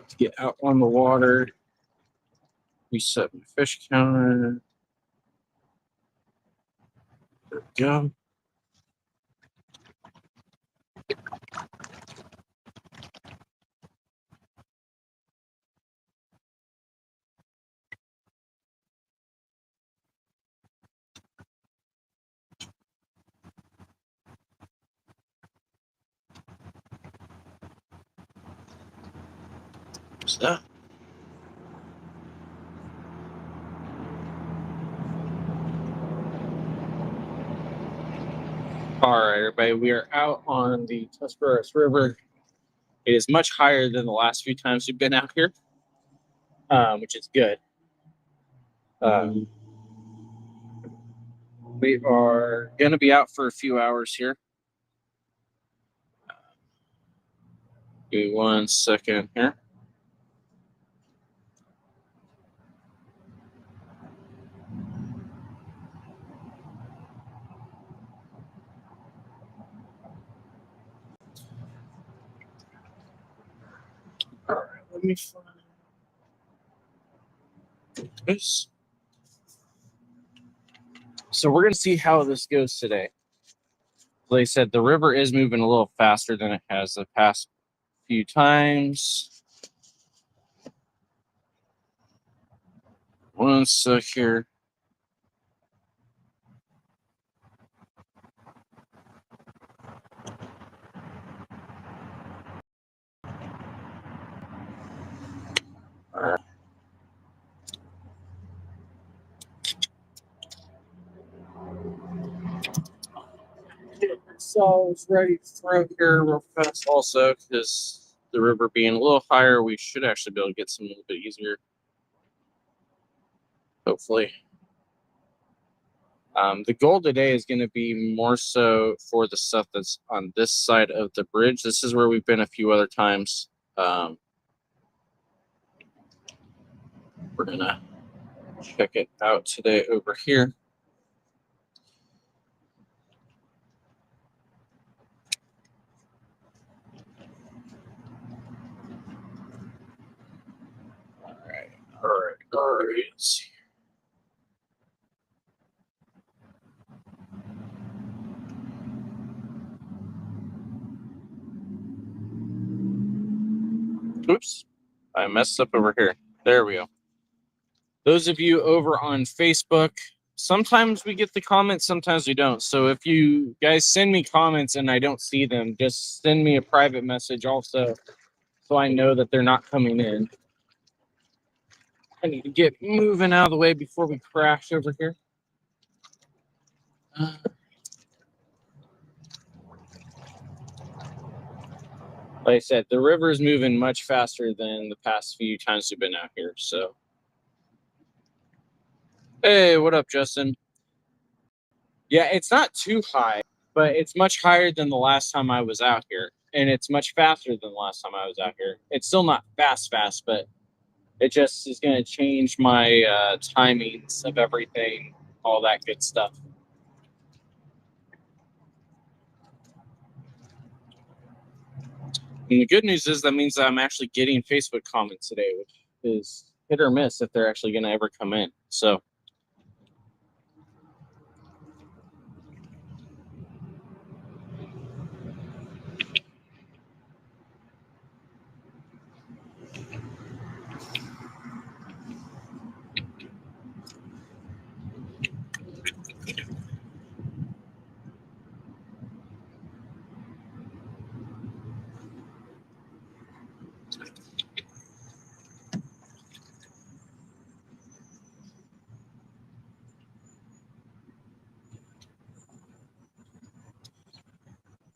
to get out on the water. Reset my fish counter. There we go. What's that? All right, everybody, we are out on the Tuscarawas River. It is much higher than the last few times we've been out here, which is good. We are going to be out for a few hours here. Give me 1 second here. All right, let me find this. So we're going to see how this goes today. Like I said, the river is moving a little faster than it has the past few times. 1 sec here. All right. Get ourselves ready to throw here real fast also, because the river being a little higher, we should actually be able to get some a little bit easier. Hopefully. The goal today is going to be more so for the stuff that's on this side of the bridge. This is where we've been a few other times. We're going to check it out today over here. All right. Let's see. Oops, I messed up over here. There we go. Those of you over on Facebook, sometimes we get the comments, sometimes we don't. So if you guys send me comments and I don't see them, just send me a private message also, so I know that they're not coming in. I need to get moving out of the way before we crash over here. Like I said, the river is moving much faster than the past few times we've been out here. So, hey, what up, Justin? Yeah, it's not too high, but it's much higher than the last time I was out here. And it's much faster than the last time I was out here. It's still not fast, but it just is going to change my timings of everything, all that good stuff. And the good news is that means that I'm actually getting Facebook comments today, which is hit or miss if they're actually going to ever come in. So,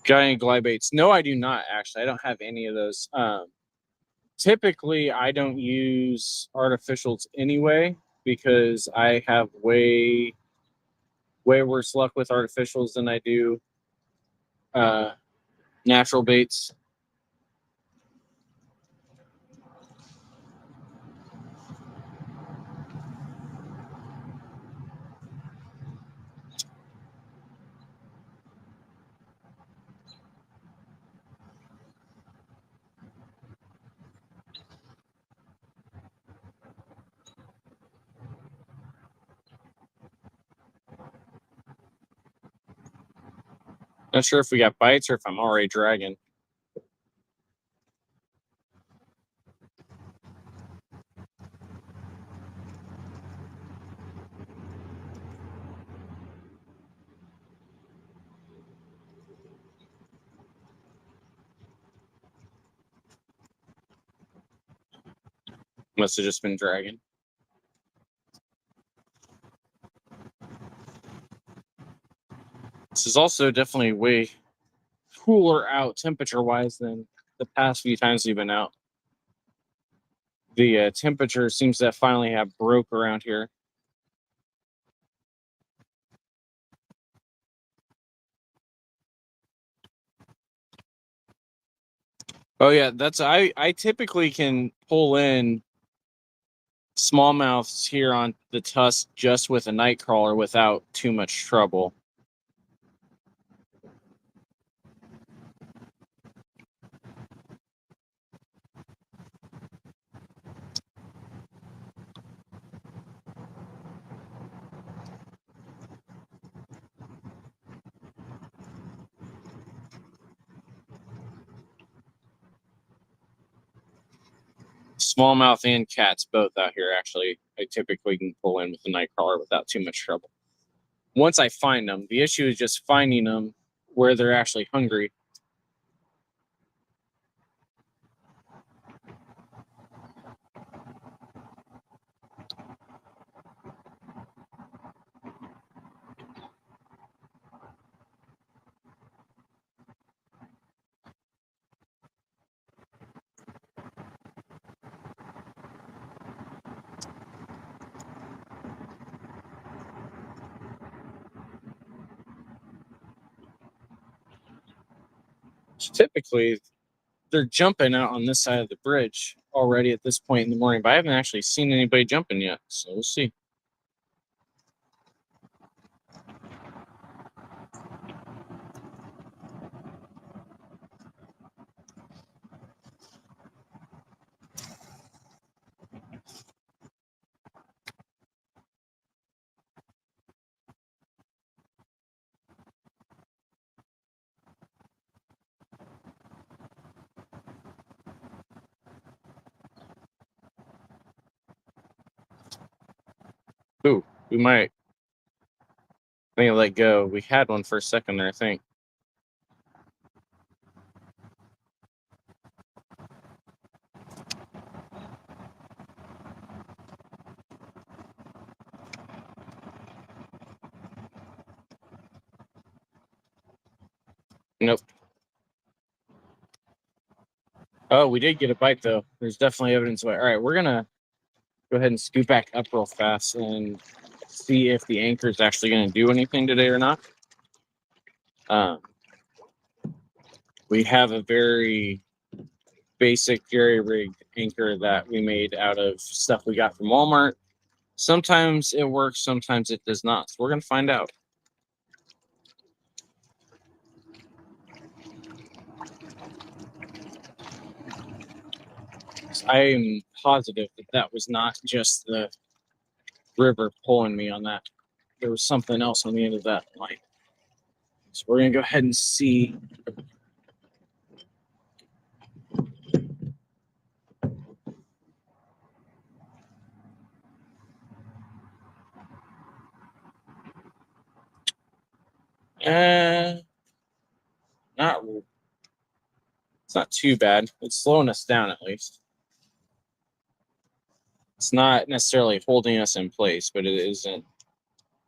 got any glide baits? No, I do not, actually. I don't have any of those. Typically, I don't use artificials anyway because I have way worse luck with artificials than I do natural baits. Not sure if we got bites or if I'm already dragging. Must have just been dragging. This is also definitely way cooler out temperature-wise than the past few times we've been out. The temperature seems to finally have broke around here. Oh yeah, that's I typically can pull in smallmouths here on the tusk just with a night crawler without too much trouble. Smallmouth and cats both out here actually I typically can pull in with a night crawler without too much trouble. Once I find them, the issue is just finding them where they're actually hungry. So typically, they're jumping out on this side of the bridge already at this point in the morning, but I haven't actually seen anybody jumping yet. So we'll see. Ooh, we might. I think I let go. We had one for a second there, I think. Nope. Oh, we did get a bite though. There's definitely evidence of it. All right, we're gonna go ahead and scoot back up real fast and see if the anchor is actually going to do anything today or not. We have a very basic jerry rigged anchor that we made out of stuff we got from Walmart. Sometimes it works, sometimes it does not. So we're going to find out. I am positive that that was not just the river pulling me on that. There was something else on the end of that line. So we're going to go ahead and see. Not It's not too bad. It's slowing us down at least. It's not necessarily holding us in place, but it isn't.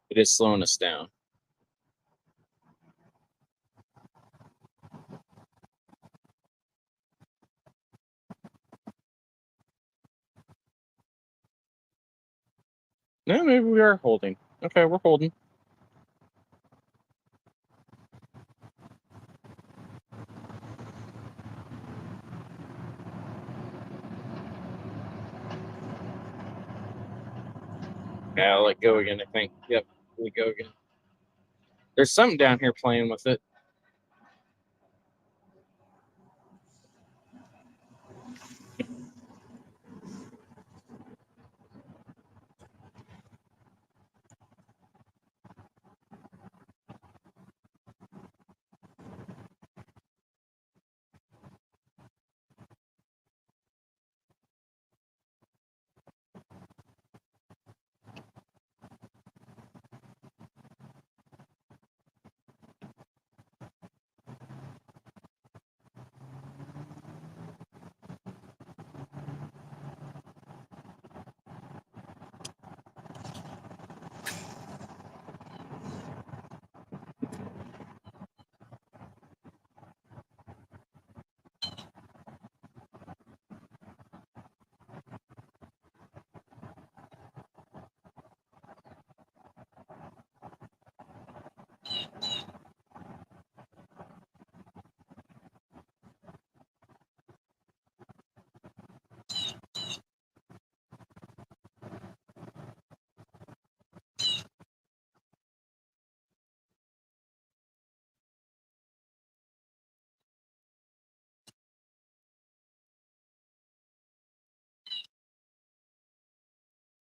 It is slowing us down. No, maybe we are holding. Okay, we're holding. Yeah, I'll let go again, I think. Yep, let go again. There's something down here playing with it.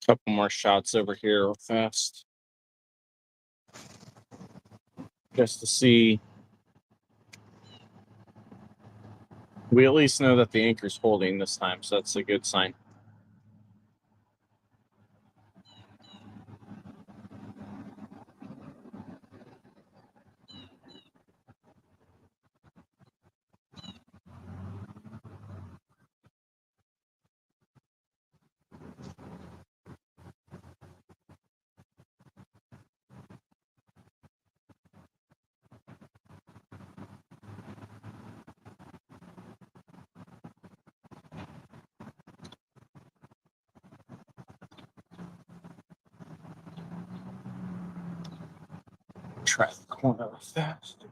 Couple more shots over here real fast. Just to see. We at least know that the anchor's holding this time, so that's a good sign. Try the corner fast.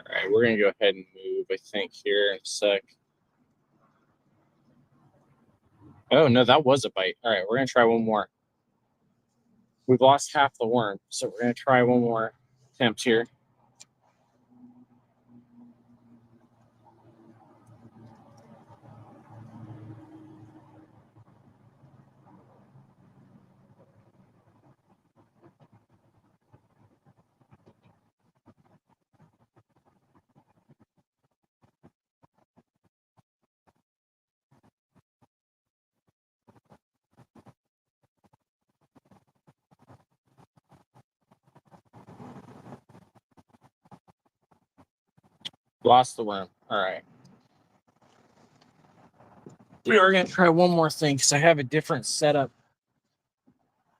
All right, we're gonna go ahead and move, I think, here in a sec. Oh no, that was a bite. All right, we're gonna try one more. We've lost half the worm, so we're gonna try one more attempt here. Lost the worm. All right. We are going to try one more thing because I have a different setup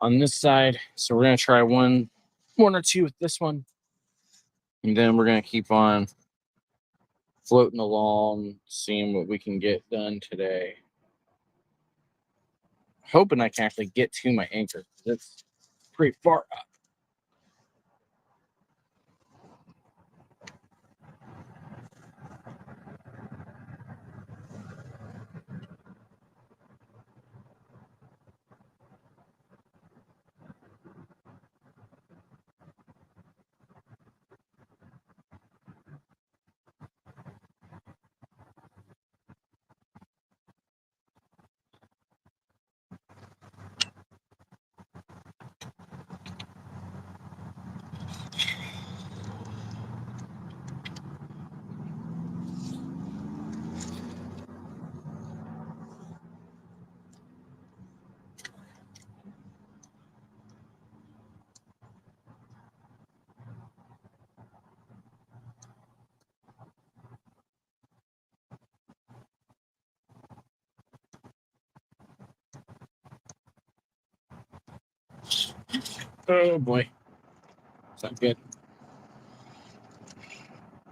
on this side. So we're going to try one or two with this one. And then we're going to keep on floating along, seeing what we can get done today. Hoping I can actually get to my anchor. It's pretty far up. Oh boy. Is that good?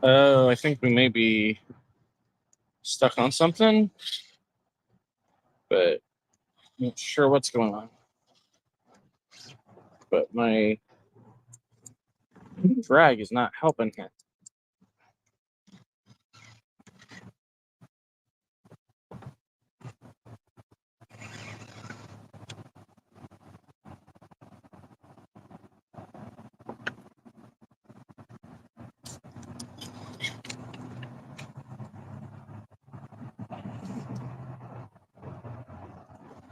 Oh, I think we may be stuck on something, but I'm not sure what's going on. But my drag is not helping here.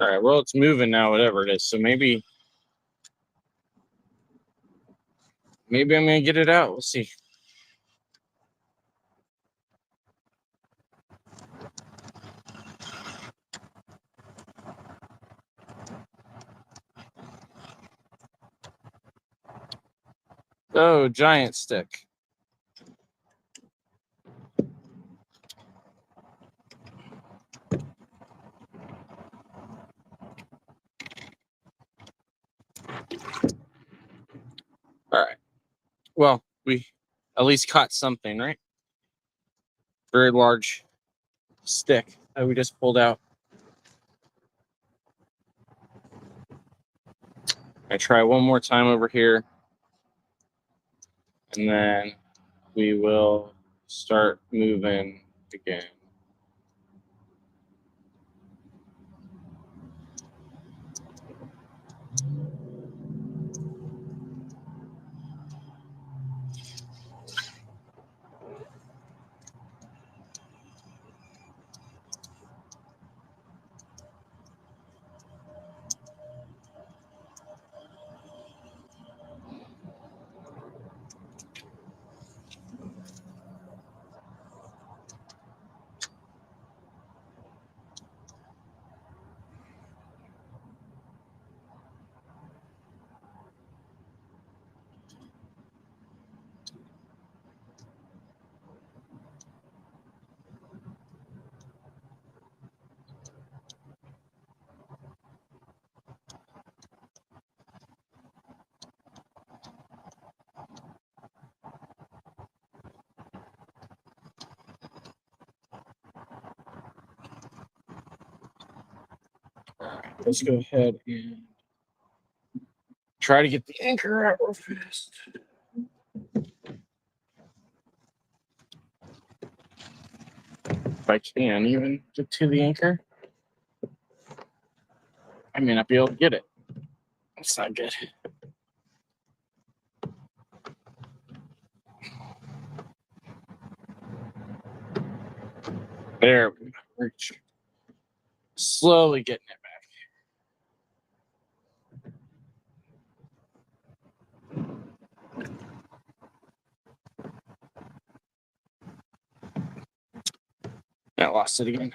All right, well, it's moving now, whatever it is. So maybe I'm gonna get it out. We'll see. Oh, giant stick. All right. Well, we at least caught something, right? very large stick that we just pulled out. I try one more time over here, and then we will start moving again. Let's go ahead and try to get the anchor out real fast. If I can even get to the anchor, I may not be able to get it. That's not good. There we go. We're slowly getting it back. I lost it again.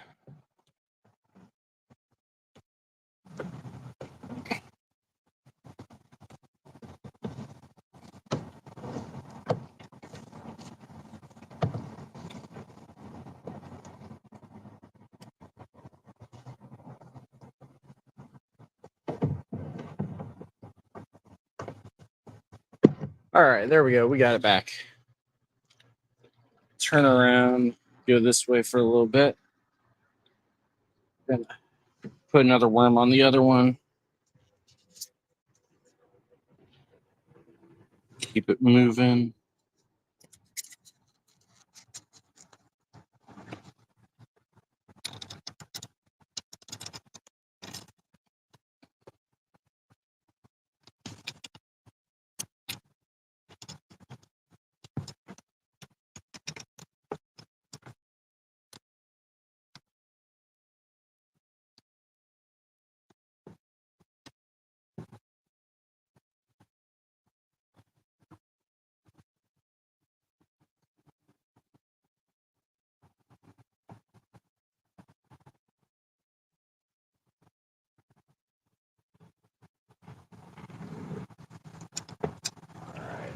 All right, there we go. We got it back. Turn around, go this way for a little bit. Then put another worm on the other one. Keep it moving.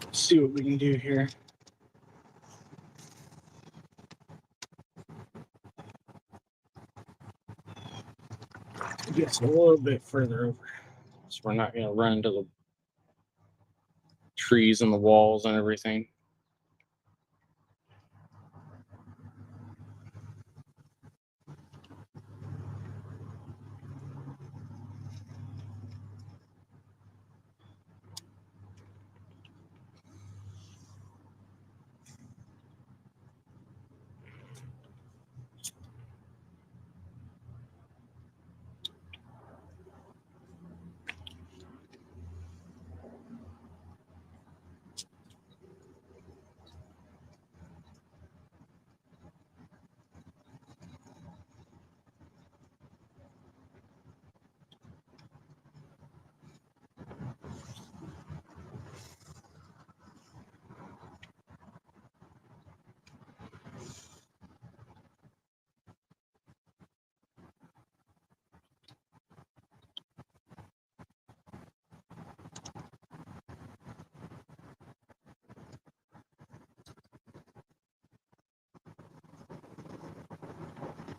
Let's see what we can do here. Get a little bit further over, so we're not going to run into the trees and the walls and everything.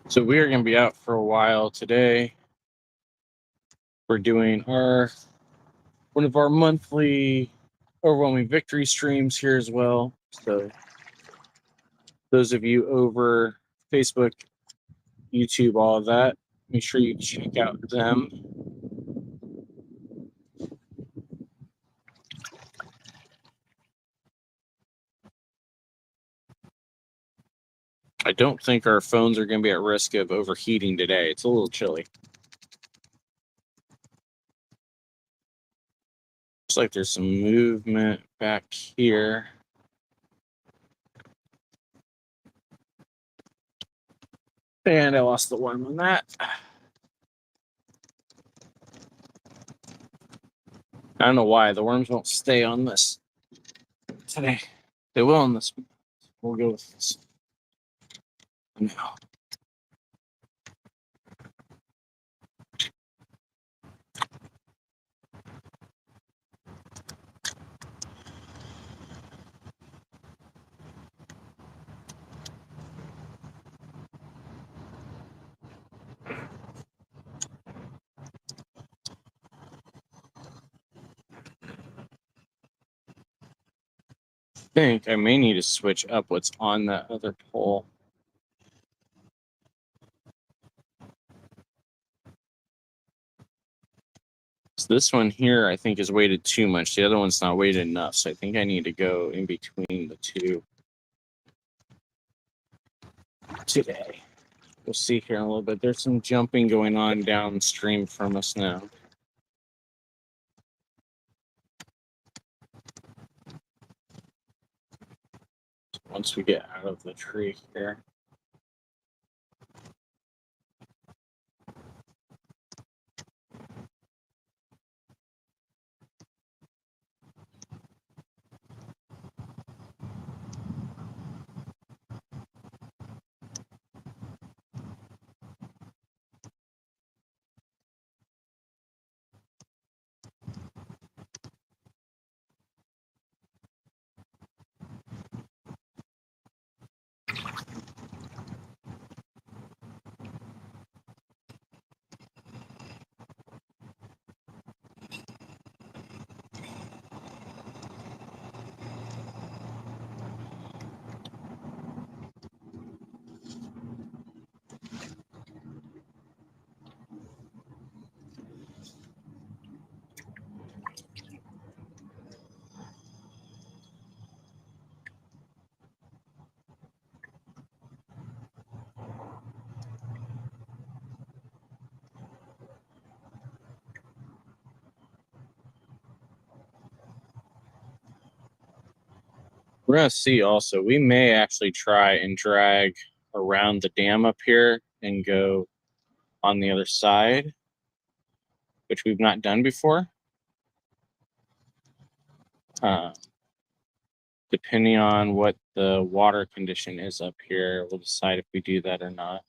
So we are going to be out for a while today. We're doing one of our monthly overwhelming victory streams here as well. So Those of you over Facebook, YouTube, all of that, make sure you check out them. I don't think our phones are going to be at risk of overheating today. It's a little chilly. Looks like there's some movement back here. And I lost the worm on that. I don't know why. The worms won't stay on this today. They will on this. We'll go with this. No. I think I may need to switch up what's on that other pole. So this one here, I think, is weighted too much. The other one's not weighted enough. So I think I need to go in between the two today. We'll see here in a little bit. There's some jumping going on downstream from us now. Once we get out of the tree here. We're going to see also, we may actually try and drag around the dam up here and go on the other side, which we've not done before. Depending on what the water condition is up here, we'll decide if we do that or not.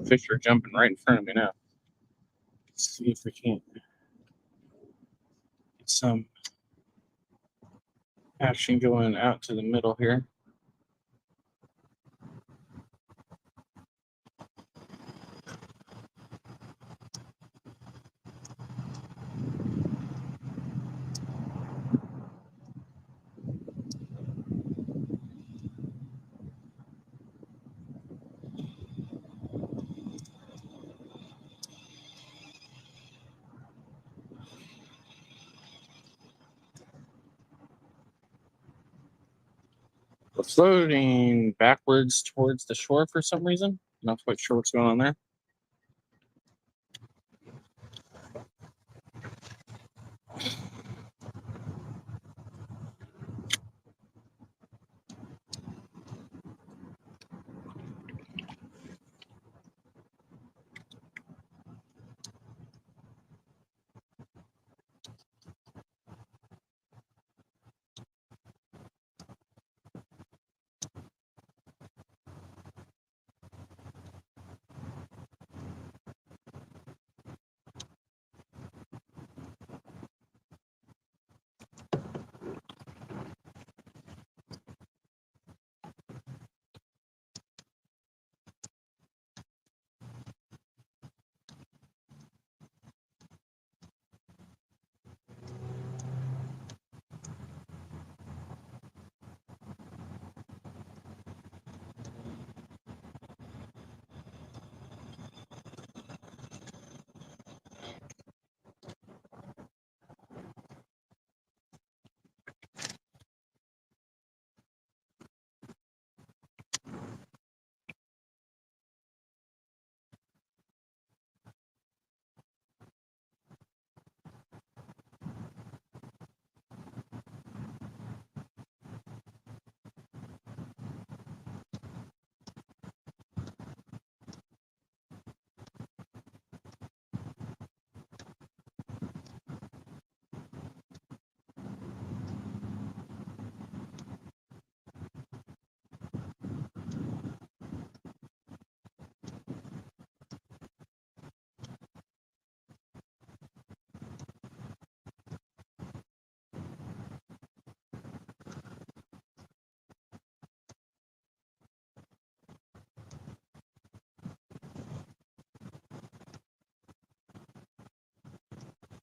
fish are jumping right in front of me now. Let's see if we can't get some action going out to the middle here. We're floating backwards towards the shore for some reason. Not quite sure what's going on there.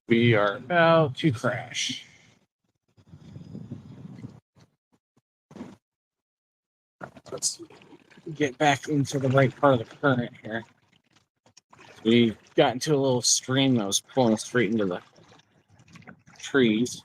We are about to crash. Let's get back into the right part of the current here. We got into a little stream that was pulling us straight into the trees.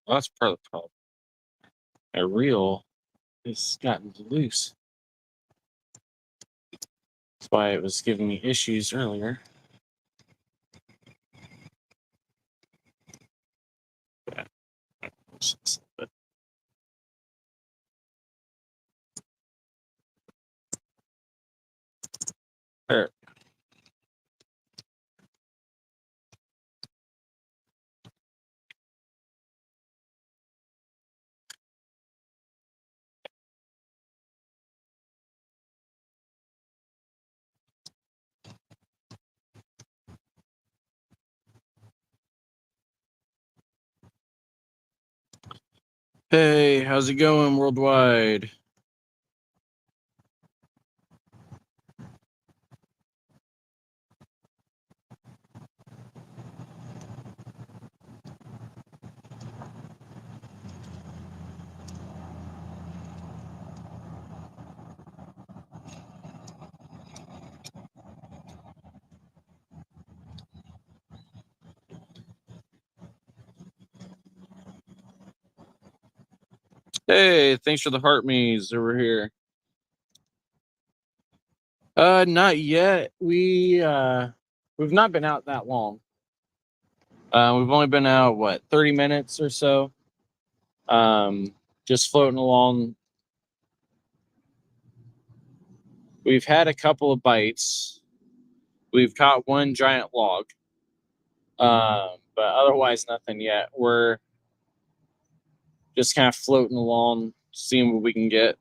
Well, that's part of the problem. A reel has gotten loose. That's why it was giving me issues earlier. Yeah. There. Hey, how's it going worldwide? Hey, thanks for the heart me's over here. Not yet. We've not been out that long. We've only been out 30 minutes or so. Just floating along. We've had a couple of bites. We've caught one giant log. But otherwise nothing yet. We're just kind of floating along, seeing what we can get.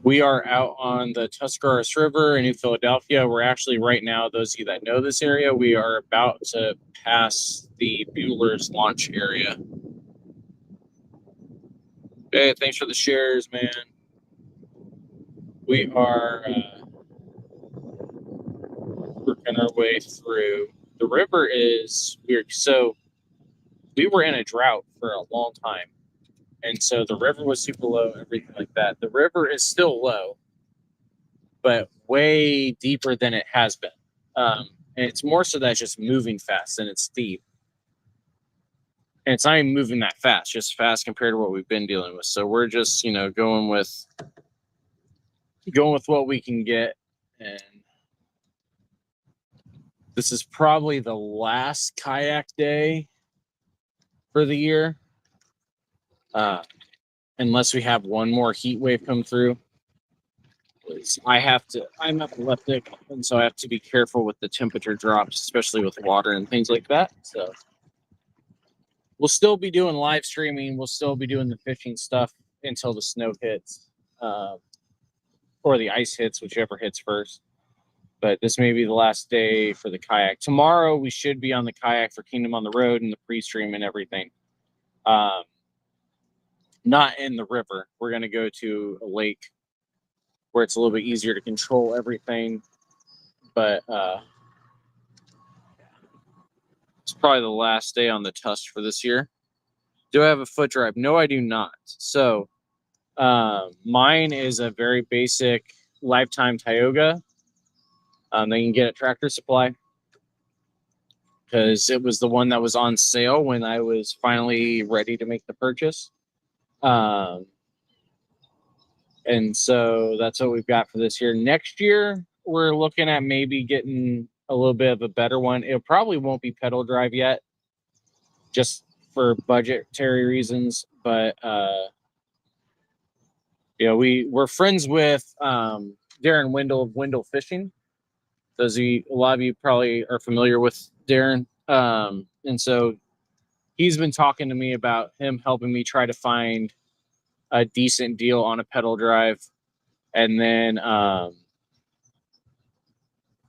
We are out on the Tuscarawas River in New Philadelphia. We're actually right now, those of you that know this area, we are about to pass the Bueller's launch area. Hey, thanks for the shares, man. We are working our way through. The river is weird. So we were in a drought for a long time. And so the river was super low, everything like that. The river is still low, but way deeper than it has been. And it's more so that it's just moving fast and it's steep. And it's not even moving that fast, just fast compared to what we've been dealing with. So we're just, going with what we can get. And this is probably the last kayak day for the year. Unless we have one more heat wave come through. I'm epileptic, and so I have to be careful with the temperature drops, especially with water and things like that. So we'll still be doing live streaming. We'll still be doing the fishing stuff until the snow hits, or the ice hits, whichever hits first. But this may be the last day for the kayak. Tomorrow we should be on the kayak for Kingdom on the Road and the pre-stream and everything. Not in the river. We're going to go to a lake where it's a little bit easier to control everything. But it's probably the last day on the Tusk for this year. Do I have a foot drive? No, I do not. So mine is a very basic Lifetime Tioga. They can get at Tractor Supply because it was the one that was on sale when I was finally ready to make the purchase. And so that's what we've got for this year. Next year, we're looking at maybe getting a little bit of a better one. It probably won't be pedal drive yet, just for budgetary reasons. But we're friends with Darren Wendell of Wendell Fishing. A lot of you probably are familiar with Darren, and so he's been talking to me about him helping me try to find a decent deal on a pedal drive, and then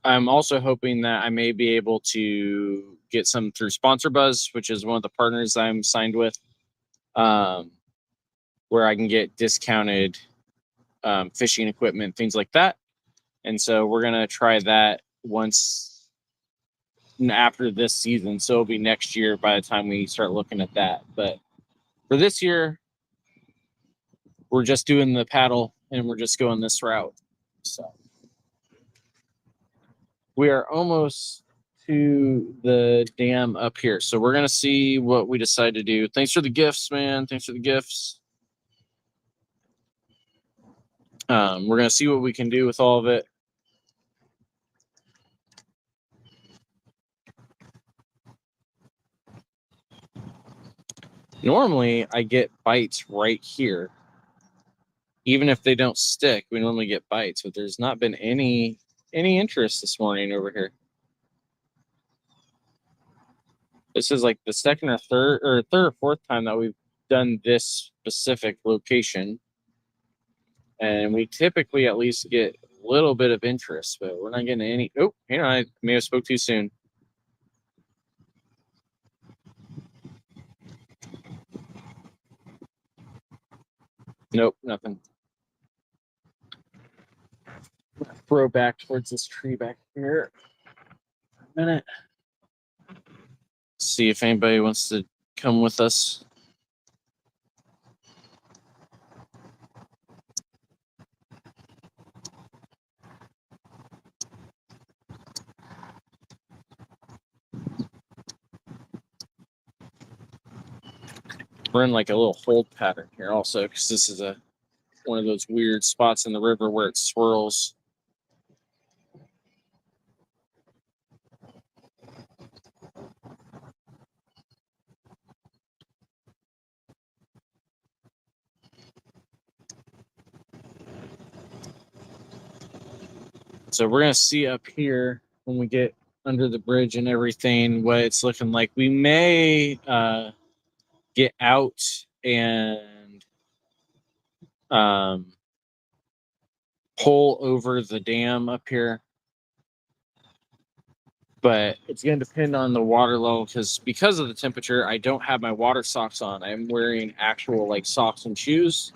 I'm also hoping that I may be able to get some through Sponsor Buzz, which is one of the partners I'm signed with, where I can get discounted fishing equipment, things like that. And so we're going to try that once after this season. So it'll be next year by the time we start looking at that. But for this year, we're just doing the paddle and we're just going this route. So we are almost to the dam up here. So we're going to see what we decide to do. Thanks for the gifts, man. Thanks for the gifts. We're gonna see what we can do with all of it. Normally, I get bites right here. Even if they don't stick, we normally get bites, but there's not been any interest this morning over here. This is like the second or third or fourth time that we've done this specific location. And we typically at least get a little bit of interest, but we're not getting any. Oh, I may have spoke too soon. Nope, nothing. Throw back towards this tree back here. A minute. See if anybody wants to come with us. We're in like a little hold pattern here also, because this is one of those weird spots in the river where it swirls. So we're gonna see up here when we get under the bridge and everything what it's looking like. We may get out and pull over the dam up here, but it's going to depend on the water level because of the temperature. I don't have my water socks on. I'm wearing actual like socks and shoes,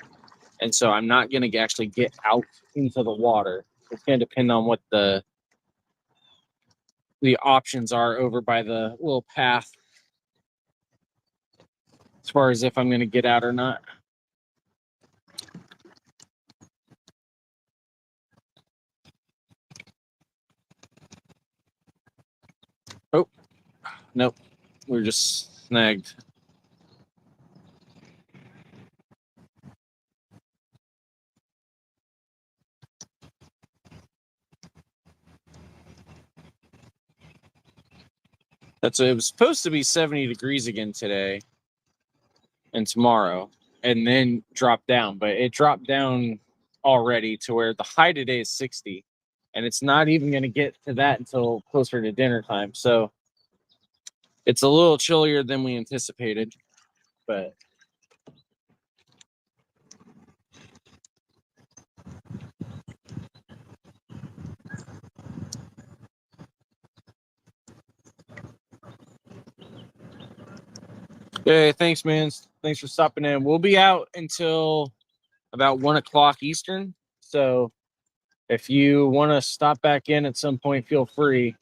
and so I'm not going to actually get out into the water. It's going to depend on what the options are over by the little path as far as if I'm going to get out or not. Oh, nope. We're just snagged. It was supposed to be 70 degrees again today and tomorrow, and then drop down. But it dropped down already to where the high today is 60, and it's not even going to get to that until closer to dinner time. So it's a little chillier than we anticipated, but hey, thanks, man. Thanks for stopping in. We'll be out until about 1 o'clock Eastern. So if you want to stop back in at some point, feel free.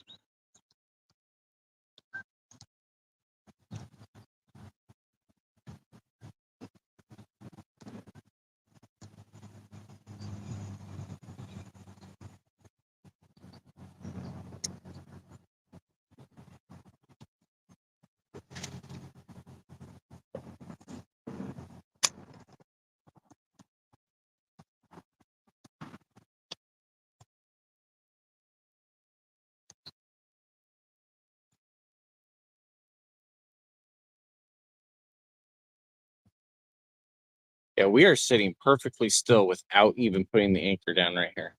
Yeah, we are sitting perfectly still without even putting the anchor down right here.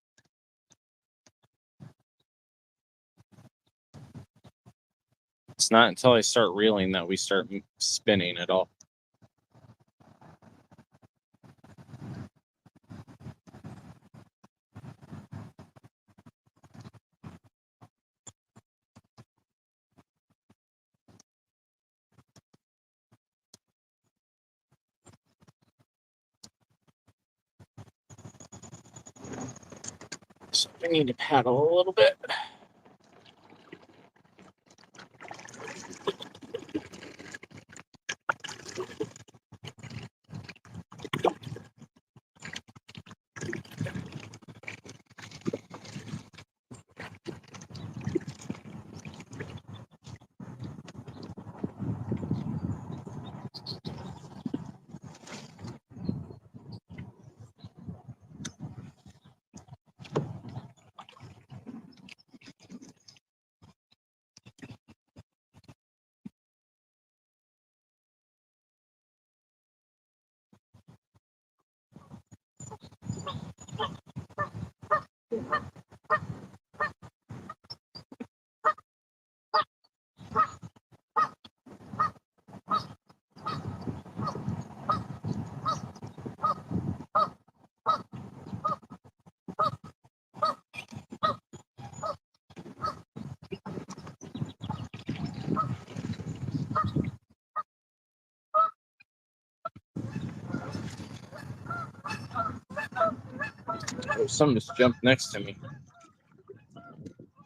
It's not until I start reeling that we start spinning at all. So I need to paddle a little bit. Oh, something just jumped next to me.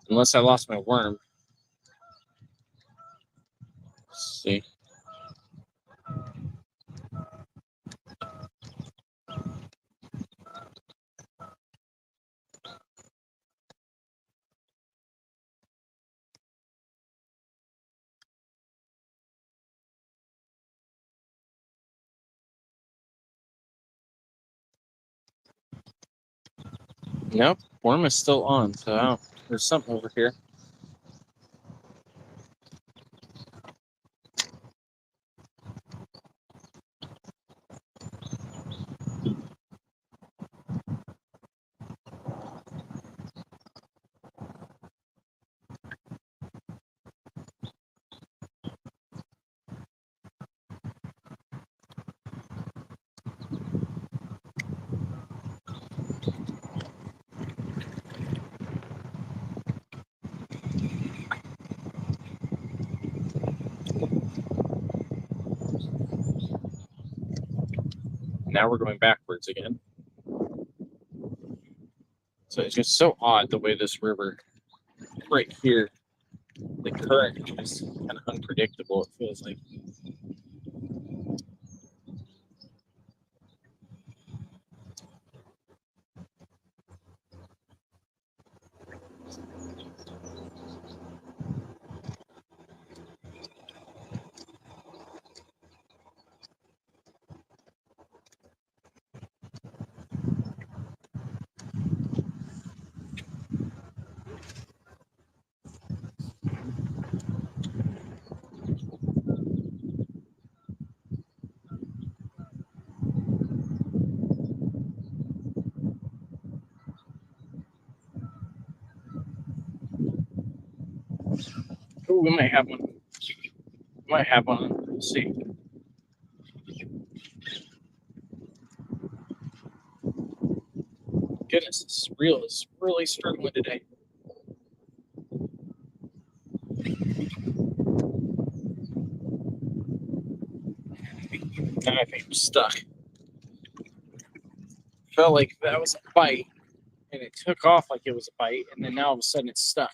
Unless I lost my worm. Let's see. Nope, worm is still on, so there's something over here. Now we're going backwards again. So it's just so odd the way this river, right here, the current is kind of unpredictable, it feels like. Oh, we might have one. Might have one. Let's see. Goodness, this reel is really struggling today. I think I'm stuck. Felt like that was a bite, and it took off like it was a bite, and then now all of a sudden it's stuck.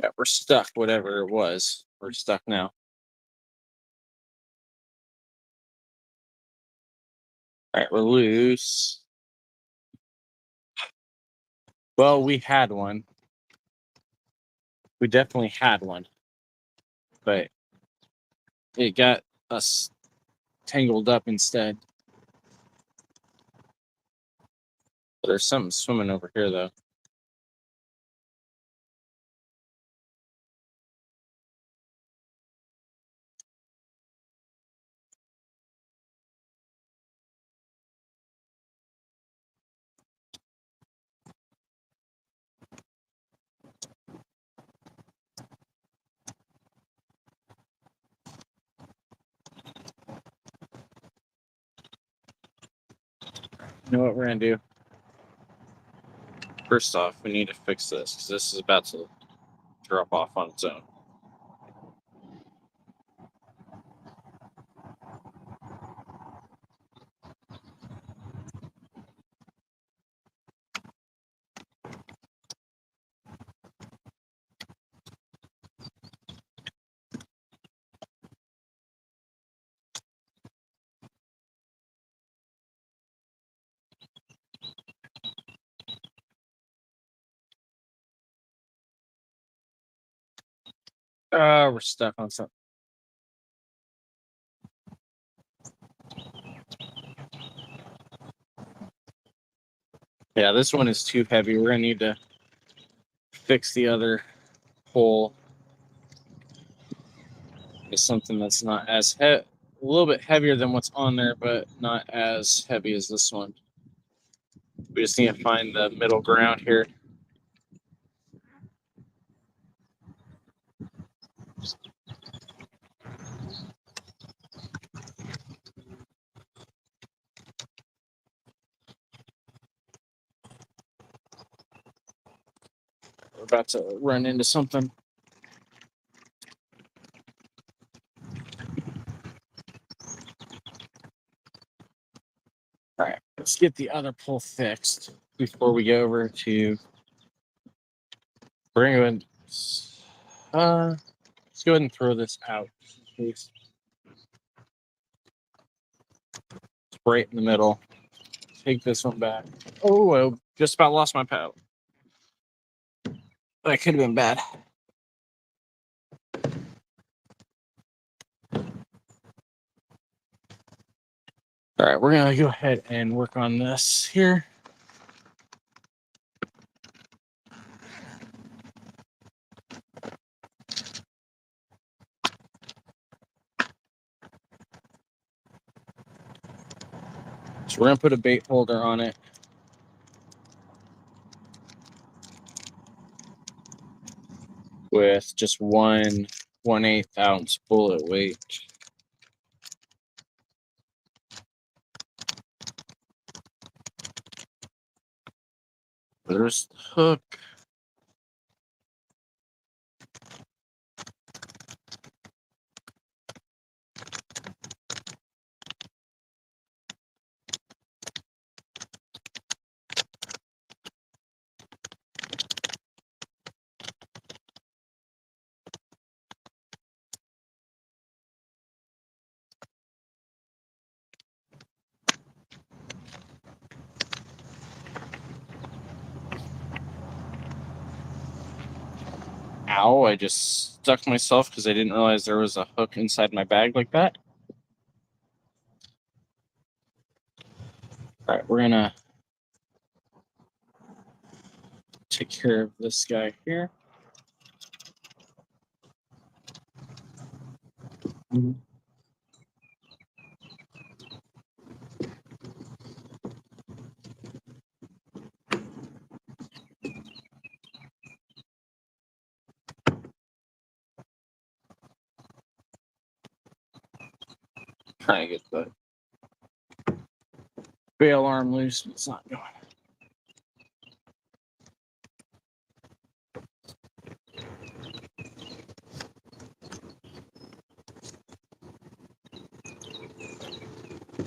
Yeah, we're stuck, whatever it was. We're stuck now. All right, we're loose. Well, we had one. We definitely had one. But it got us tangled up instead. But there's something swimming over here, though. You know what we're going to do? First off, we need to fix this, because this is about to drop off on its own. We're stuck on something. Yeah, this one is too heavy. We're going to need to fix the other hole. Is something that's not as a little bit heavier than what's on there, but not as heavy as this one. We just need to find the middle ground here. We're about to run into something. All right, let's get the other pole fixed before we go over to. We're gonna go ahead. Let's go ahead and throw this out. Please. It's right in the middle. Take this one back. Oh, I just about lost my paddle. That could have been bad. All right, we're gonna go ahead and work on this here. So we're gonna put a bait holder on it. With just 1/8 ounce bullet weight. There's the hook. Ow, I just stuck myself because I didn't realize there was a hook inside my bag like that. All right, we're gonna take care of this guy here. Trying to get the bail arm loose, but it's not going.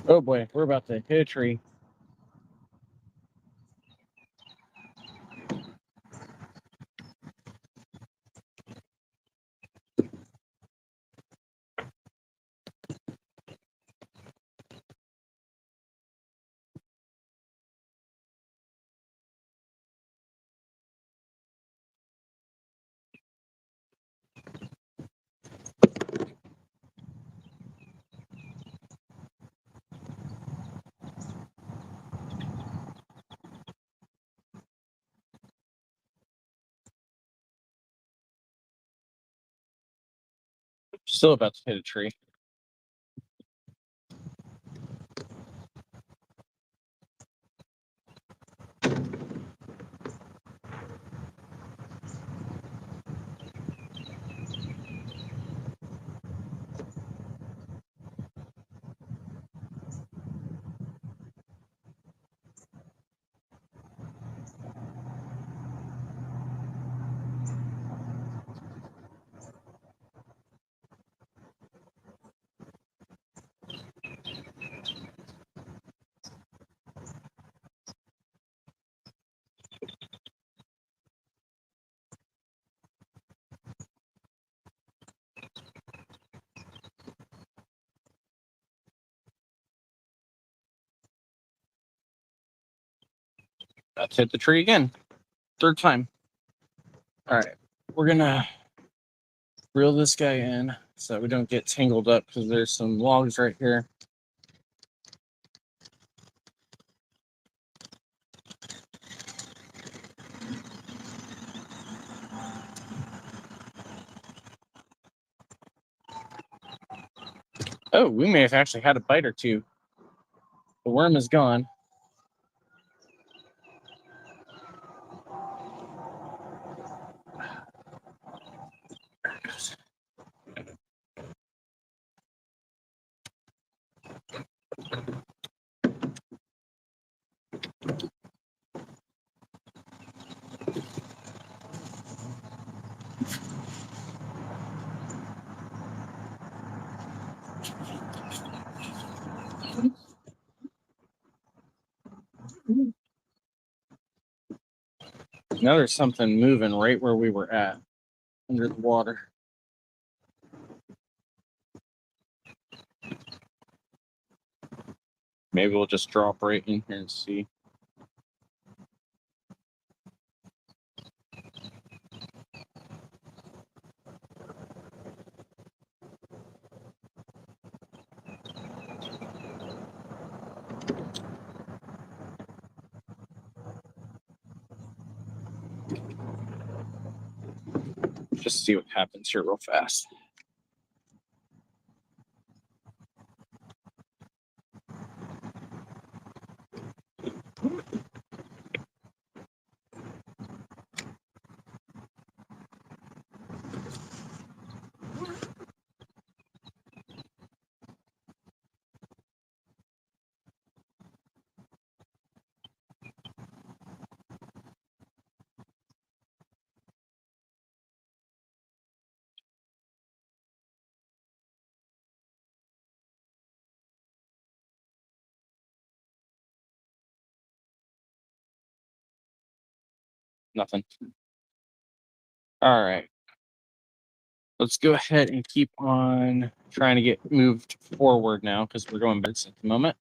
Oh boy, we're about to hit a tree. Still about to hit a tree. About to hit the tree again. Third time. All right, we're gonna reel this guy in so that we don't get tangled up because there's some logs right here. Oh, we may have actually had a bite or two. The worm is gone. Now there's something moving right where we were at, under the water. Maybe we'll just drop right in here and see. Just see what happens here real fast. Nothing. All right. Let's go ahead and keep on trying to get moved forward now because we're going backwards at the moment.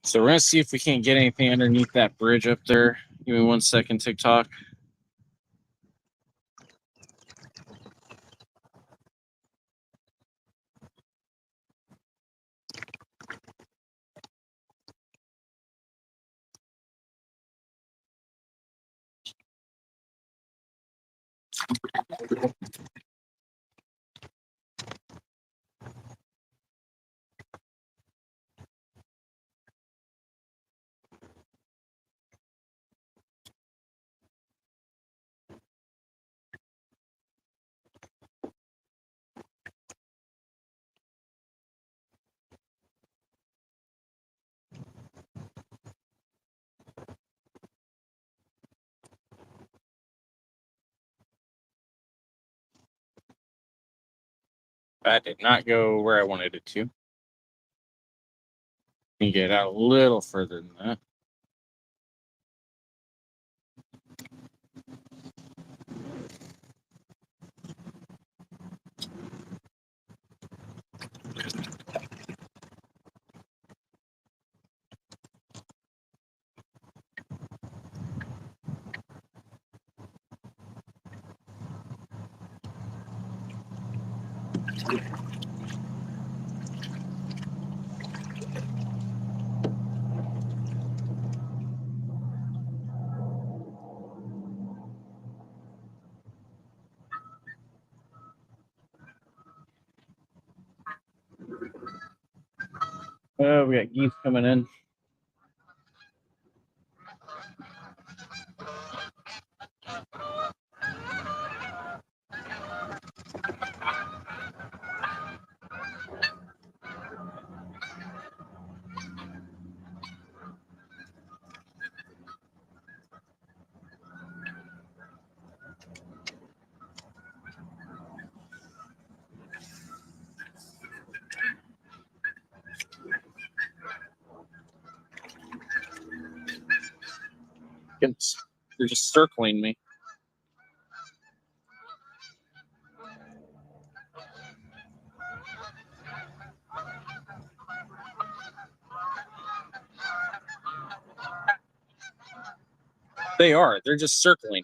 So we're going to see if we can't get anything underneath that bridge up there. Give me 1 second, TikTok. That did not go where I wanted it to. Can get out a little further than that. Oh, we got geese coming in. Goodness, they're just circling me. They are. They're just circling.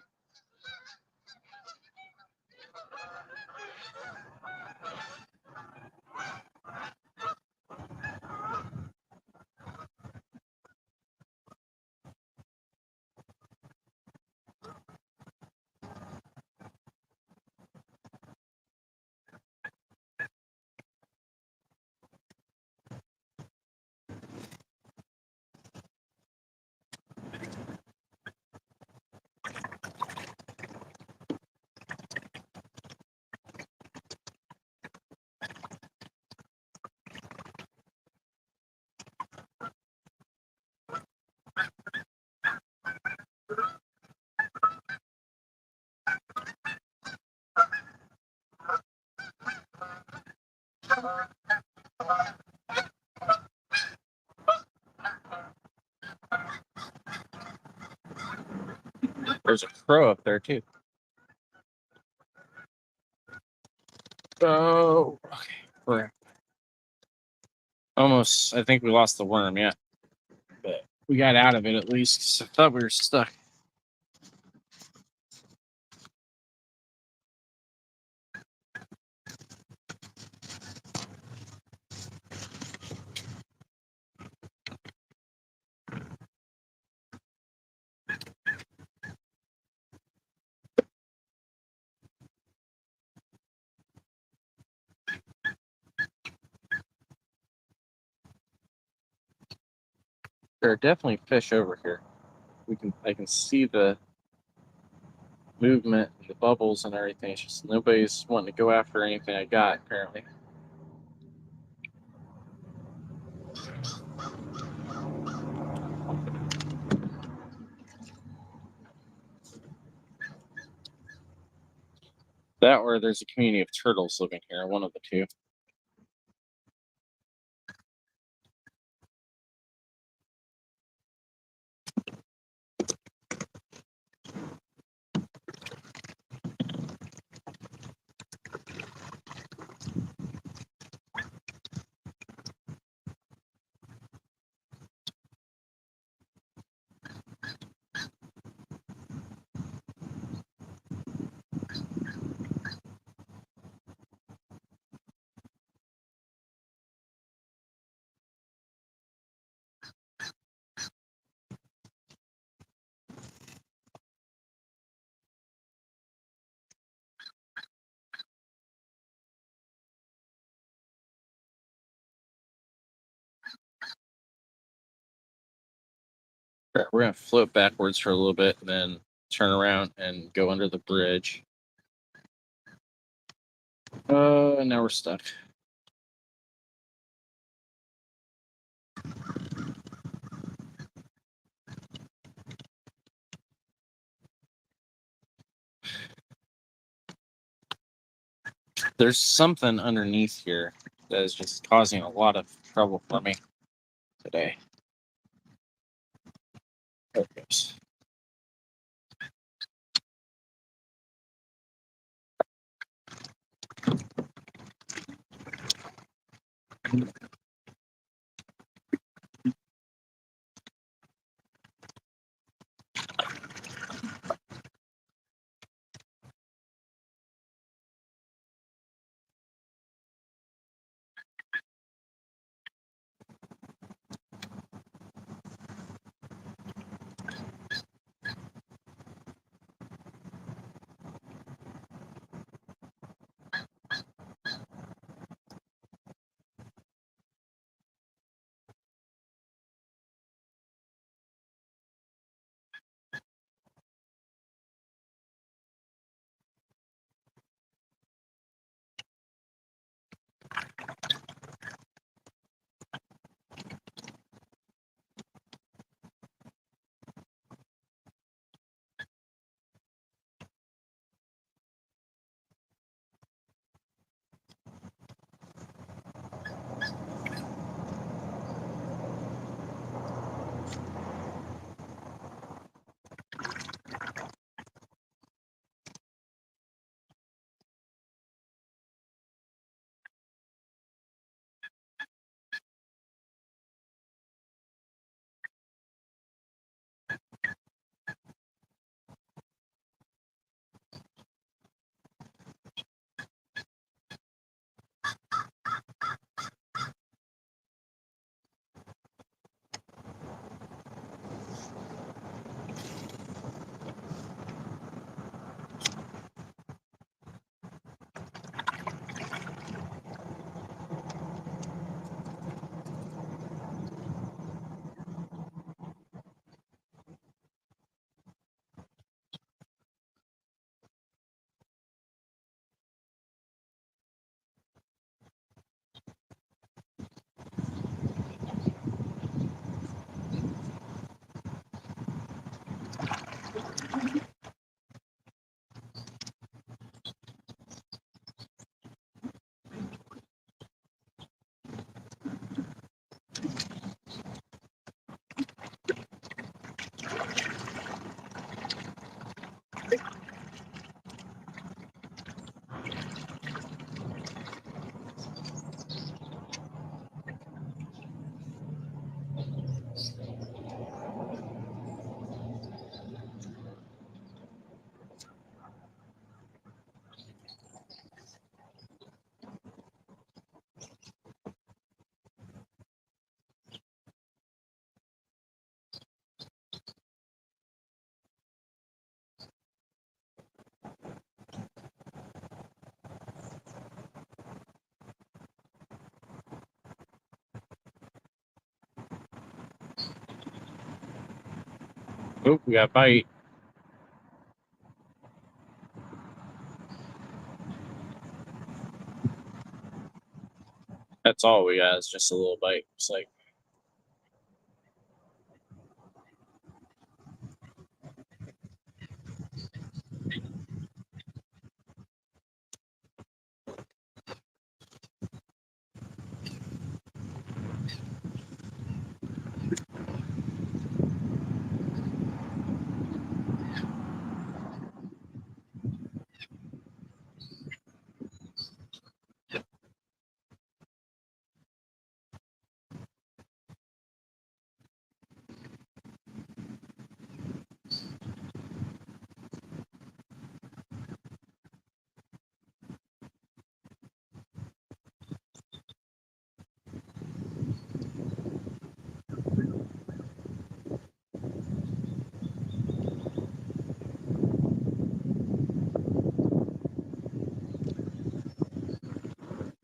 There's a crow up there too. Oh, okay. We're almost. I think we lost the worm. Yeah, but we got out of it at least. 'Cause I thought we were stuck. There are definitely fish over here. I can see the movement, the bubbles, and everything. It's just nobody's wanting to go after anything I got apparently. That or there's a community of turtles living here. One of the two. Right, we're gonna float backwards for a little bit, and then turn around and go under the bridge. And now we're stuck. There's something underneath here that is just causing a lot of trouble for me today. There it goes. Oh, we got a bite. That's all we got is just a little bite. It's like,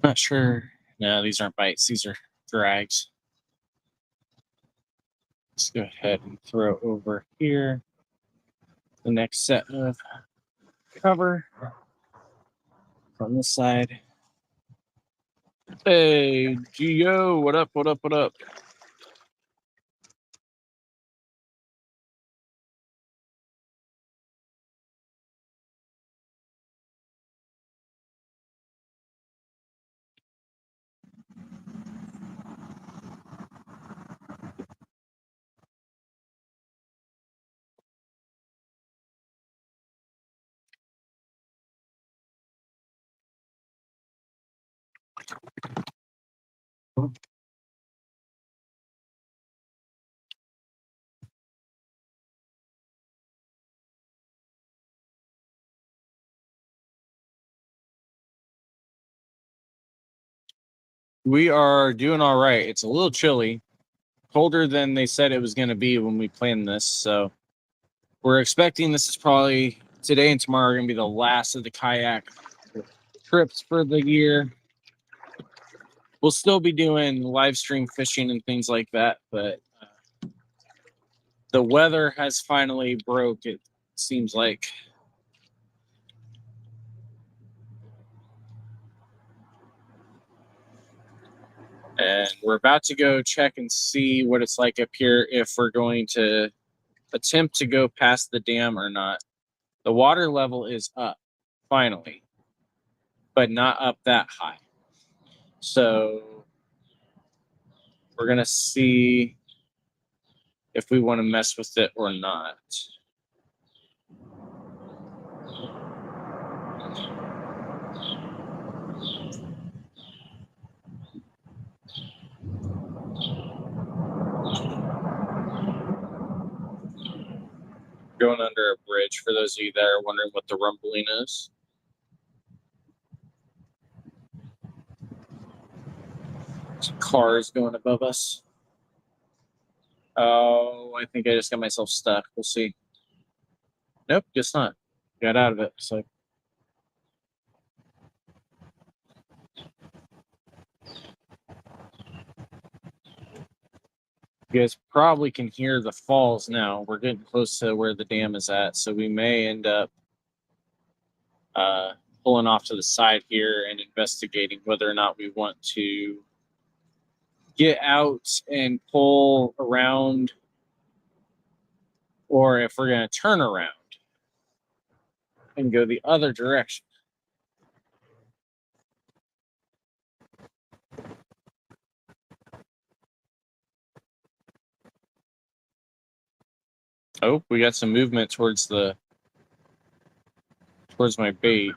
not sure. No, these aren't bites. These are drags. Let's go ahead and throw over here the next set of cover from this side. Hey, Gio, what up? What up? What up? We are doing all right. It's a little chilly, colder than they said it was going to be when we planned this. So we're expecting this is probably today and tomorrow are going to be the last of the kayak trips for the year. We'll still be doing live stream fishing and things like that, but the weather has finally broke, it seems like. And we're about to go check and see what it's like up here if we're going to attempt to go past the dam or not. The water level is up, finally, but not up that high. So we're going to see if we want to mess with it or not. Going under a bridge for those of you that are wondering what the rumbling is. Some cars going above us. Oh, I think I just got myself stuck. We'll see. Nope, guess not. Got out of it. So you guys probably can hear the falls now. We're getting close to where the dam is at, so we may end up pulling off to the side here and investigating whether or not we want to get out and pull around, or if we're going to turn around and go the other direction. Oh, we got some movement towards my bait.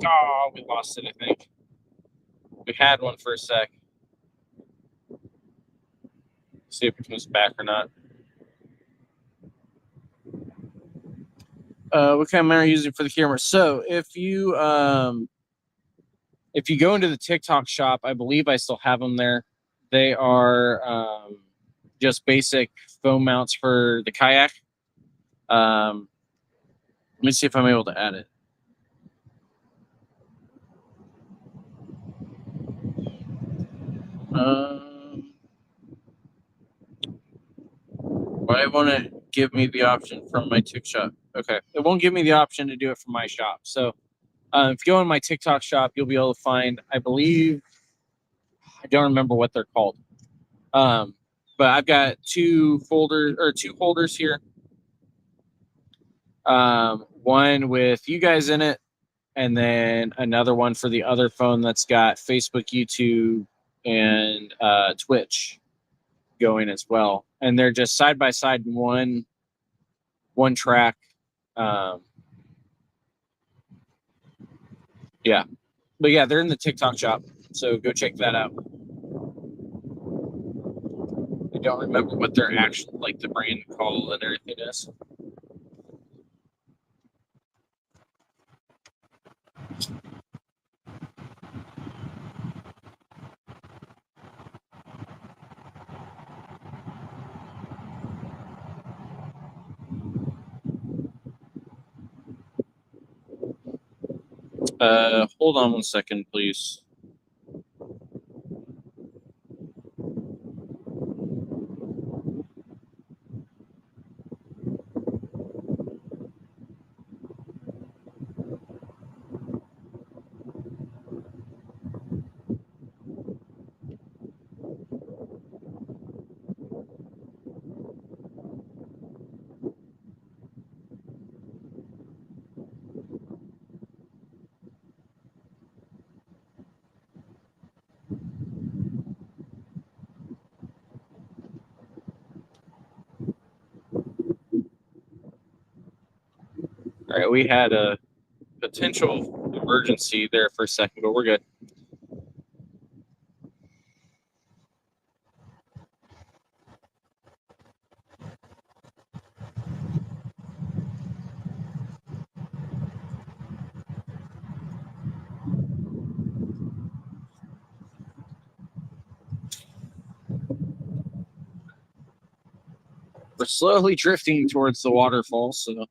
Oh, we lost it, I think. We had one for a sec. See if it comes back or not. What kind of mount are you using for the camera? So if you go into the TikTok shop, I believe I still have them there. They are just basic foam mounts for the kayak. Let me see if I'm able to add it. Why won't it give me the option from my TikTok shop? Okay, it won't give me the option to do it from my shop. So if you go in my TikTok shop, you'll be able to find, I believe, I don't remember what they're called. But I've got two holders here. One with you guys in it, and then another one for the other phone that's got Facebook, YouTube, and Twitch going as well. And they're just side by side, one track. Yeah, but yeah, they're in the TikTok shop, so go check that out. I don't remember what their actual, like, the brand call and everything is. Hold on 1 second, please. All right, we had a potential emergency there for a second, but we're good. We're slowly drifting towards the waterfall, so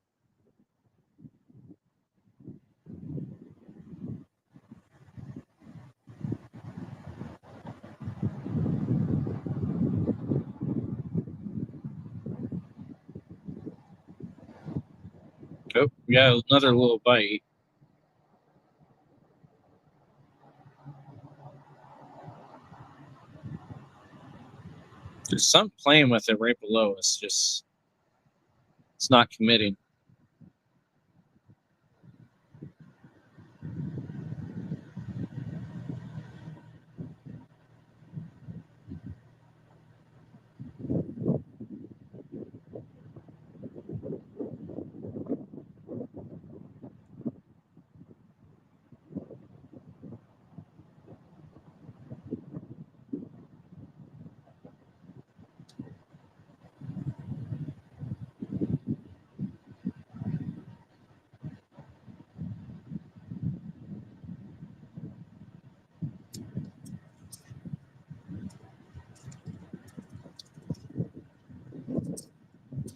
oh, we got another little bite. There's something playing with it right below us. Just it's not committing.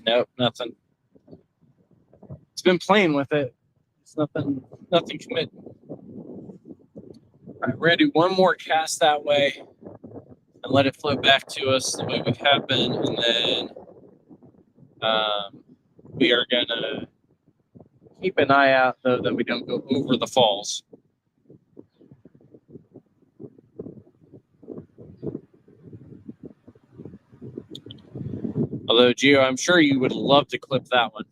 Nope, nothing. It's been playing with it. It's nothing committing. All right, we're gonna do one more cast that way and let it float back to us the way we have been, and then we are gonna keep an eye out though that we don't go over the falls. Although, Gio, I'm sure you would love to clip that one.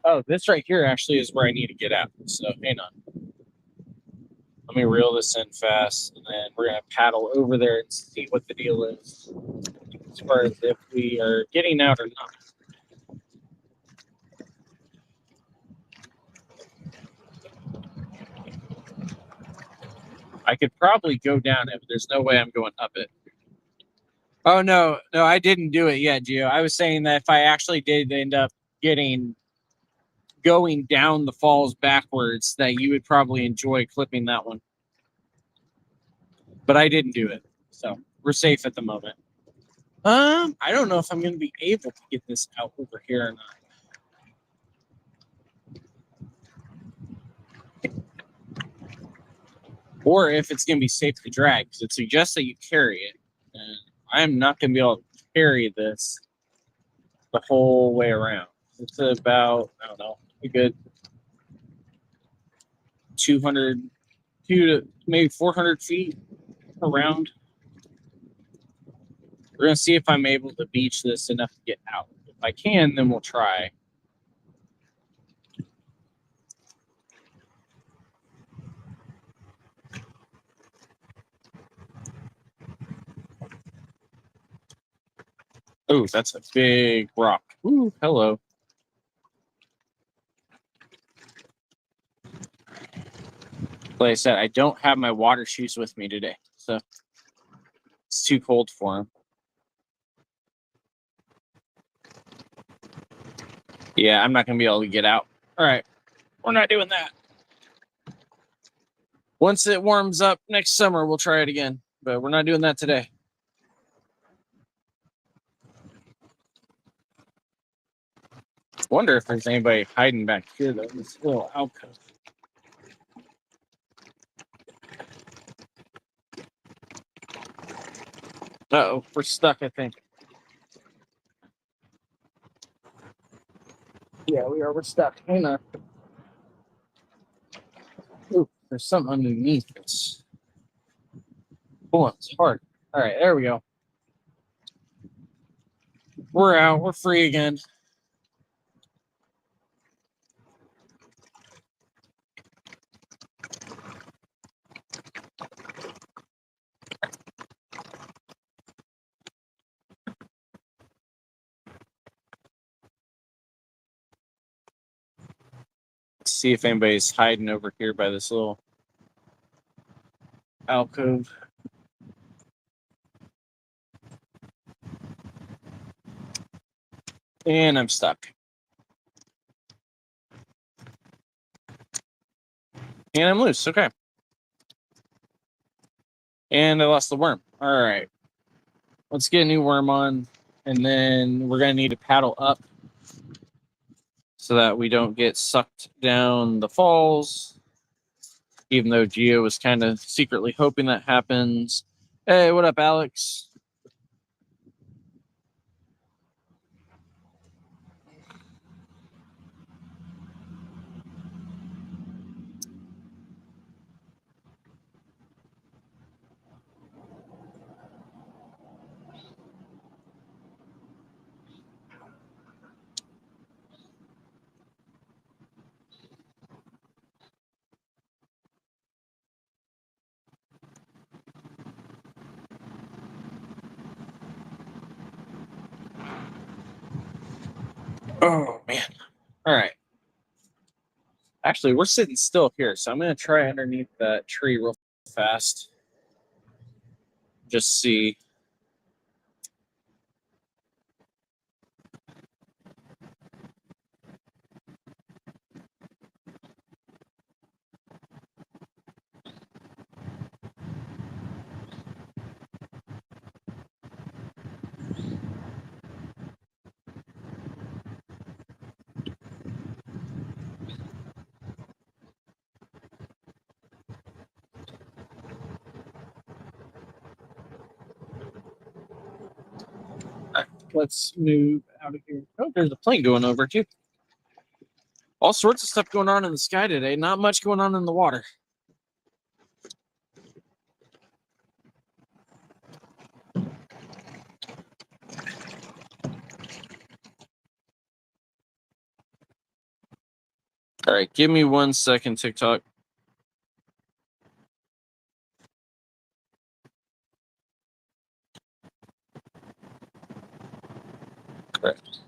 Oh, this right here actually is where I need to get out. So hang on. Let me reel this in fast, and then we're gonna paddle over there and see what the deal is as far as if we are getting out or not. I could probably go down it, but there's no way I'm going up it. Oh no, I didn't do it yet, Gio. I was saying that if I actually did end up going down the falls backwards, that you would probably enjoy clipping that one. But I didn't do it, so we're safe at the moment. I don't know if I'm going to be able to get this out over here or not. Or if it's going to be safe to drag, because it suggests that you carry it. And I'm not going to be able to carry this the whole way around. It's about, I don't know, a good 200, to maybe 400 feet around. We're going to see if I'm able to beach this enough to get out. If I can, then we'll try. Oh, that's a big rock. Ooh, hello. Like I said, I don't have my water shoes with me today, so it's too cold for them. Yeah, I'm not going to be able to get out. All right, we're not doing that. Once it warms up next summer, we'll try it again, but we're not doing that today. Wonder if there's anybody hiding back here, though, in this little alcove. Uh-oh, we're stuck, I think. Yeah, we are. We're stuck. Hang on. Ooh, there's something underneath this. Oh, it's hard. All right, there we go. We're out. We're free again. Let's see if anybody's hiding over here by this little alcove. And I'm stuck. And I'm loose. Okay. And I lost the worm. All right. Let's get a new worm on. And then we're going to need to paddle up so that we don't get sucked down the falls. Even though Gio was kind of secretly hoping that happens. Hey, what up, Alex? Oh, man. All right. Actually, we're sitting still here, so I'm going to try underneath that tree real fast. Just see. Let's move out of here. Oh, there's a plane going over, too. All sorts of stuff going on in the sky today. Not much going on in the water. All right, give me 1 second, TikTok. Correct.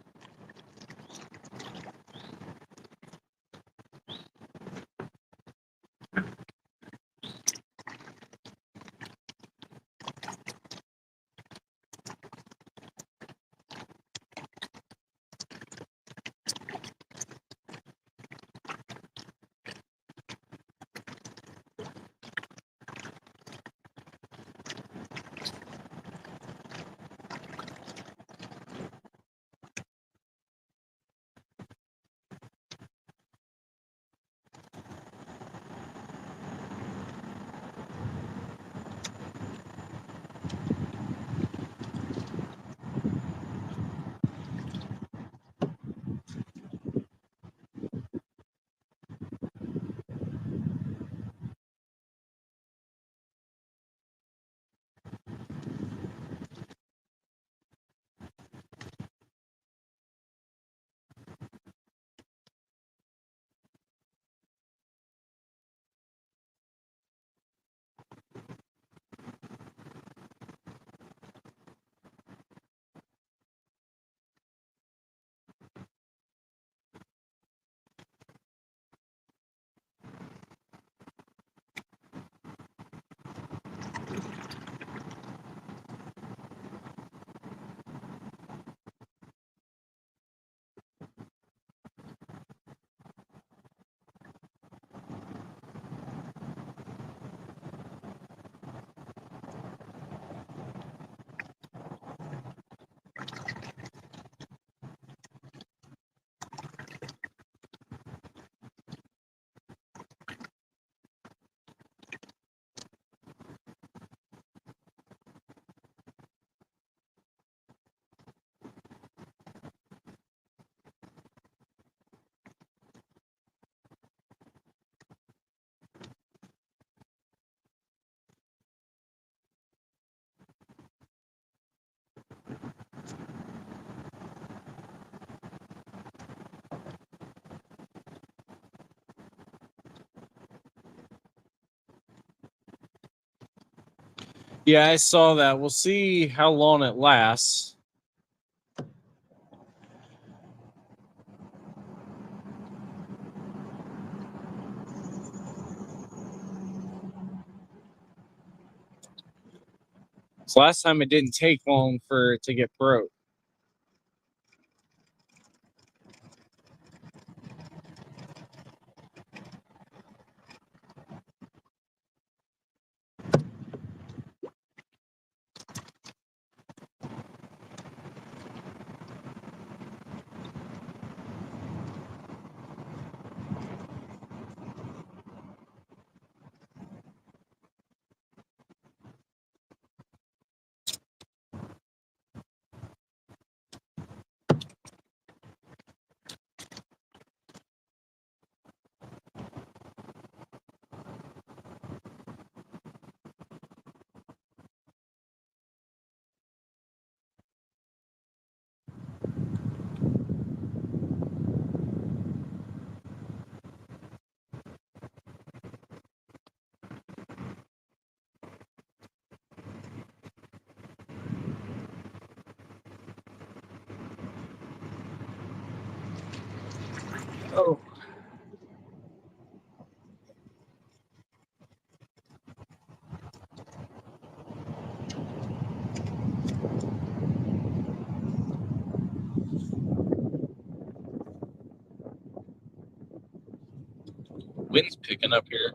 Yeah, I saw that. We'll see how long it lasts. So last time it didn't take long for it to get broke. Oh. Wind's picking up here.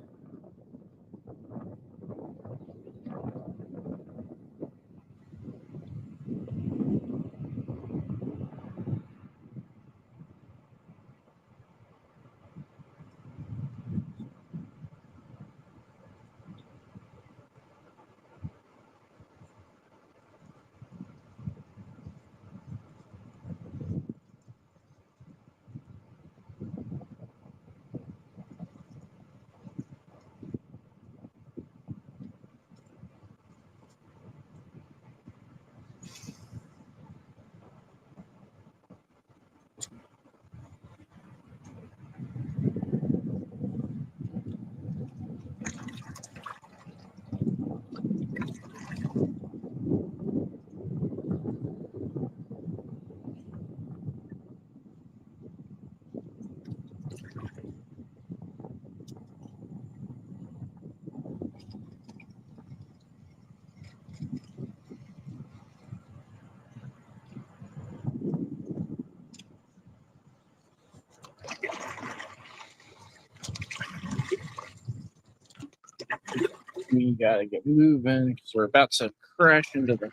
We gotta get moving because we're about to crash into the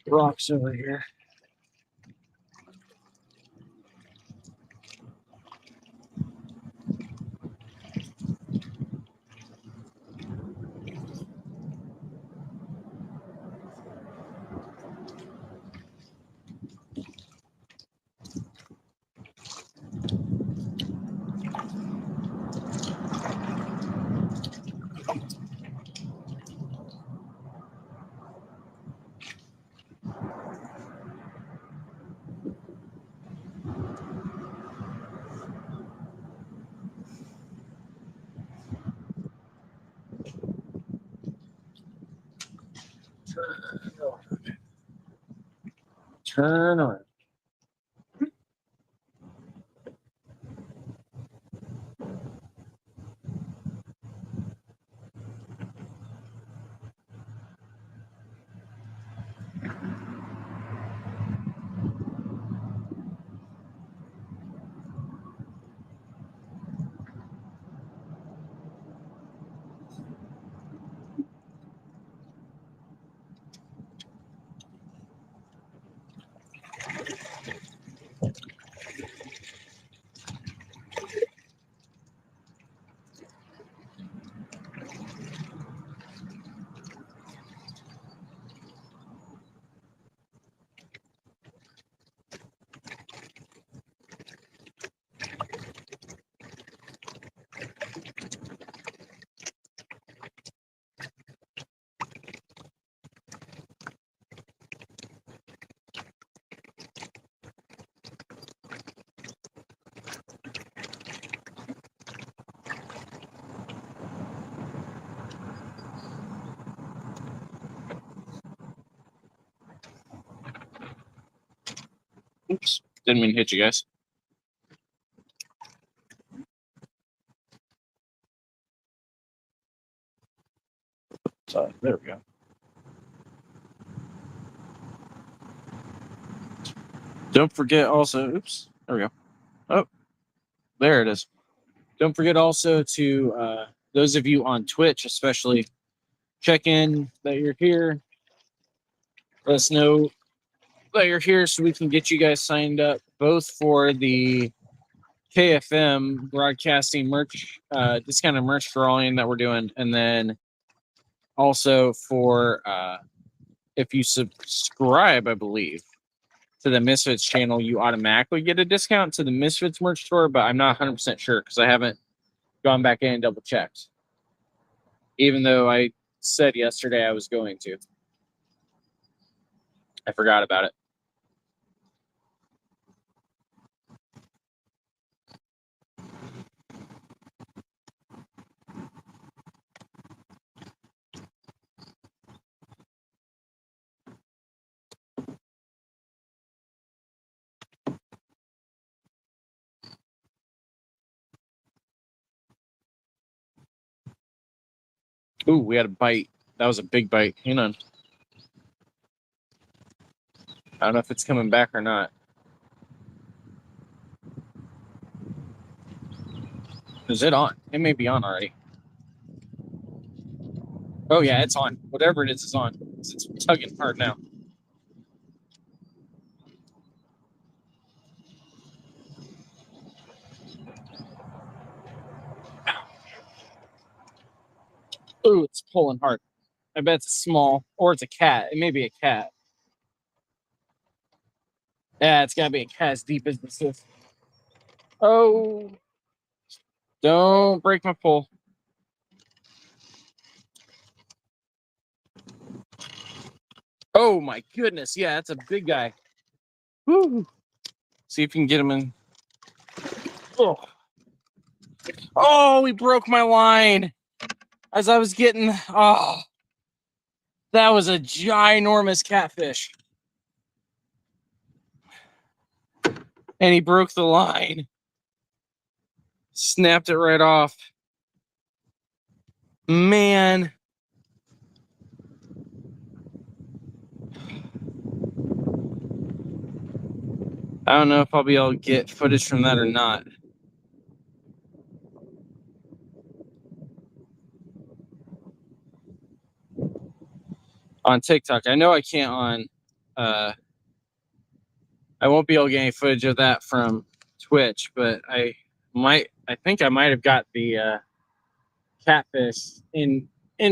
rocks over here. Turn on. Oops, didn't mean to hit you guys. So there we go. Don't forget also, oops, there we go. Oh, there it is. Don't forget also to those of you on Twitch, especially, check in that you're here. Let us know that you're here so we can get you guys signed up both for the KFM broadcasting merch, discounted merch drawing that we're doing, and then also for if you subscribe, I believe, to the Misfits channel, you automatically get a discount to the Misfits merch store, but I'm not 100% sure because I haven't gone back in and double checked. Even though I said yesterday I was going to. I forgot about it. Ooh, we had a bite. That was a big bite. Hang on. I don't know if it's coming back or not. Is it on? It may be on already. Oh, yeah, it's on. Whatever it is on. It's tugging hard now. Ooh, it's pulling hard. I bet it's small. Or it's a cat. It may be a cat. Yeah, it's got to be a cat as deep as this is. Oh. Don't break my pole. Oh, my goodness. Yeah, that's a big guy. Woo. See if you can get him in. Oh, he broke my line as I was getting. Oh, that was a ginormous catfish. And he broke the line. Snapped it right off. Man. I don't know if I'll be able to get footage from that or not. on TikTok. I know I can't on. I won't be able to get any footage of that from Twitch, but I might. I think I might have got the catfish in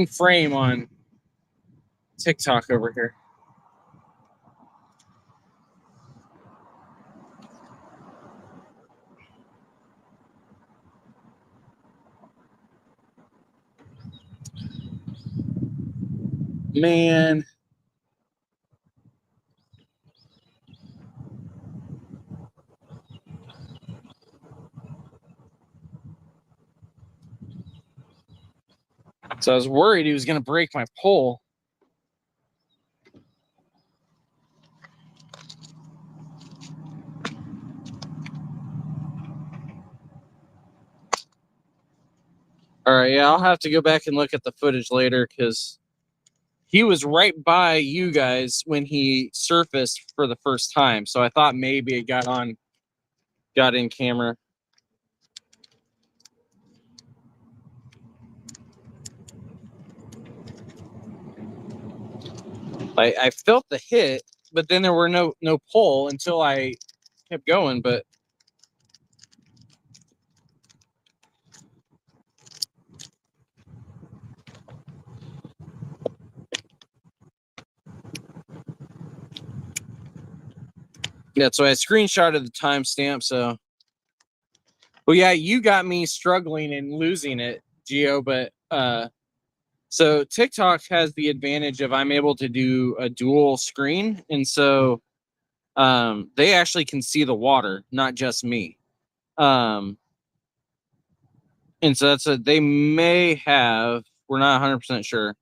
frame on TikTok over here. Man. So I was worried he was going to break my pole. All right, yeah, I'll have to go back and look at the footage later because he was right by you guys when he surfaced for the first time. So I thought maybe it got in camera. I felt the hit, but then there were no pole until I kept going. But yeah, so I screenshotted the timestamp. So, well, yeah, you got me struggling and losing it, Gio. But so TikTok has the advantage of I'm able to do a dual screen, and so they actually can see the water, not just me. And so they may have. We're not 100% sure.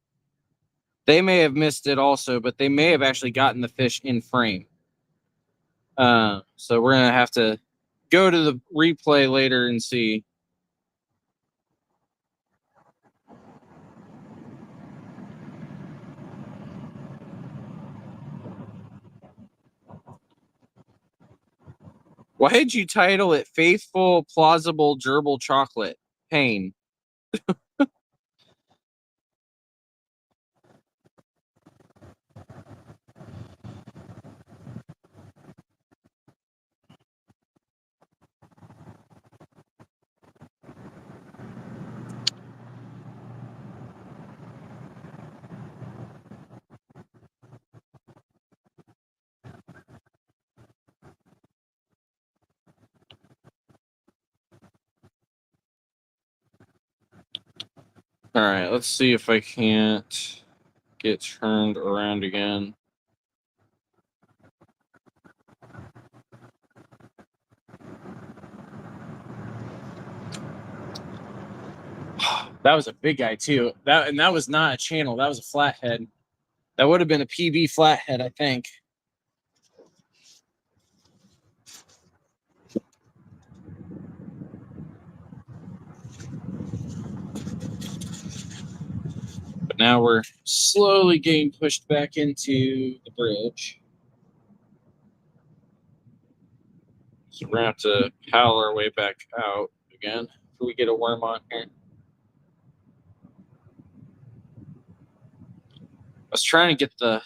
They may have missed it also, but they may have actually gotten the fish in frame. So we're gonna have to go to the replay later and see. Why did you title it "Faithful Plausible Gerbil Chocolate Pain"? All right, let's see if I can't get turned around again. That was a big guy too. That was not a channel. That was a flathead. That would have been a PB flathead, I think. But now we're slowly getting pushed back into the bridge. So we're gonna have to paddle our way back out again before we get a worm on here. I was trying to get the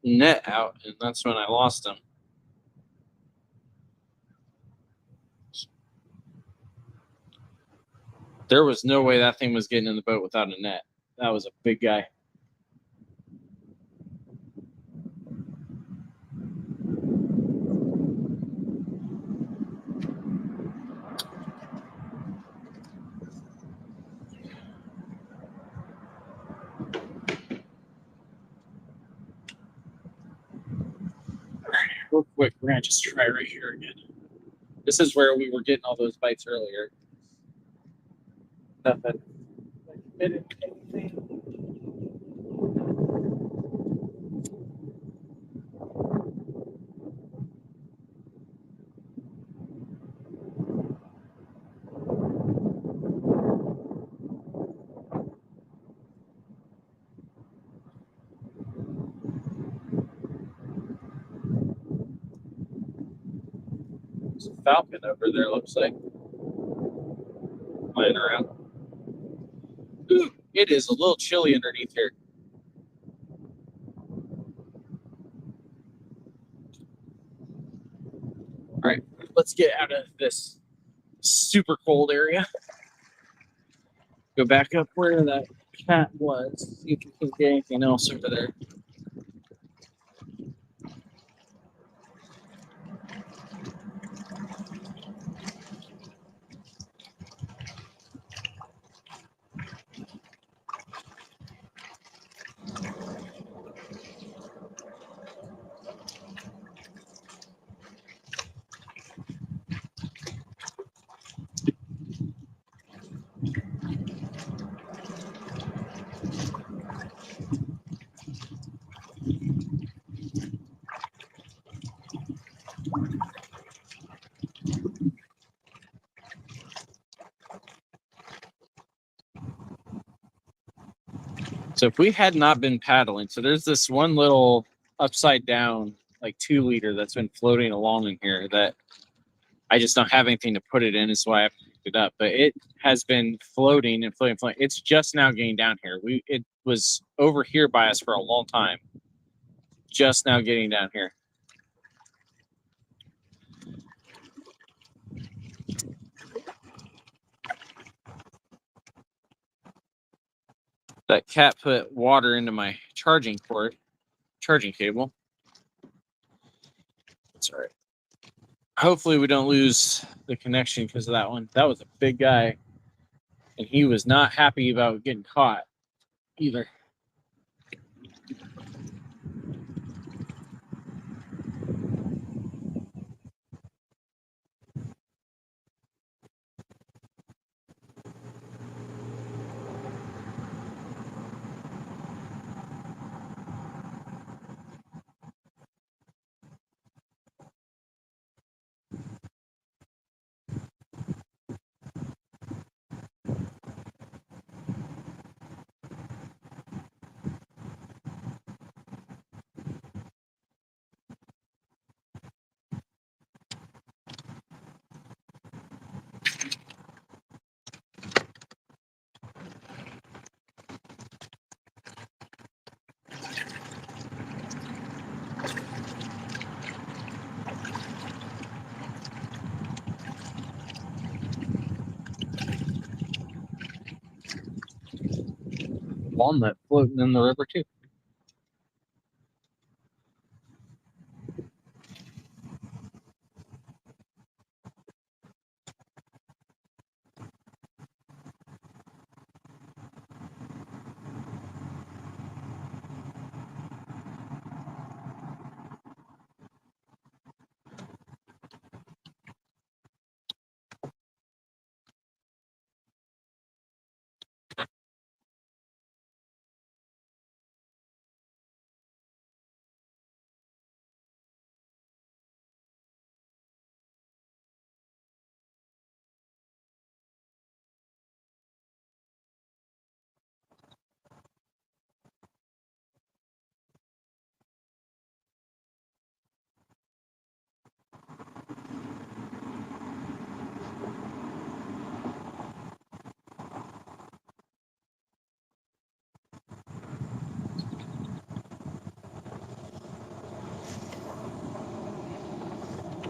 net out, and that's when I lost him. There was no way that thing was getting in the boat without a net. That was a big guy. Real quick, we're gonna just try right here again. This is where we were getting all those bites earlier. Nothing. There's a falcon over there, looks like. Flying around. Ooh, it is a little chilly underneath here. All right, let's get out of this super cold area. Go back up where that cat was. See if we can get anything else over there. So if we had not been paddling, so there's this one little upside down, like 2 liter that's been floating along in here that I just don't have anything to put it in, is why I haven't picked it up. But it has been floating and floating, floating. It's just now getting down here. It was over here by us for a long time. Just now getting down here. That cat put water into my charging cable. That's all right. Hopefully we don't lose the connection because of that one. That was a big guy, and he was not happy about getting caught either. Walnut floating in the river too.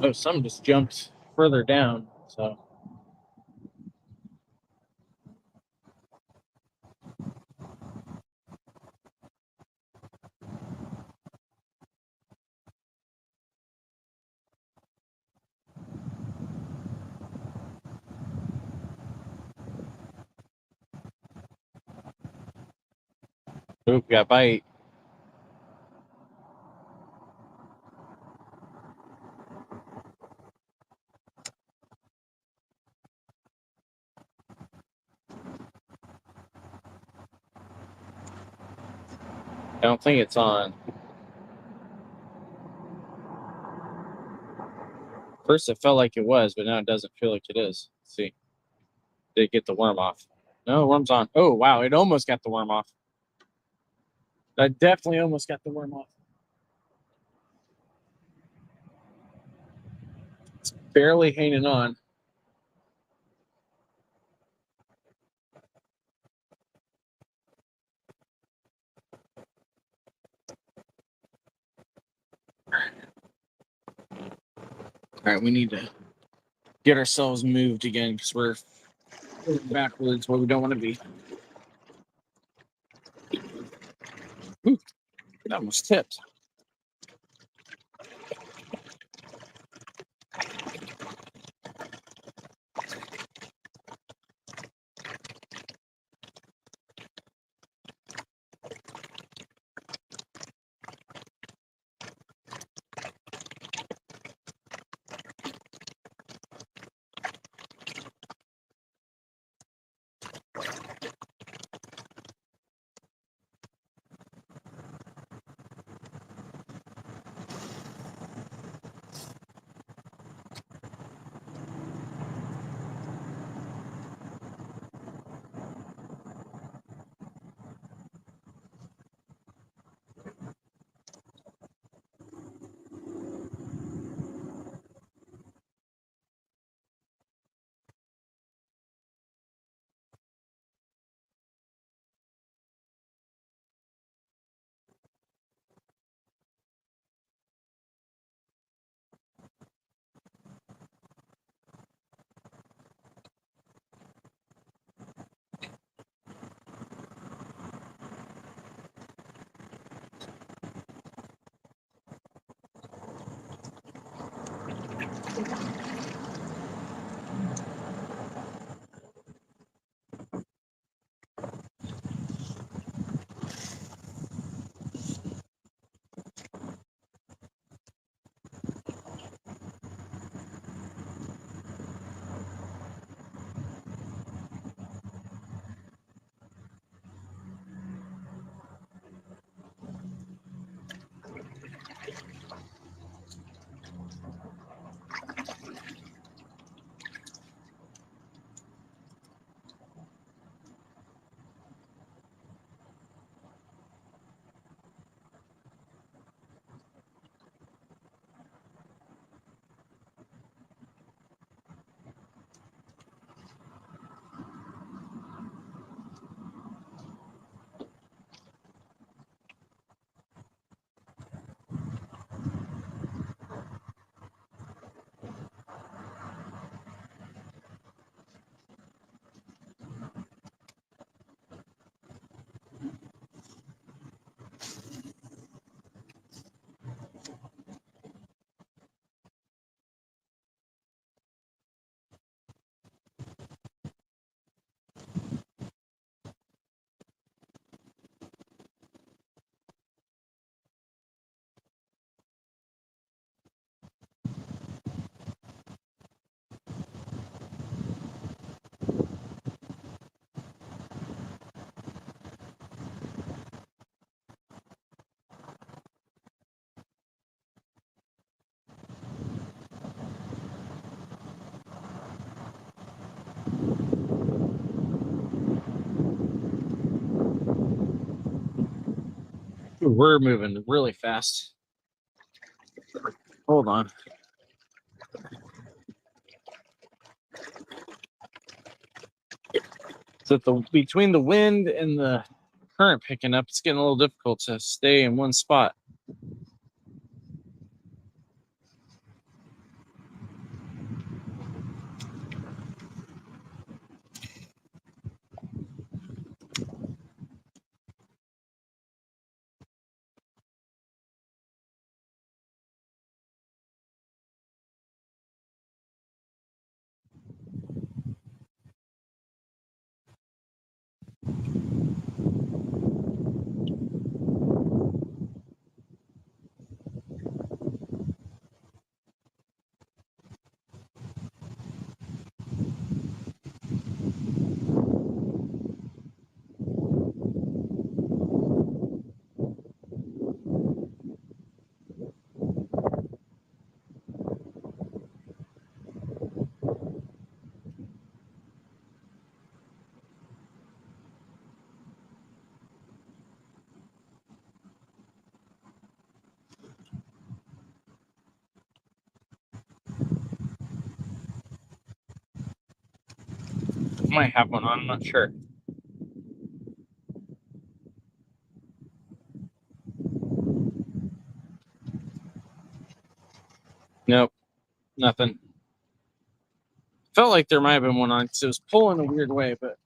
Oh, some just jumped further down. So oop, got bite. I don't think it's on. First it felt like it was, but now it doesn't feel like it is. Let's see. Did it get the worm off? No, the worm's on. Oh wow, it almost got the worm off. That definitely almost got the worm off. It's barely hanging on. All right, we need to get ourselves moved again because we're backwards where we don't want to be. Ooh, that almost tipped. We're moving really fast. Hold on. So between the wind and the current picking up, it's getting a little difficult to stay in one spot. Might have one on, I'm not sure. Nope. Nothing. Felt like there might have been one on because it was pulling a weird way, but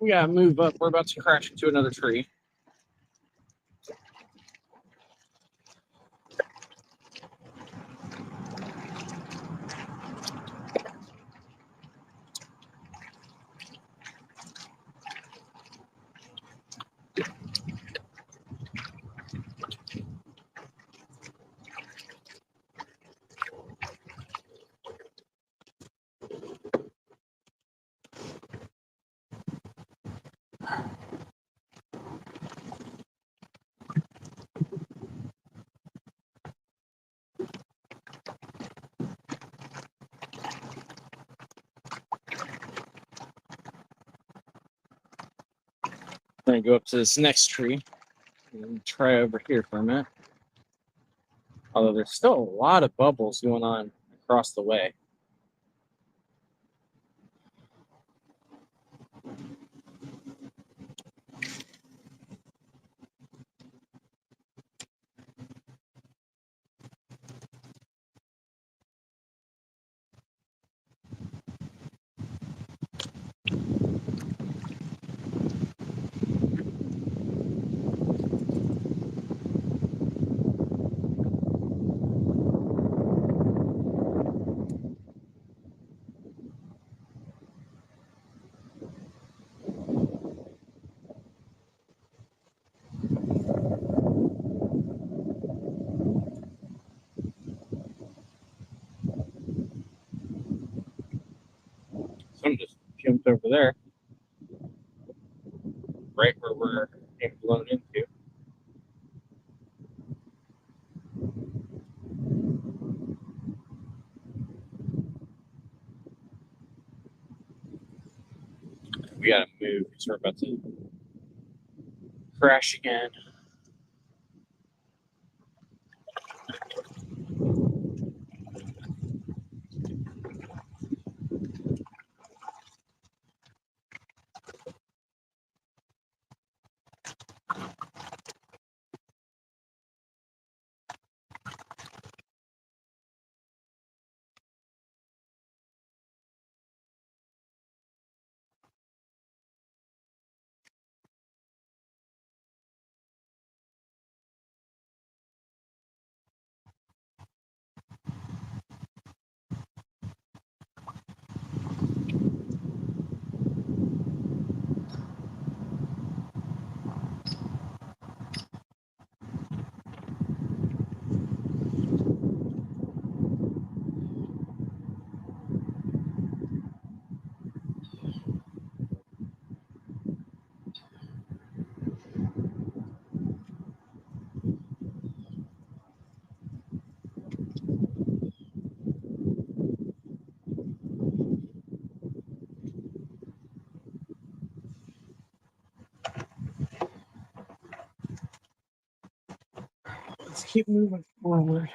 we gotta move up. We're about to crash into another tree. I'm gonna go up to this next tree and try over here for a minute. Although there's still a lot of bubbles going on across the way. Some just jumped over there, right where we're being blown into. We gotta move because we're about to crash again. Let's keep moving forward.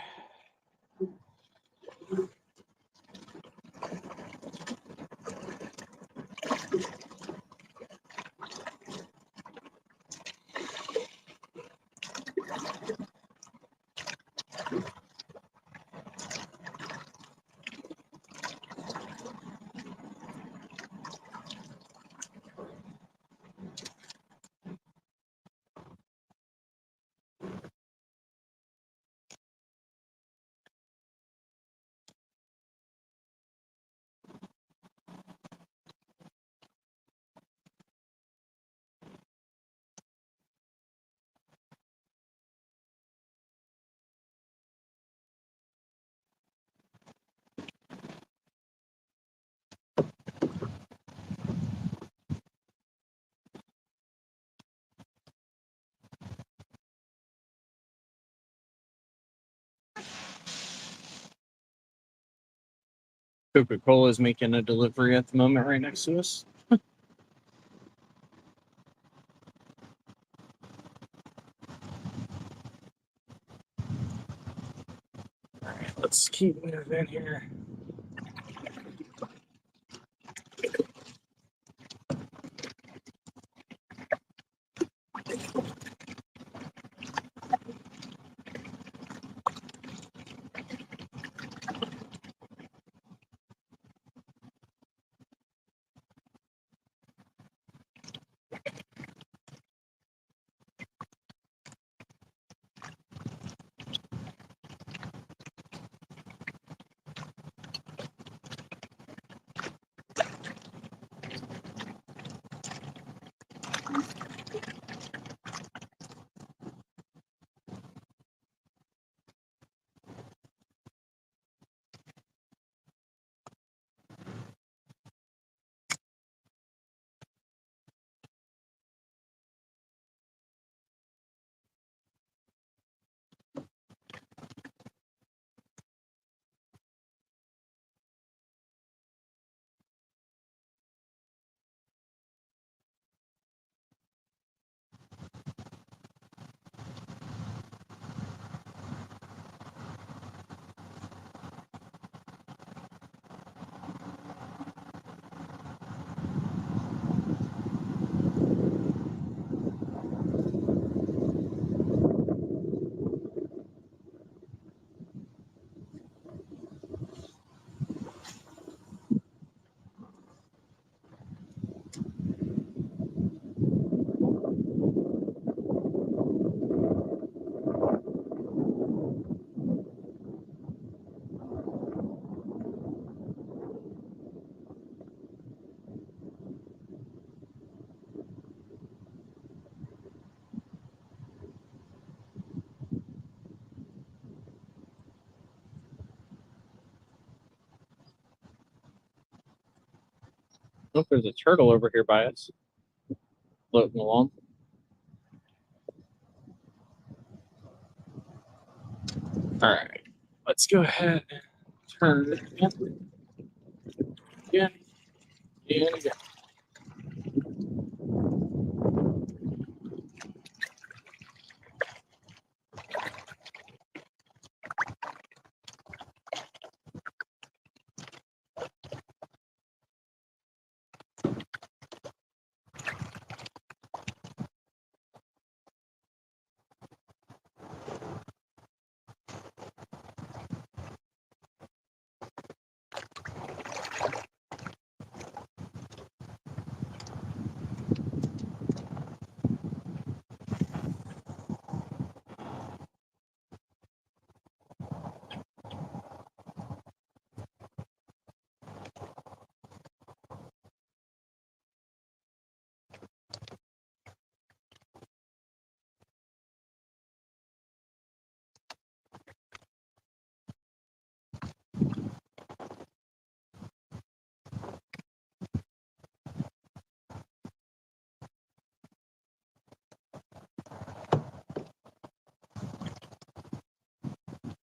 Coca-Cola is making a delivery at the moment right next to us. All right, let's keep moving here. Oh, there's a turtle over here by us, floating along. All right, let's go ahead and turn it again. And again.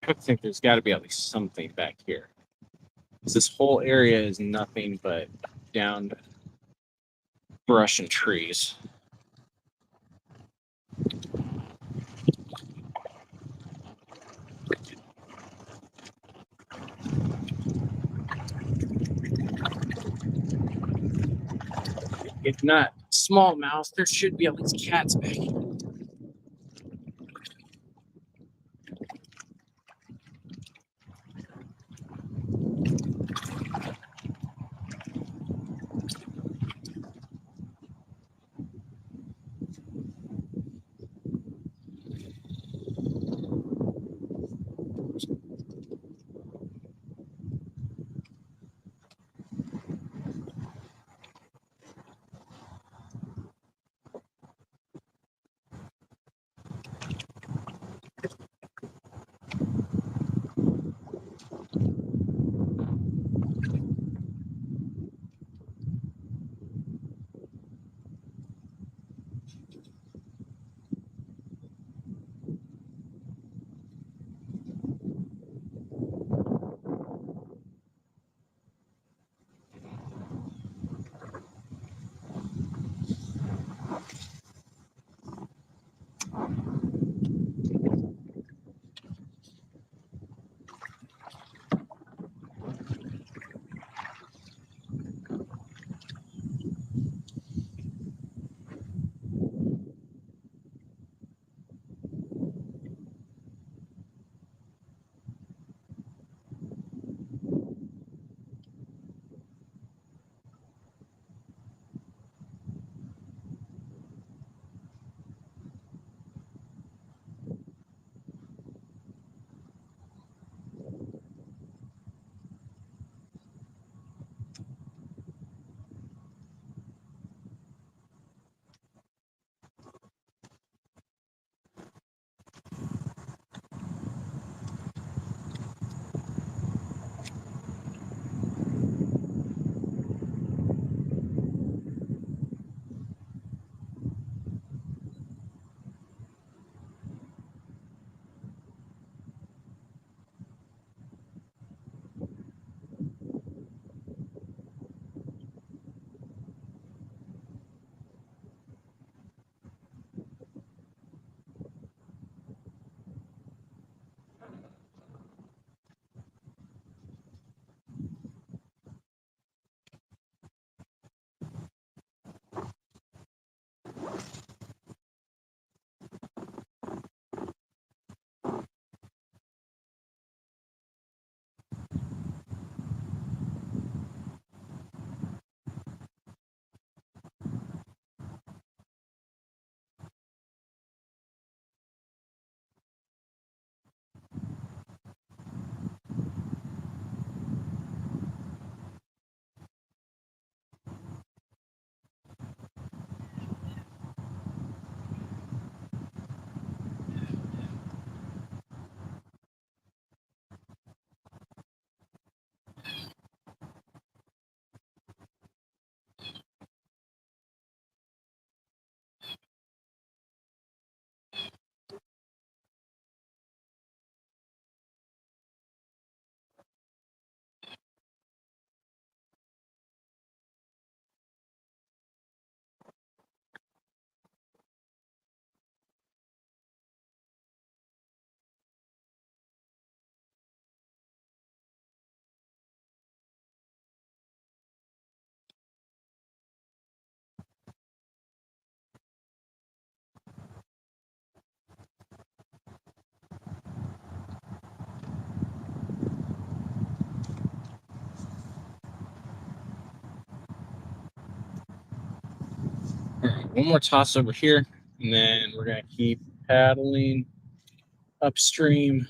I think there's got to be at least something back here. This whole area is nothing but down brush and trees. If not small mouse, there should be at least cats back here. All right, one more toss over here, and then we're gonna keep paddling upstream.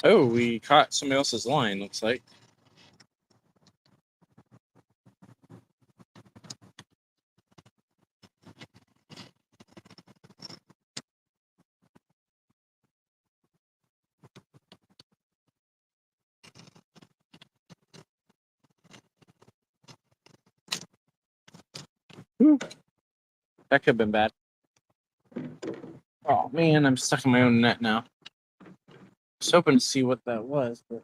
Oh, we caught somebody else's line, looks like. Whew. That could have been bad. Oh man, I'm stuck in my own net now. I was hoping to see what that was, but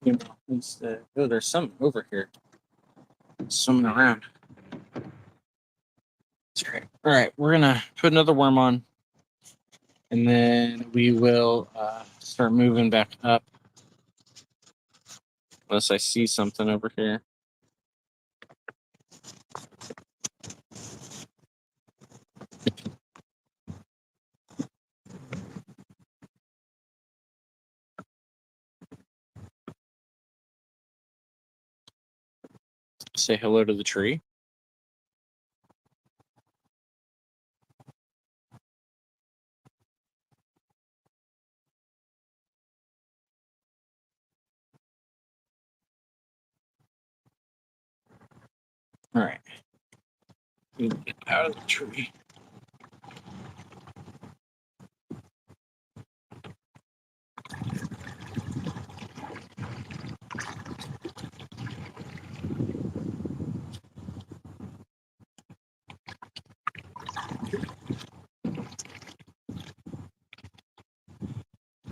you know, instead, oh, there's something over here swimming around. That's great. All right, we're gonna put another worm on, and then we will start moving back up. Unless I see something over here. Say hello to the tree. All right. Get out of the tree.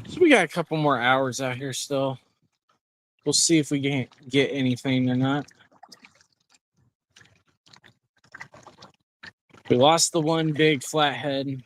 So we got a couple more hours out here still. We'll see if we can get anything or not. We lost the one big flathead.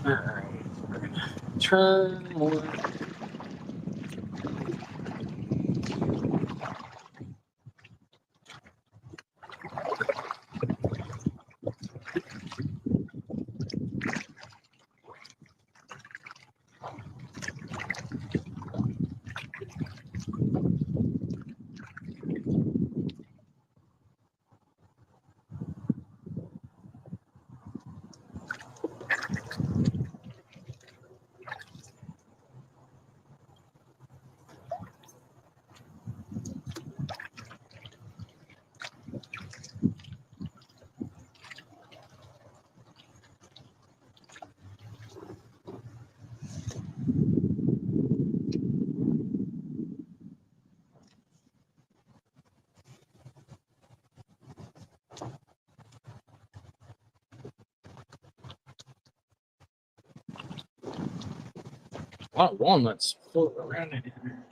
All right. We're gonna turn more. A lot of walnuts floating around in here.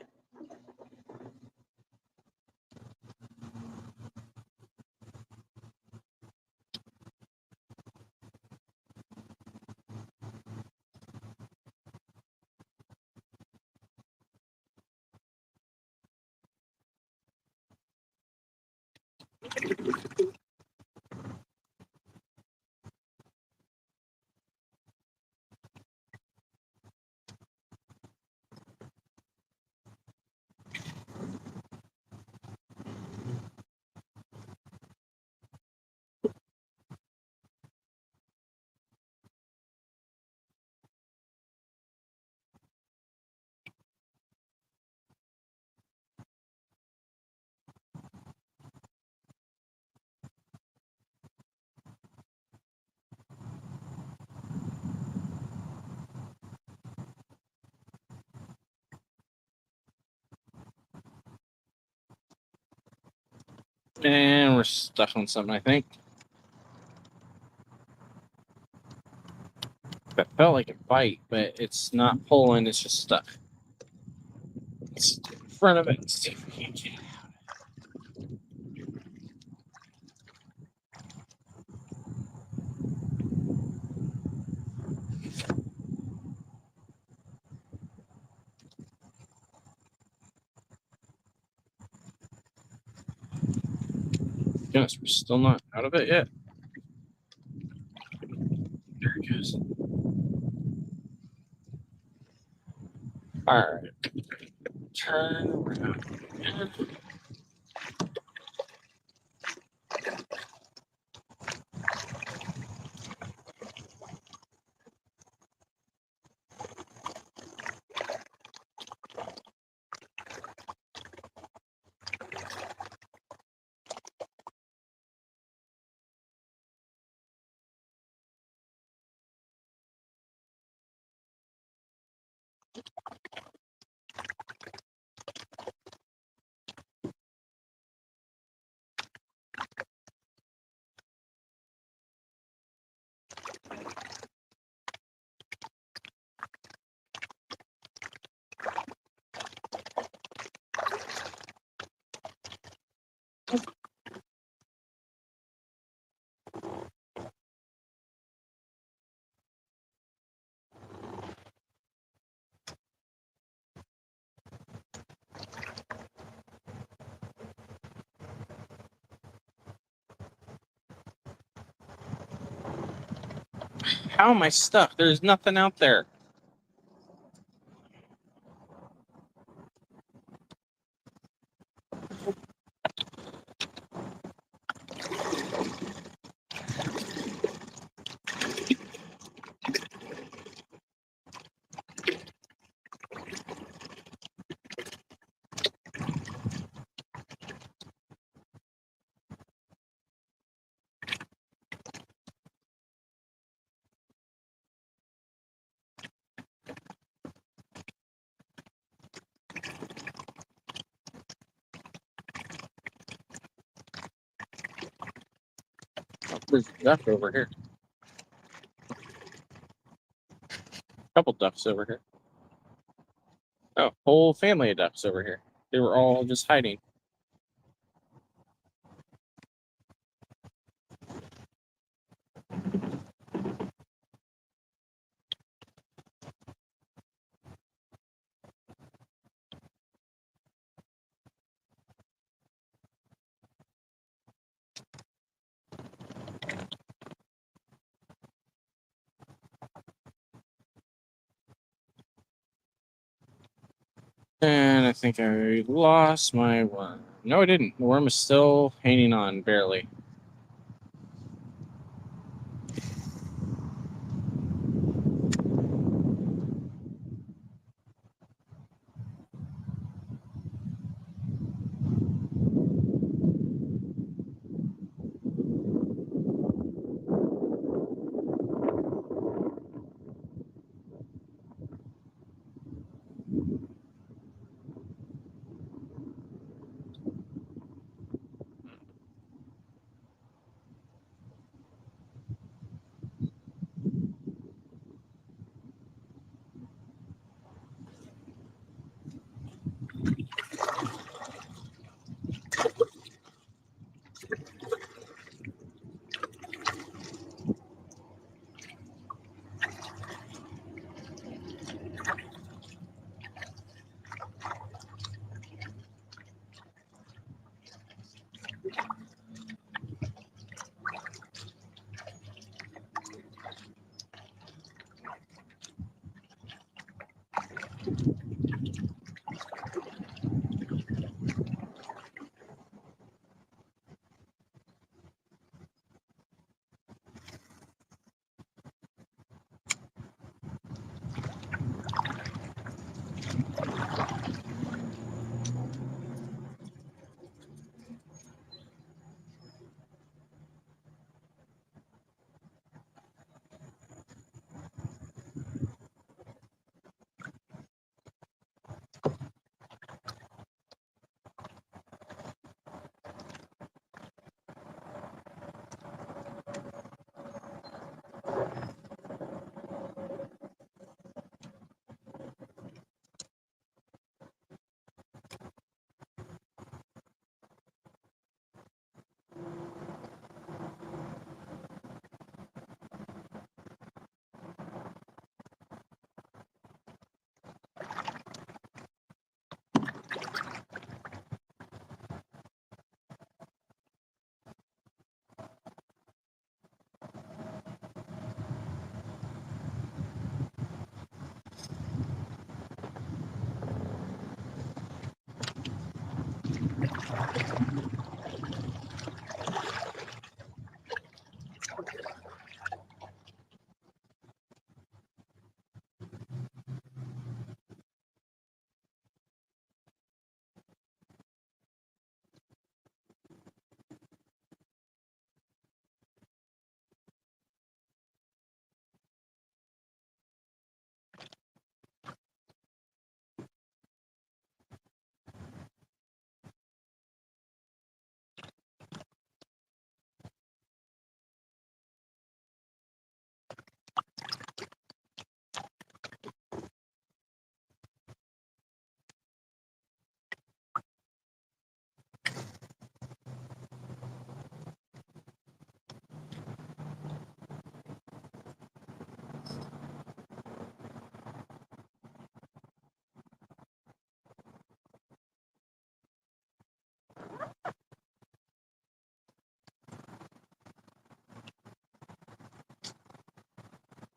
And we're stuck on something, I think. That felt like a bite, but it's not pulling, it's just stuck. It's in front of it and see if we can get it out. Goodness, we're still not out of it yet. There it goes. All right. Turn around. How am I stuck? There's nothing out there. There's a duck over here. A couple ducks over here. Oh, whole family of ducks over here. They were all just hiding. And I think I lost my worm. No, I didn't. The worm is still hanging on, barely.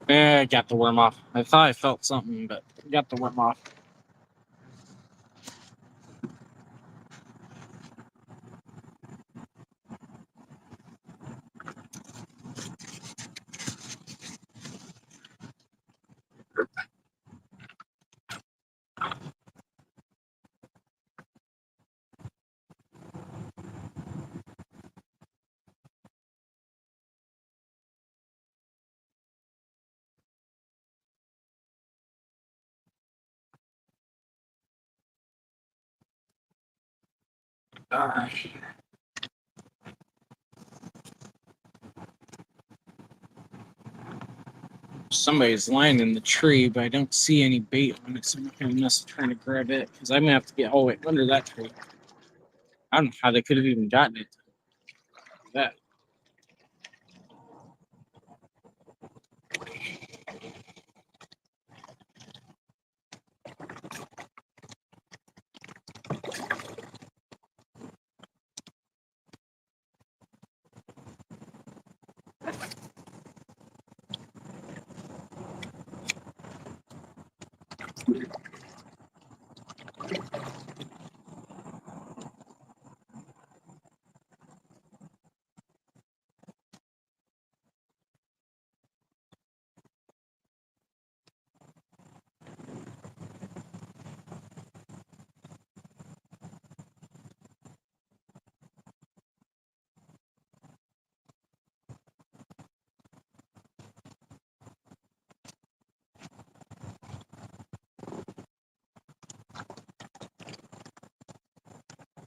I got the worm off. I thought I felt something, but got the worm off. Somebody's lying in the tree, but I don't see any bait on it, so I'm not gonna mess trying to grab it because I'm gonna have to get all the way under that tree. I don't know how they could have even gotten it. That.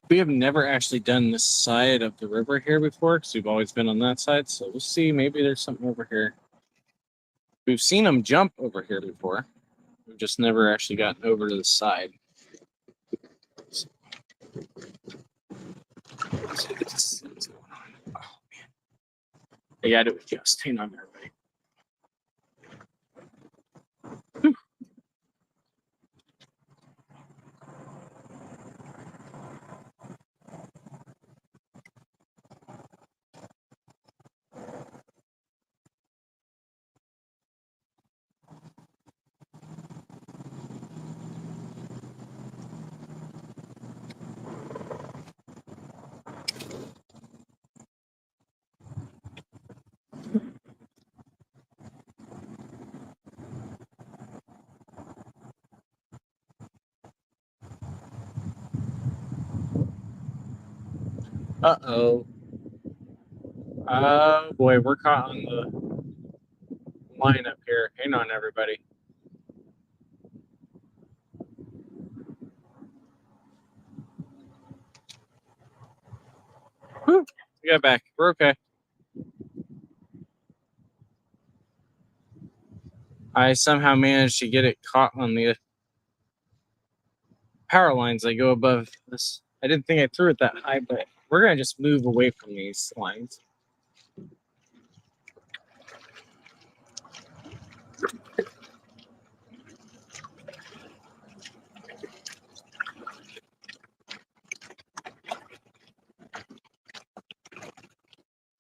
We have never actually done this side of the river here before because we've always been on that side. So we'll see. Maybe there's something over here. We've seen them jump over here before. We've just never actually gotten over to the side. Let's see what's going on. Oh, man. I got it with just. Hang on, everybody. Uh-oh. Oh, boy, we're caught on the line up here. Hang on, everybody. Whew. We got back. We're okay. I somehow managed to get it caught on the power lines that go above this. I didn't think I threw it that high, but we're going to just move away from these lines.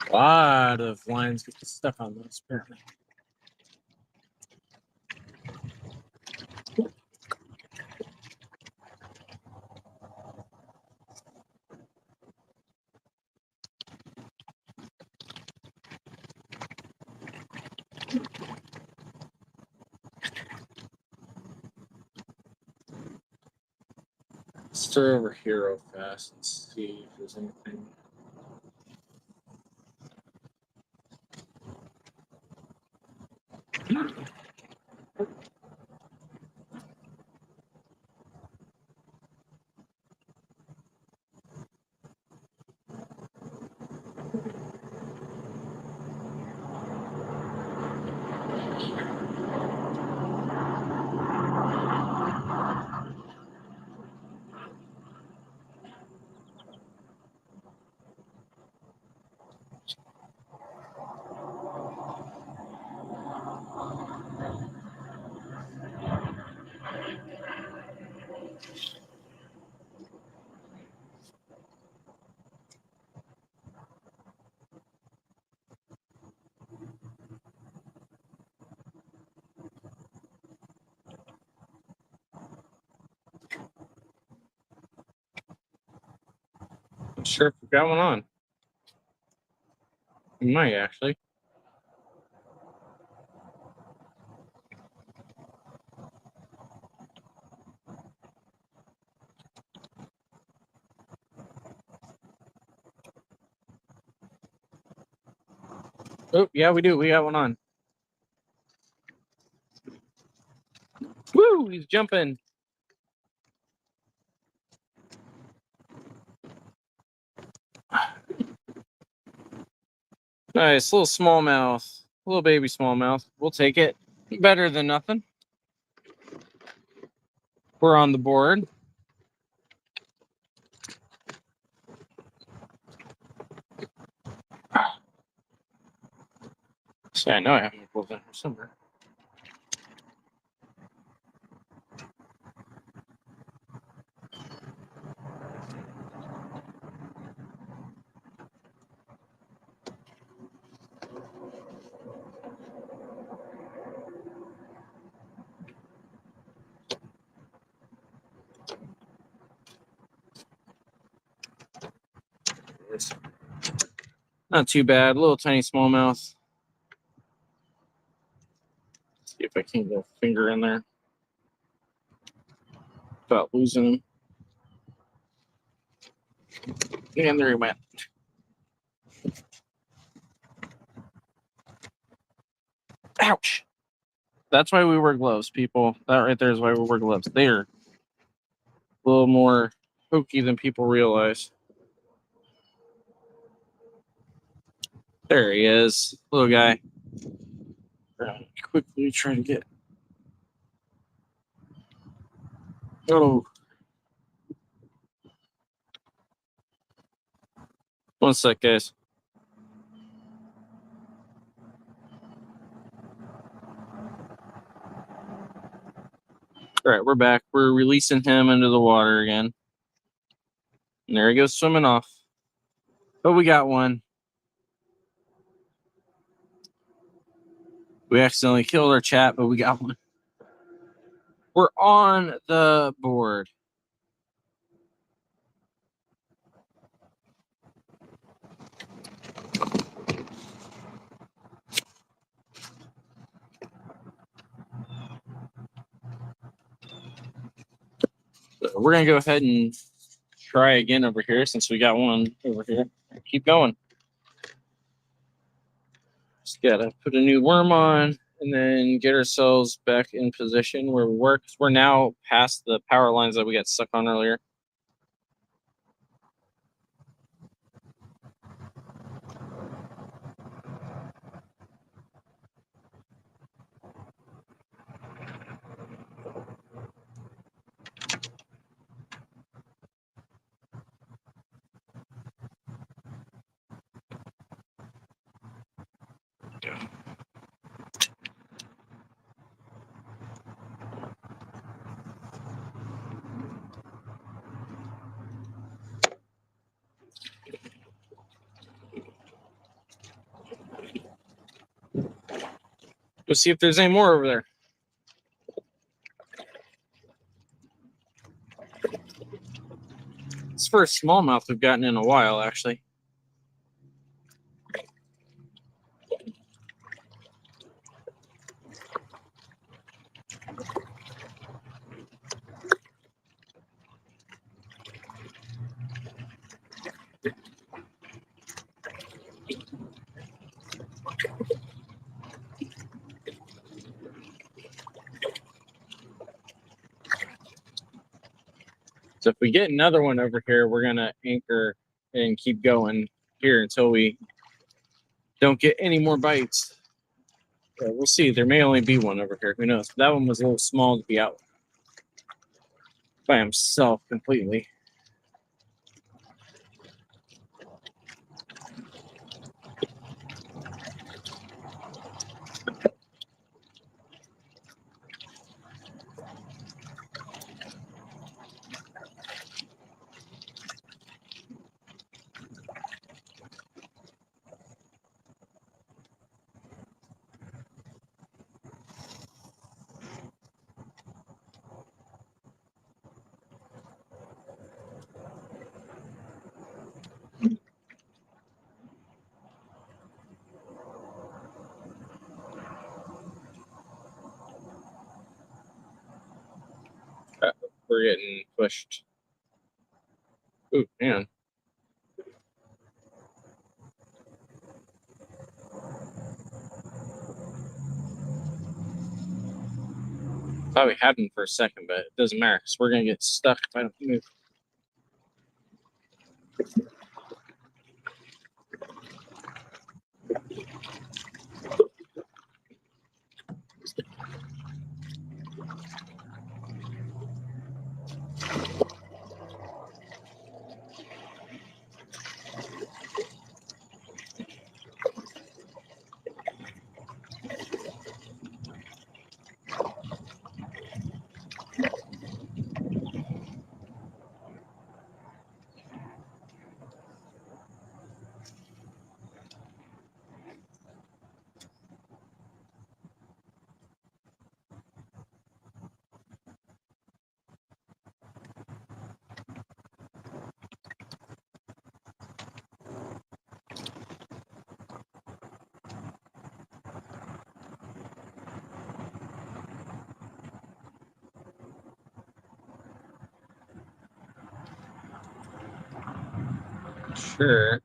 A lot of lines get stuck on those, apparently. Let's throw over here real fast and see if there's anything. I'm sure if we got one on. We might actually. Oh, yeah, we do. We got one on. Woo! He's jumping. Nice, little smallmouth. Little baby smallmouth. We'll take it. Better than nothing. We're on the board. See, I know I have a wolf in here somewhere. Not too bad. Little tiny smallmouth. See if I can get a finger in there without losing him. And there he went. Ouch. That's why we wear gloves, people. That right there is why we wear gloves. They're a little more hokey than people realize. There he is, little guy. Quickly try to get. Oh, one sec, guys. All right, we're back. We're releasing him into the water again. And there he goes swimming off. But we got one. We accidentally killed our chat, but we got one. We're on the board. So we're going to go ahead and try again over here since we got one over here. Keep going. Just got to put a new worm on and then get ourselves back in position where we were. Because we're now past the power lines that we got stuck on earlier. Let's see if there's any more over there. It's the first smallmouth we've gotten in a while, actually. So if we get another one over here, we're going to anchor and keep going here until we don't get any more bites. We'll see. There may only be one over here. Who knows? That one was a little small to be out by himself completely. We're getting pushed. Ooh, man. Thought we had him for a second, but it doesn't matter because we're going to get stuck if I don't move. Sure.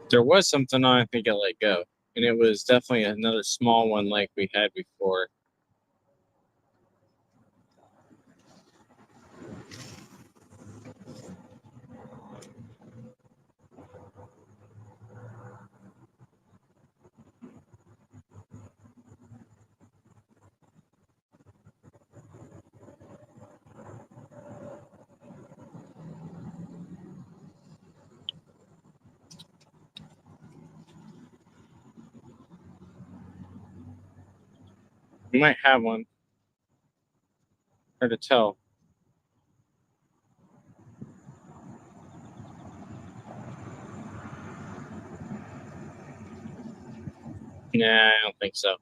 There was something on, I think I let go. and it was definitely another small one like we had before. We might have one. Hard to tell. Nah, I don't think so.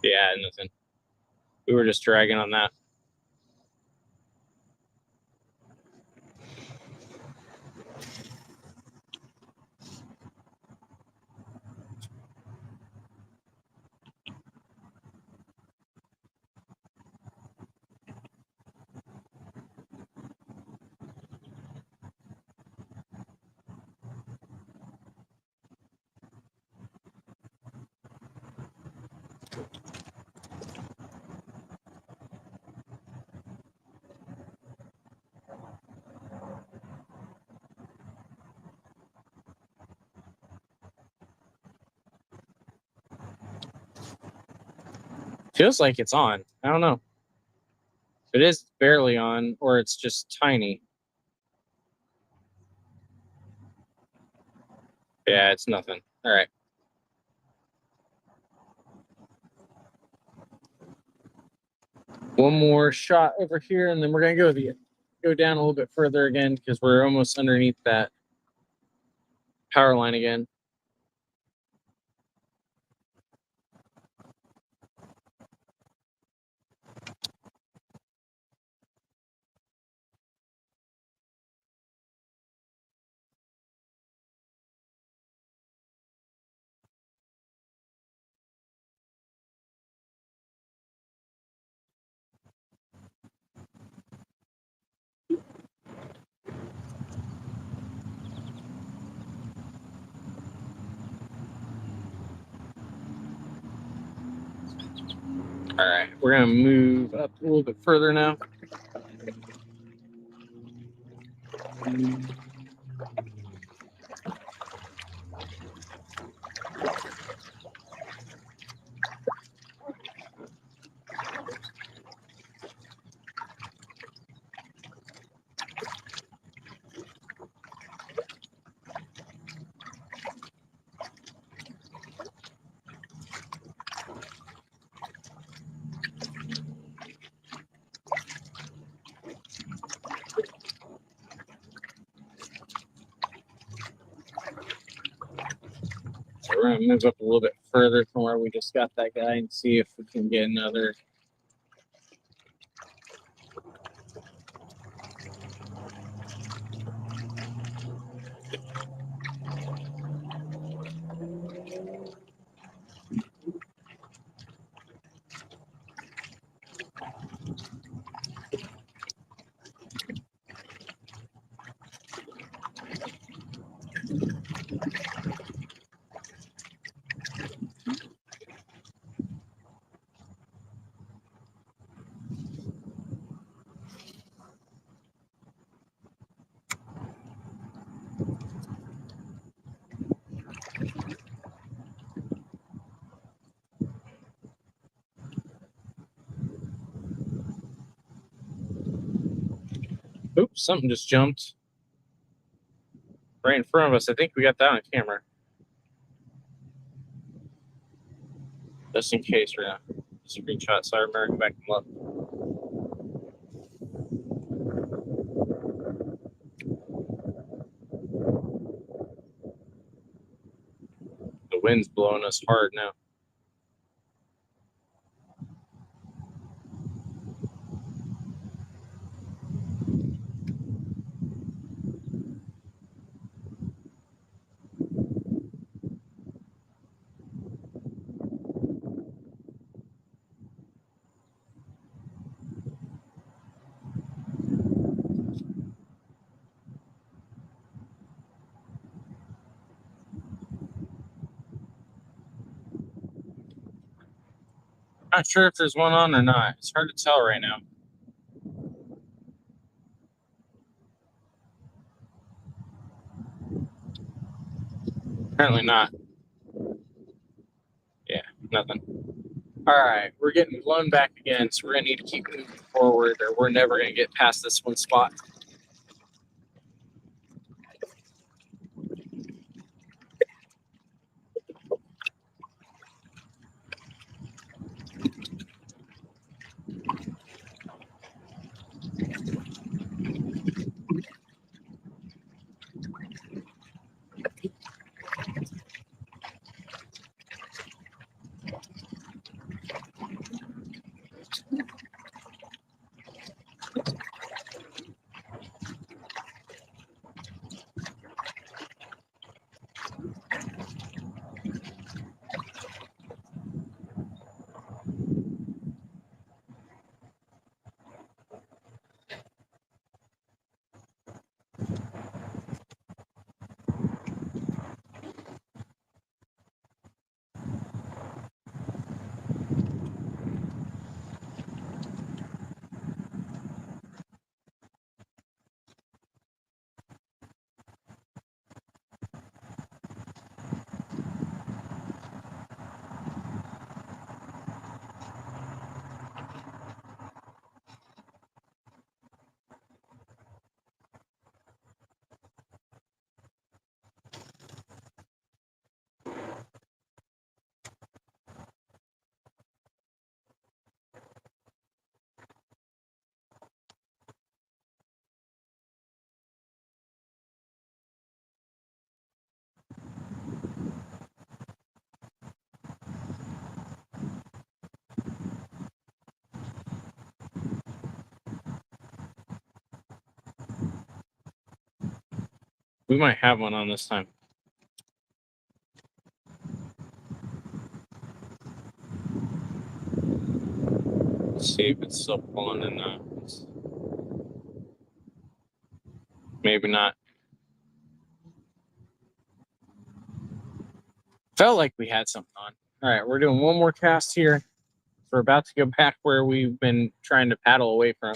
Yeah, nothing. We were just dragging on that. Feels like it's on. I don't know. It is barely on, or it's just tiny. Yeah, it's nothing. All right. One more shot over here, and then we're gonna go down a little bit further again because we're almost underneath that power line again. All right, we're gonna move up a little bit further now. So we're gonna move up a little bit further from where we just got that guy and see if we can get another. Oops, something just jumped right in front of us. I think we got that on camera. Just in case we're gonna screenshot so I remember to go back and look. The wind's blowing us hard now. not sure if there's one on or not. It's hard to tell right now. Apparently not. Yeah, nothing. All right, we're getting blown back again, so we're gonna need to keep moving forward, or we're never gonna get past this one spot. We might have one on this time. Let's see if it's still pulling in now. Maybe not. Felt like we had something on. All right, we're doing one more cast here. We're about to go back where we've been trying to paddle away from.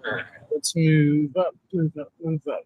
All right, let's move up, move up, move up.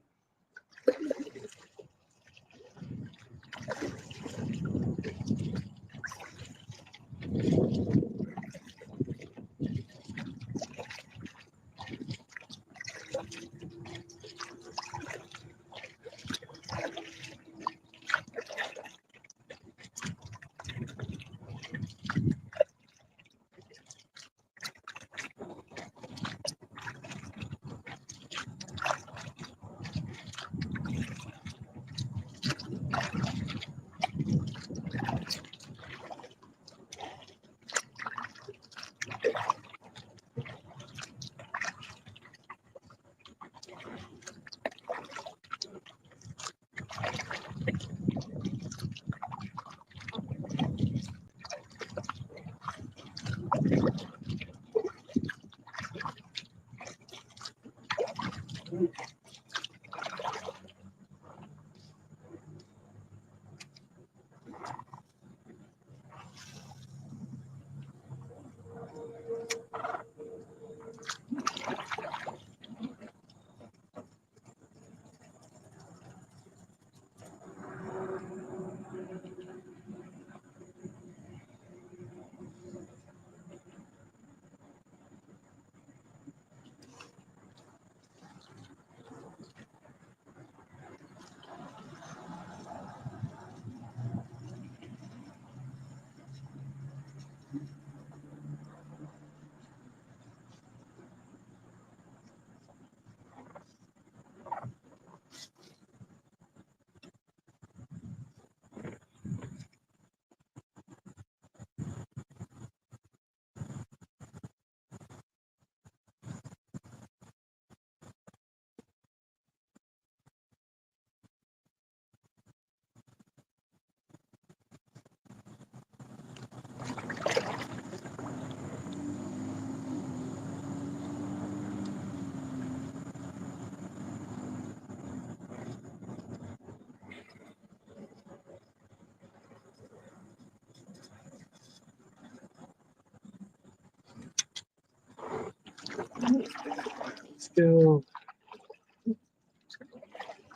Let's go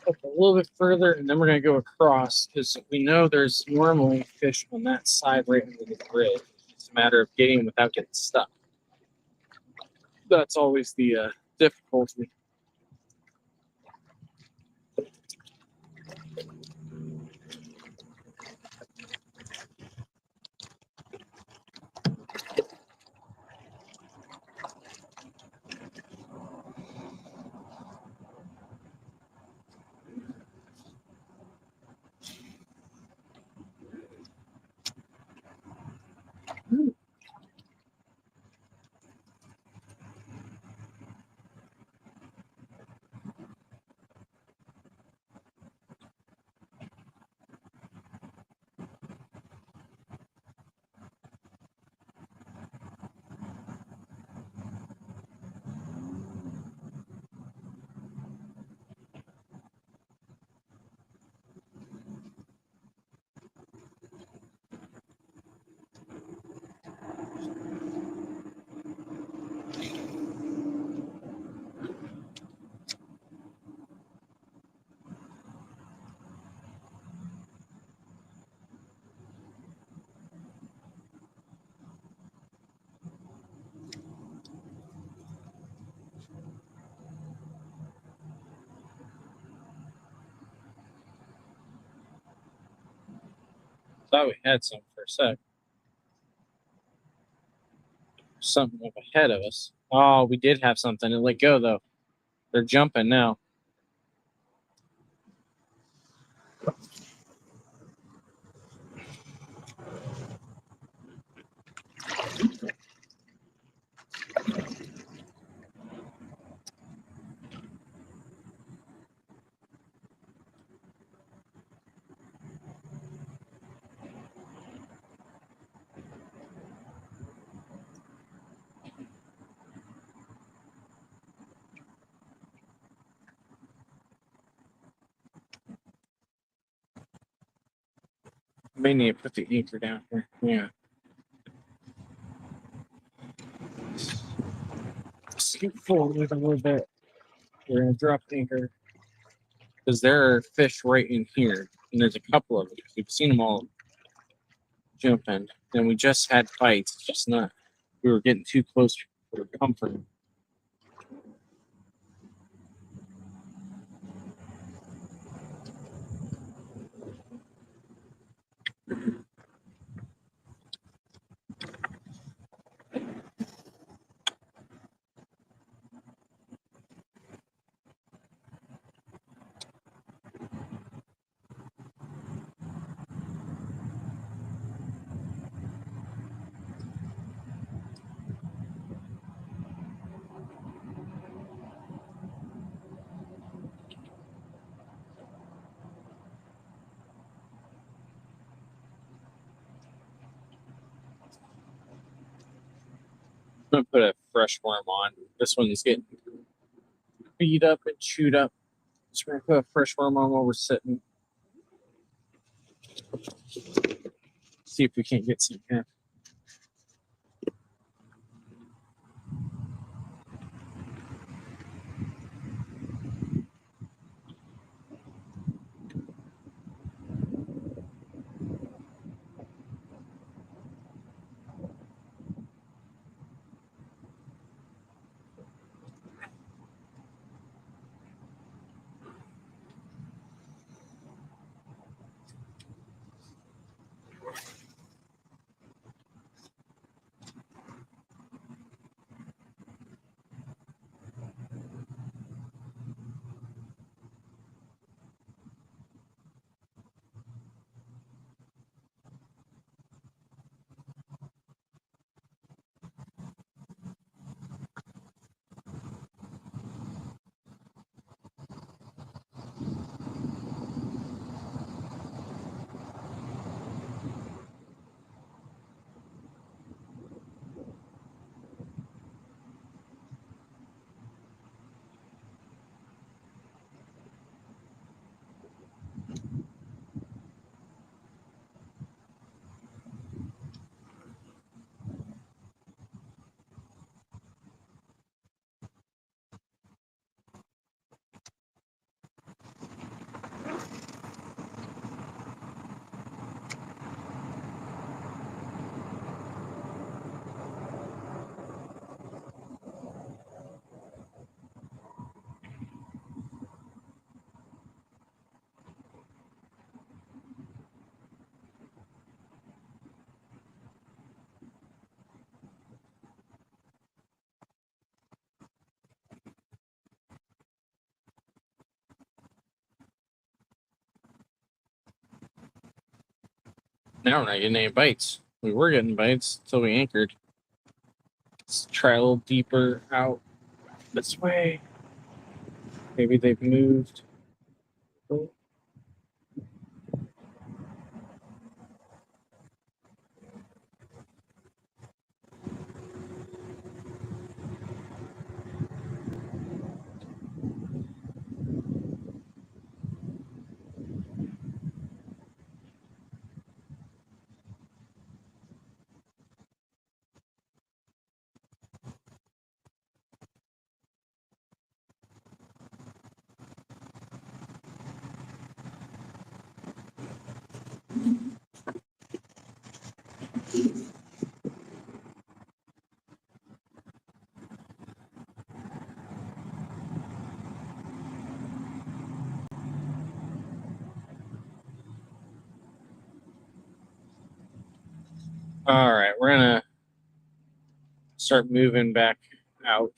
up a little bit further, and then we're going to go across because we know there's normally fish on that side right under the bridge. It's a matter of getting without getting stuck. That's always the difficulty. Thought we had some for a sec. Something up ahead of us. Oh, we did have something. It let go though. They're jumping now. May need to put the anchor down here. Yeah. Scoot forward a little bit. We're gonna drop the anchor because there are fish right in here, and there's a couple of them. We've seen them all jumping. And we just had fights. It's just not. We were getting too close for comfort. I'm gonna put a fresh worm on. This one's getting beat up and chewed up. Just gonna put a fresh worm on while we're sitting. See if we can't get some here. Now we're not getting any bites. We were getting bites until we anchored. Let's try a little deeper out this way. Maybe they've moved. Oh. All right, we're gonna start moving back out.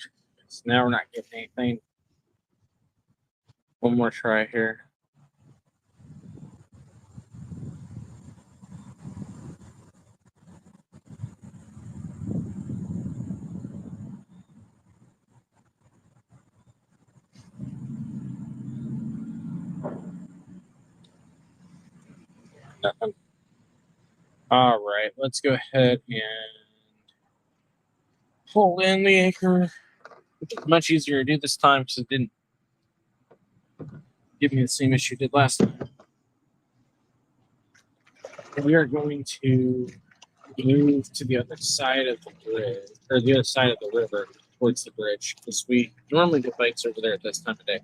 So now we're not getting anything. One more try here. Nothing. All right, let's go ahead and pull in the anchor. It's much easier to do this time because it didn't give me the same issue it did last time. And we are going to move to the other side of the bridge, or the other side of the river towards the bridge, because we normally get bikes over there at this time of day.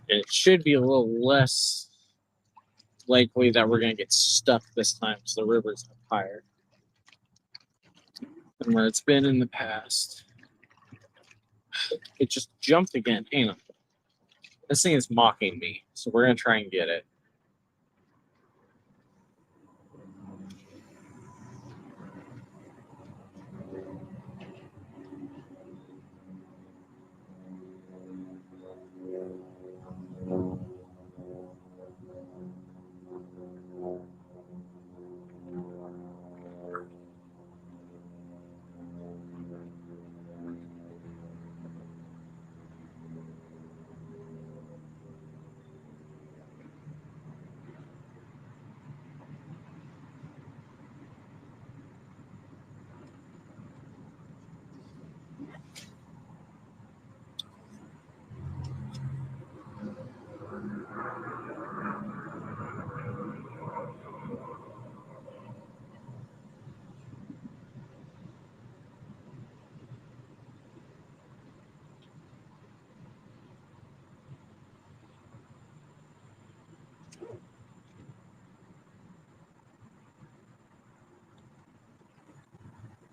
And it should be a little less likely that we're going to get stuck this time because the river's up higher than where it's been in the past. It just jumped again. Hang on. This thing is mocking me, so we're going to try and get it.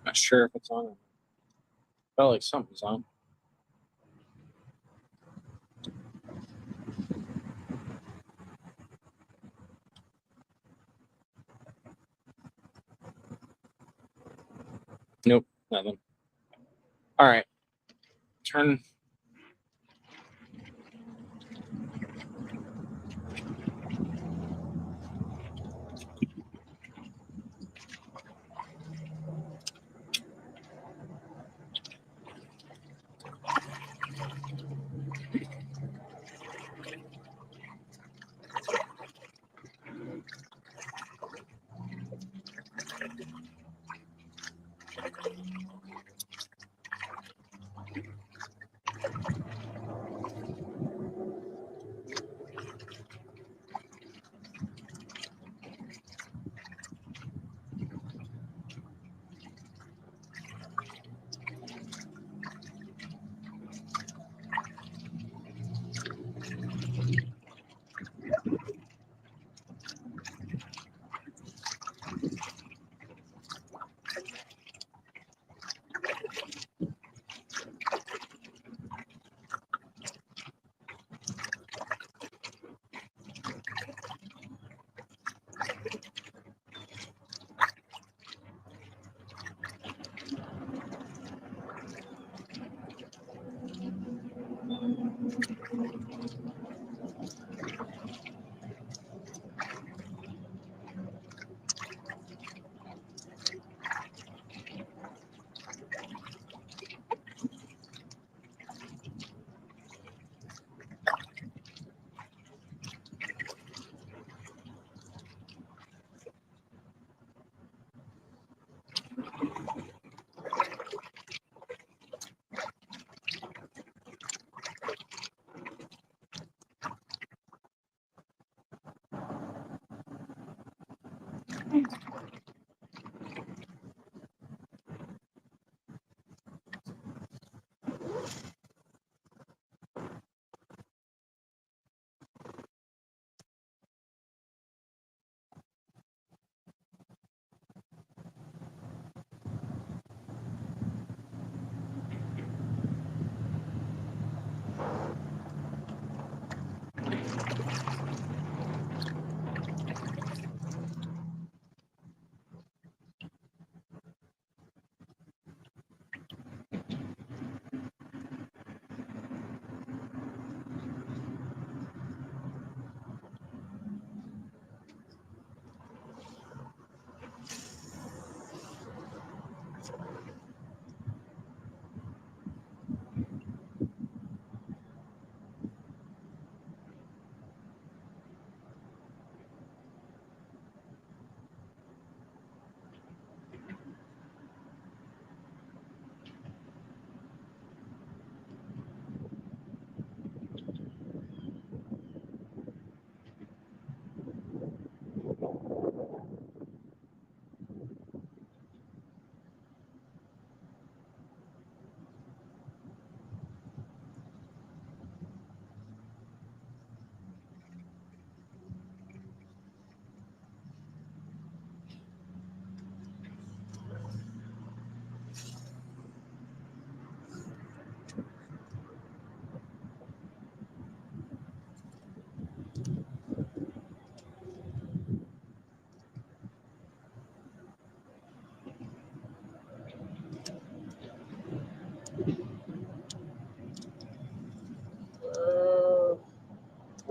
Not sure if it's on. Felt like something's on. Nope, nothing. All right. Turn.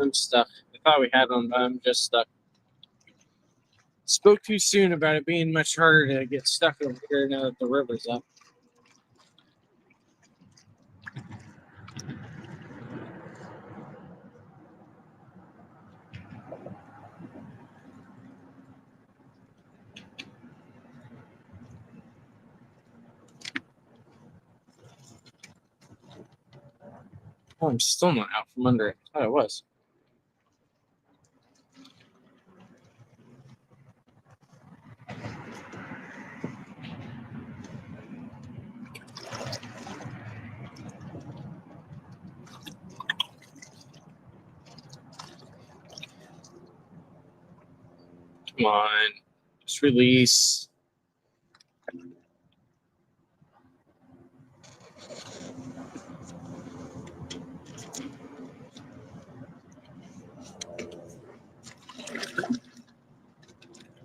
I'm stuck. I thought we had one, but I'm just stuck. Spoke too soon about it being much harder to get stuck over here now that the river's up. Oh, I'm still not out from under it. I thought I was. Come on. Just release.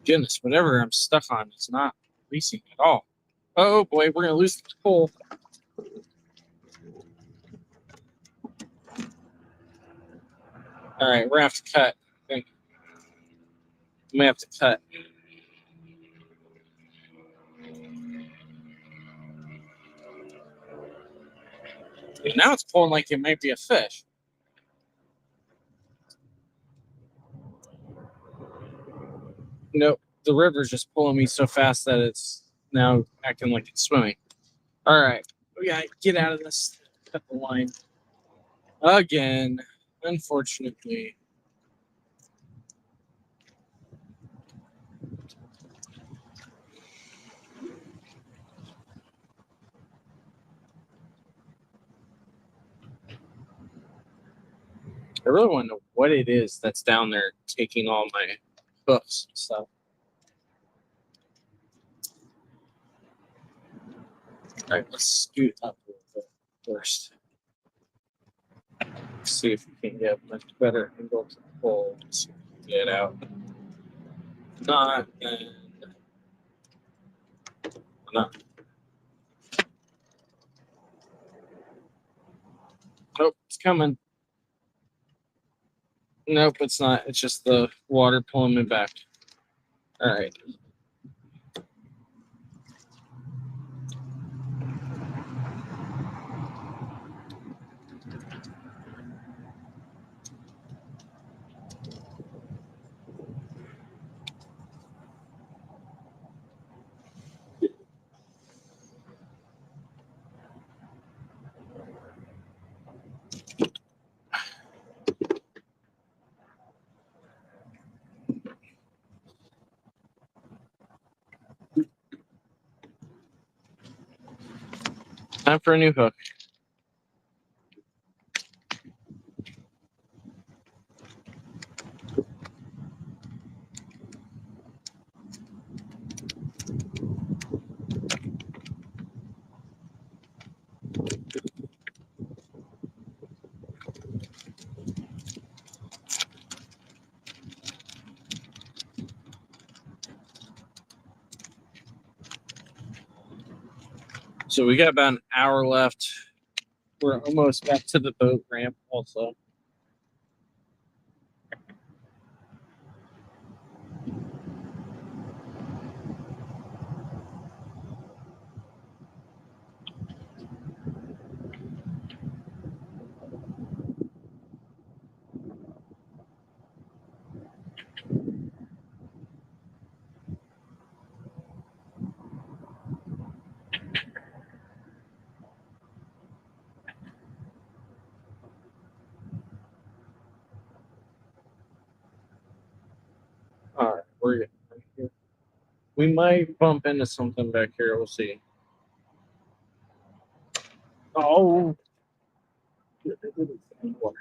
Goodness, whatever I'm stuck on, it's not releasing at all. Oh boy, we're gonna lose the pole. All right, we're gonna have to cut. I think we may have to cut. And now it's pulling like it might be a fish. Nope, the river's just pulling me so fast that it's now acting like it's swimming. All right, we gotta get out of this. Cut the line again. Unfortunately. I really want to know what it is that's down there taking all my hooks and stuff. All right, let's scoot up a little bit first. See if we can get much better angle to the pole. See if we can get out. Not, and not. Nope, it's coming. Nope, it's not. It's just the water pulling me back. All right. Time for a new hook. So we got about an hour left. We're almost back to the boat ramp also. All right, we're getting right here. We might bump into something back here. We'll see. Oh. Come on.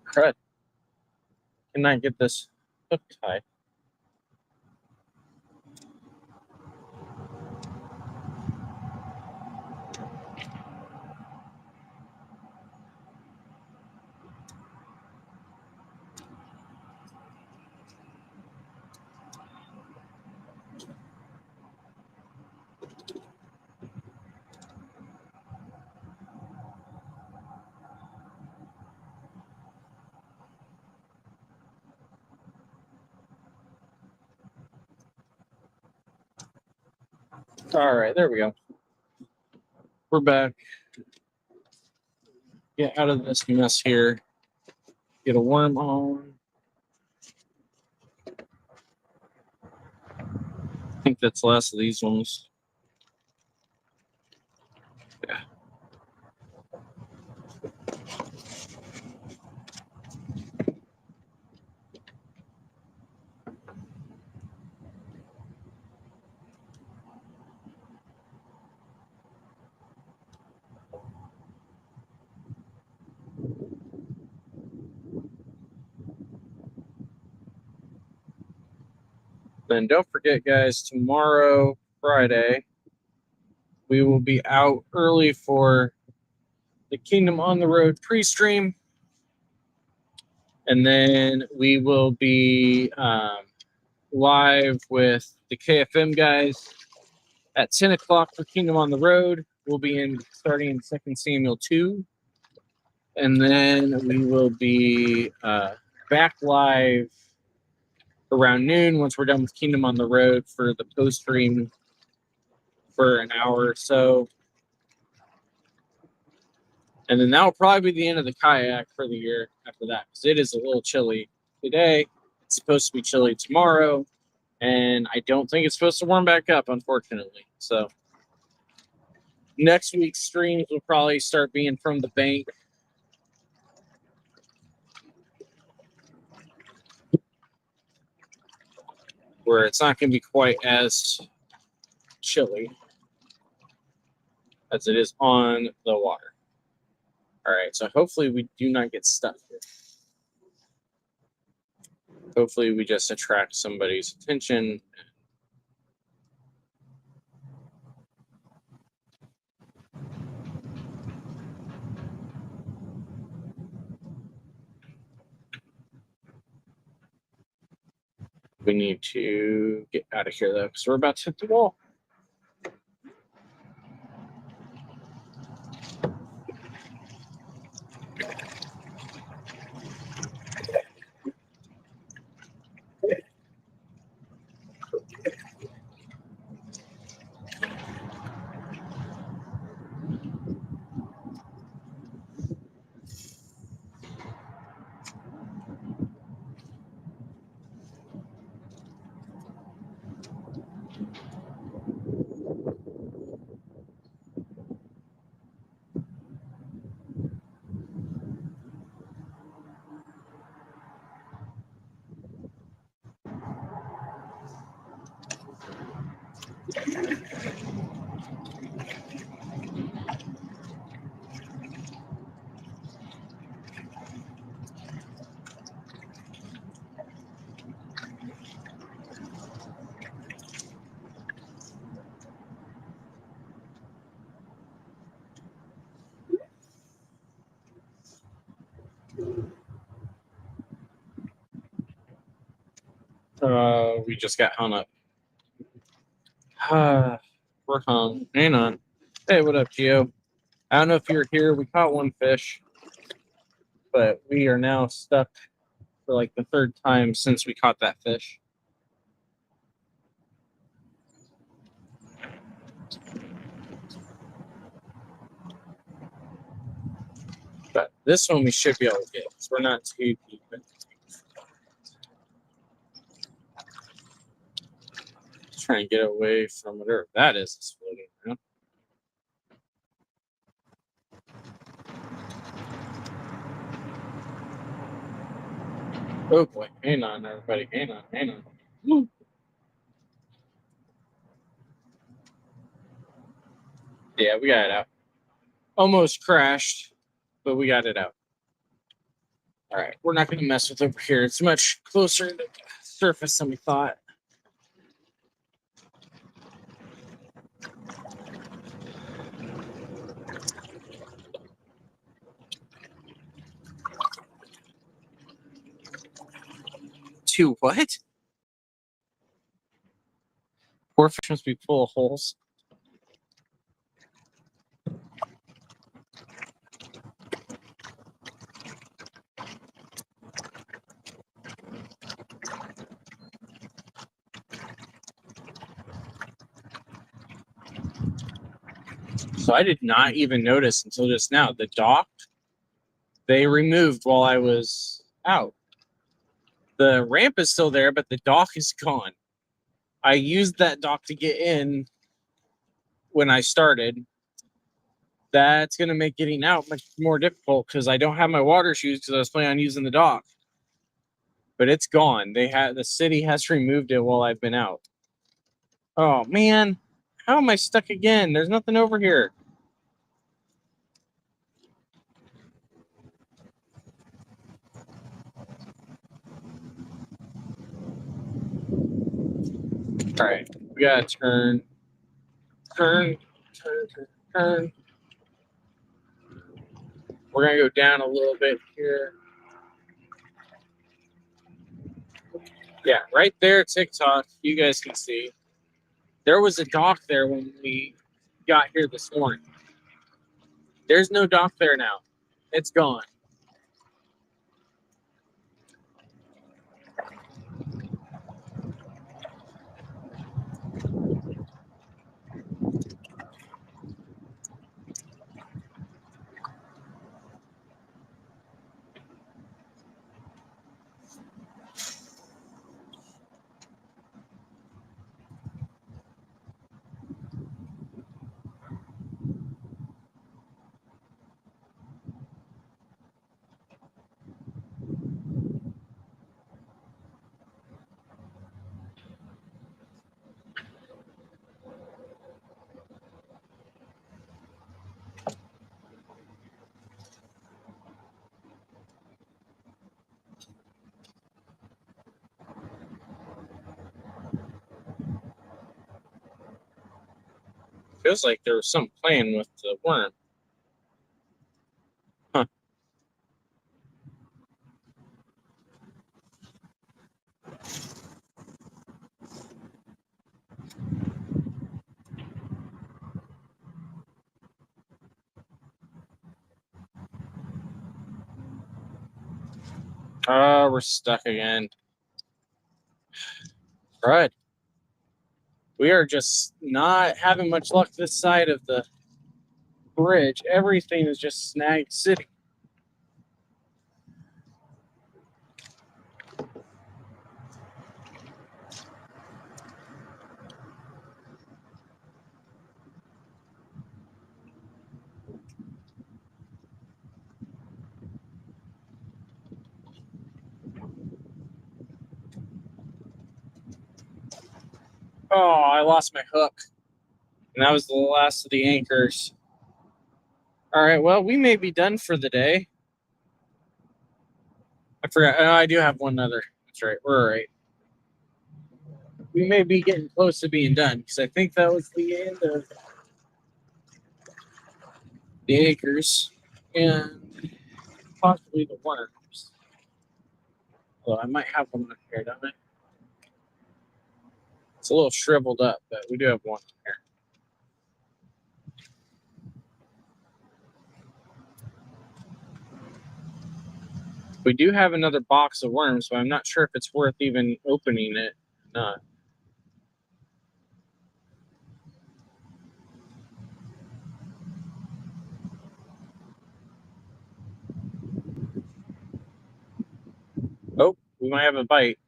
Crud. Can I get this hook tied? All right, there we go. We're back. Get out of this mess here. Get a worm on. I think that's the last of these ones. Yeah. Then don't forget, guys, tomorrow, Friday, we will be out early for the Kingdom on the Road pre-stream. And then we will be live with the KFM guys at 10 o'clock for Kingdom on the Road. We'll be starting in 2 Samuel 2. And then we will be back live around noon once we're done with Kingdom on the Road for the post stream for an hour or so. And then that will probably be the end of the kayak for the year after that, because it is a little chilly today. It's supposed to be chilly tomorrow, and I don't think it's supposed to warm back up, unfortunately. So next week's streams will probably start being from the bank. Where it's not going to be quite as chilly as it is on the water. All right, so hopefully we do not get stuck here. Hopefully we just attract somebody's attention. We need to get out of here, though, because we're about to hit the wall. We just got hung up. We're hung. Hang on. Hey, what up, Gio? I don't know if you're here. We caught one fish, but we are now stuck for like the third time since we caught that fish. But this one we should be able to get because we're not too deep. Try and get away from whatever that is that's floating around. Oh boy, hang on, everybody, hang on. Woo. Yeah, we got it out. Almost crashed, but we got it out. All right, we're not going to mess with over here. It's much closer to the surface than we thought. To what? Poor fish must be full of holes. So I did not even notice until just now. The dock, they removed while I was out. The ramp is still there, but the dock is gone. I used that dock to get in when I started. That's going to make getting out much more difficult because I don't have my water shoes because I was planning on using the dock. But it's gone. The city has removed it while I've been out. Oh man, how am I stuck again? There's nothing over here. All right, we gotta turn. We're gonna go down a little bit here. Yeah, right there, TikTok. You guys can see there was a dock there when we got here this morning. There's no dock there now. It's gone. Feels like there was some playing with the worm. Huh. Oh, we're stuck again. Right. We are just not having much luck this side of the bridge. Everything is just snagged sitting. Oh, I lost my hook. And that was the last of the anchors. All right, well, we may be done for the day. I forgot. Oh, I do have one other. That's right. We're all right. We may be getting close to being done because I think that was the end of the anchors and possibly the worms. Well, I might have one here, don't I? It's a little shriveled up, but we do have one here. We do have another box of worms, but I'm not sure if it's worth even opening it or not. Oh, we might have a bite.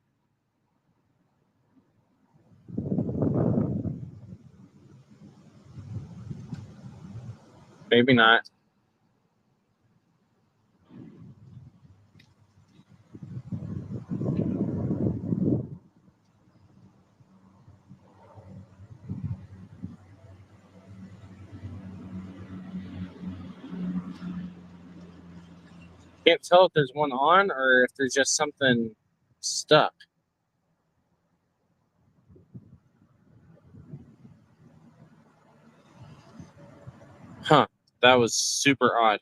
Maybe not. Can't tell if there's one on or if there's just something stuck. Huh. That was super odd.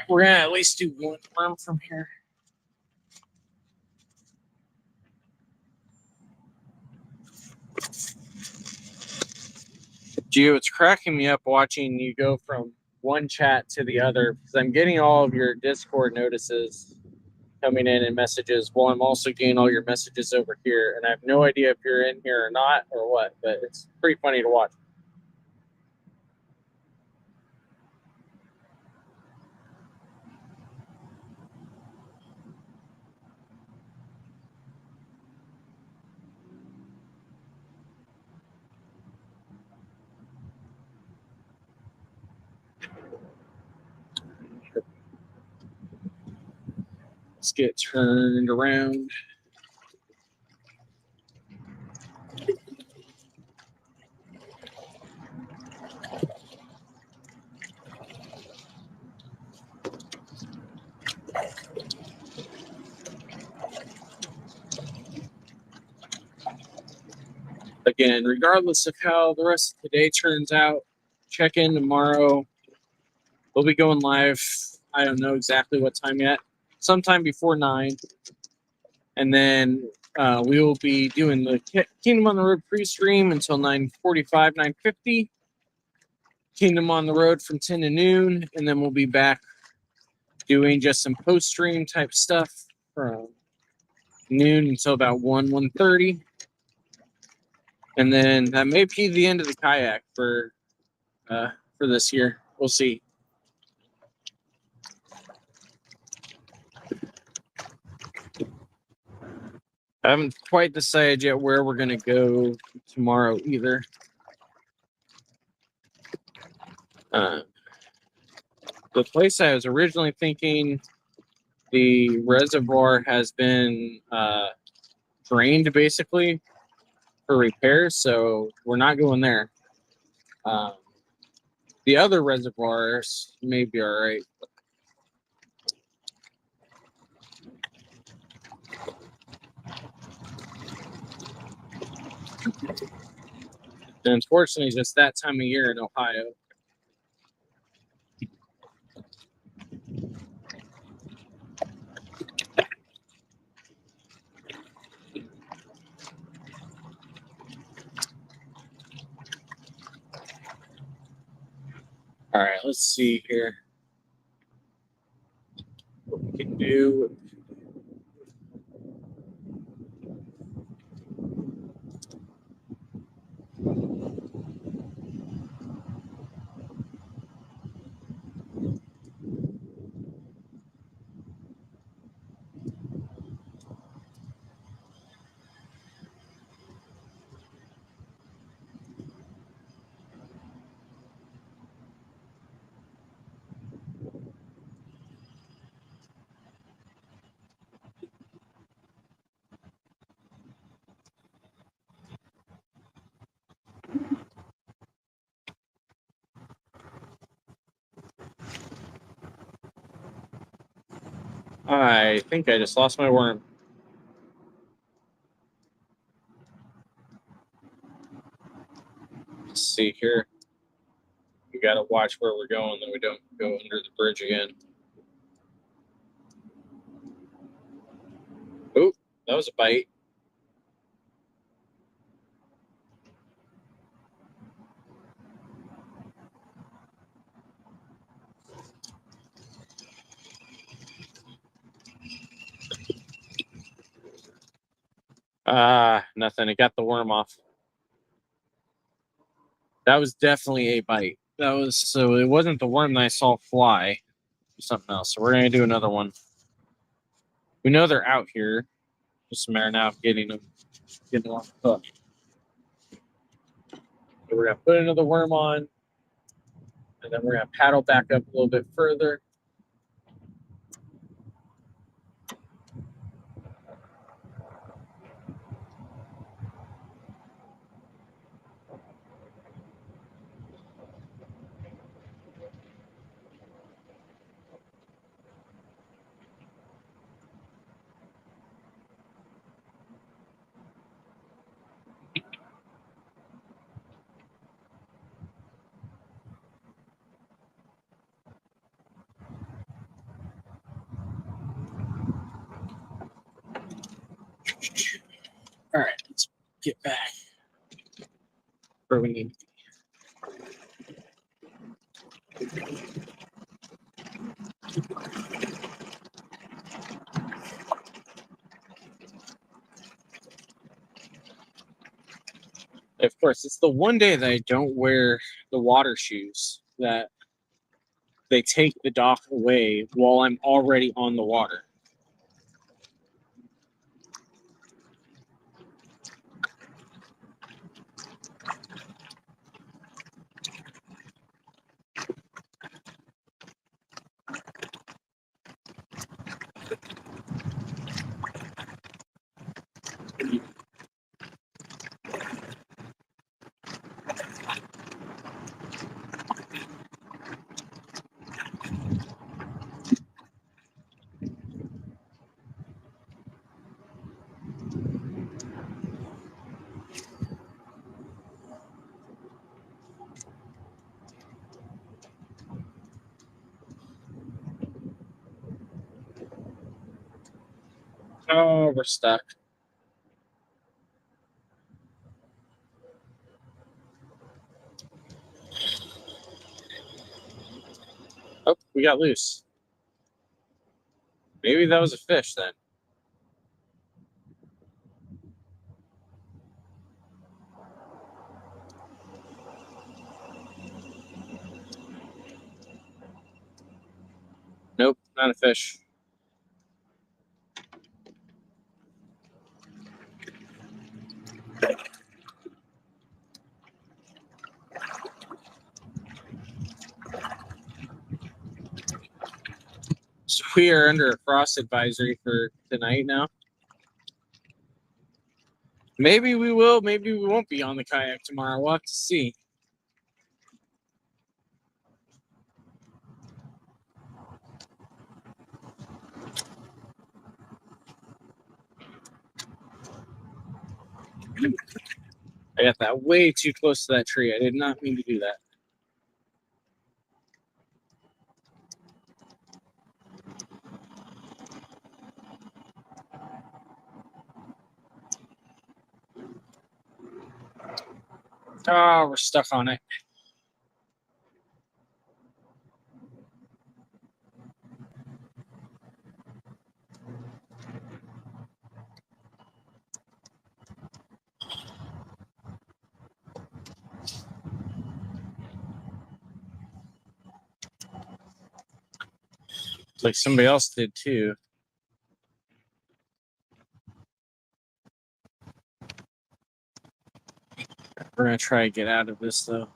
We're gonna at least do one worm from here. Gio, it's cracking me up watching you go from one chat to the other because I'm getting all of your Discord notices coming in and messages while I'm also getting all your messages over here. And I have no idea if you're in here or not or what, but it's pretty funny to watch. Let's get turned around. Again, regardless of how the rest of the day turns out, check in tomorrow. We'll be going live. I don't know exactly what time yet. Sometime before 9. And then we will be doing the Kingdom on the Road pre-stream until 9:45, 9:50. Kingdom on the Road from 10 to noon. And then we'll be back doing just some post-stream type stuff from noon until about 1:30. And then that may be the end of the kayak for this year. We'll see. I haven't quite decided yet where we're going to go tomorrow either. The place I was originally thinking, the reservoir has been drained basically for repairs, so we're not going there. The other reservoirs may be all right. And unfortunately, just that time of year in Ohio. All right, let's see here what we can do. I think I just lost my worm. Let's see here. We got to watch where we're going, that we don't go under the bridge again. Oh, that was a bite. Nothing. It got the worm off. That was definitely a bite. That was, so it wasn't the worm that I saw fly. It was something else. So we're gonna do another one. We know they're out here. Just a matter now of getting them off the hook. So we're gonna put another worm on, and then we're gonna paddle back up a little bit further. All right, let's get back where we need to be. Of course, it's the one day that I don't wear the water shoes that they take the dock away while I'm already on the water. Oh, we're stuck. Oh, we got loose. Maybe that was a fish then. Nope, not a fish. We are under a frost advisory for tonight now. Maybe we will, maybe we won't be on the kayak tomorrow. We'll have to see. I got that way too close to that tree. I did not mean to do that. Oh, we're stuck on it. Like somebody else did too. We're gonna try to get out of this though.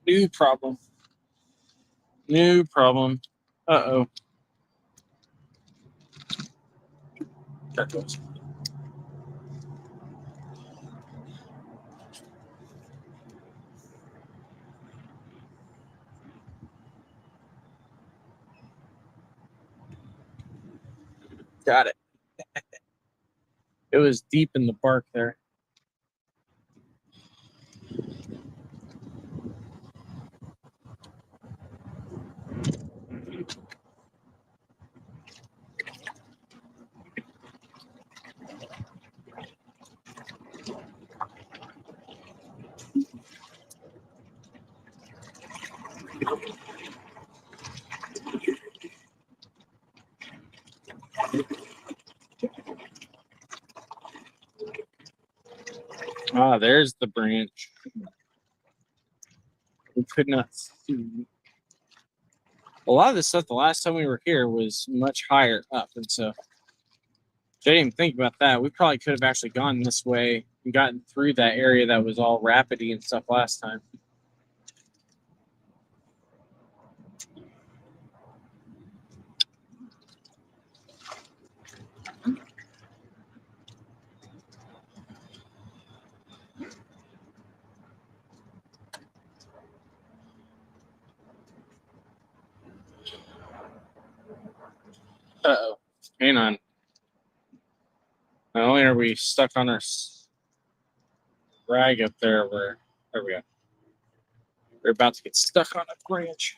New problem. New problem. Uh-oh. There goes. Got it. It was deep in the bark there. Ah, there's the branch. We could not see. A lot of this stuff the last time we were here was much higher up, and so I didn't even think about that. We probably could have actually gone this way and gotten through that area that was all rapidy and stuff last time. Uh-oh. Hang on. Not only are we stuck on our rag up there, there we go. We're about to get stuck on a branch.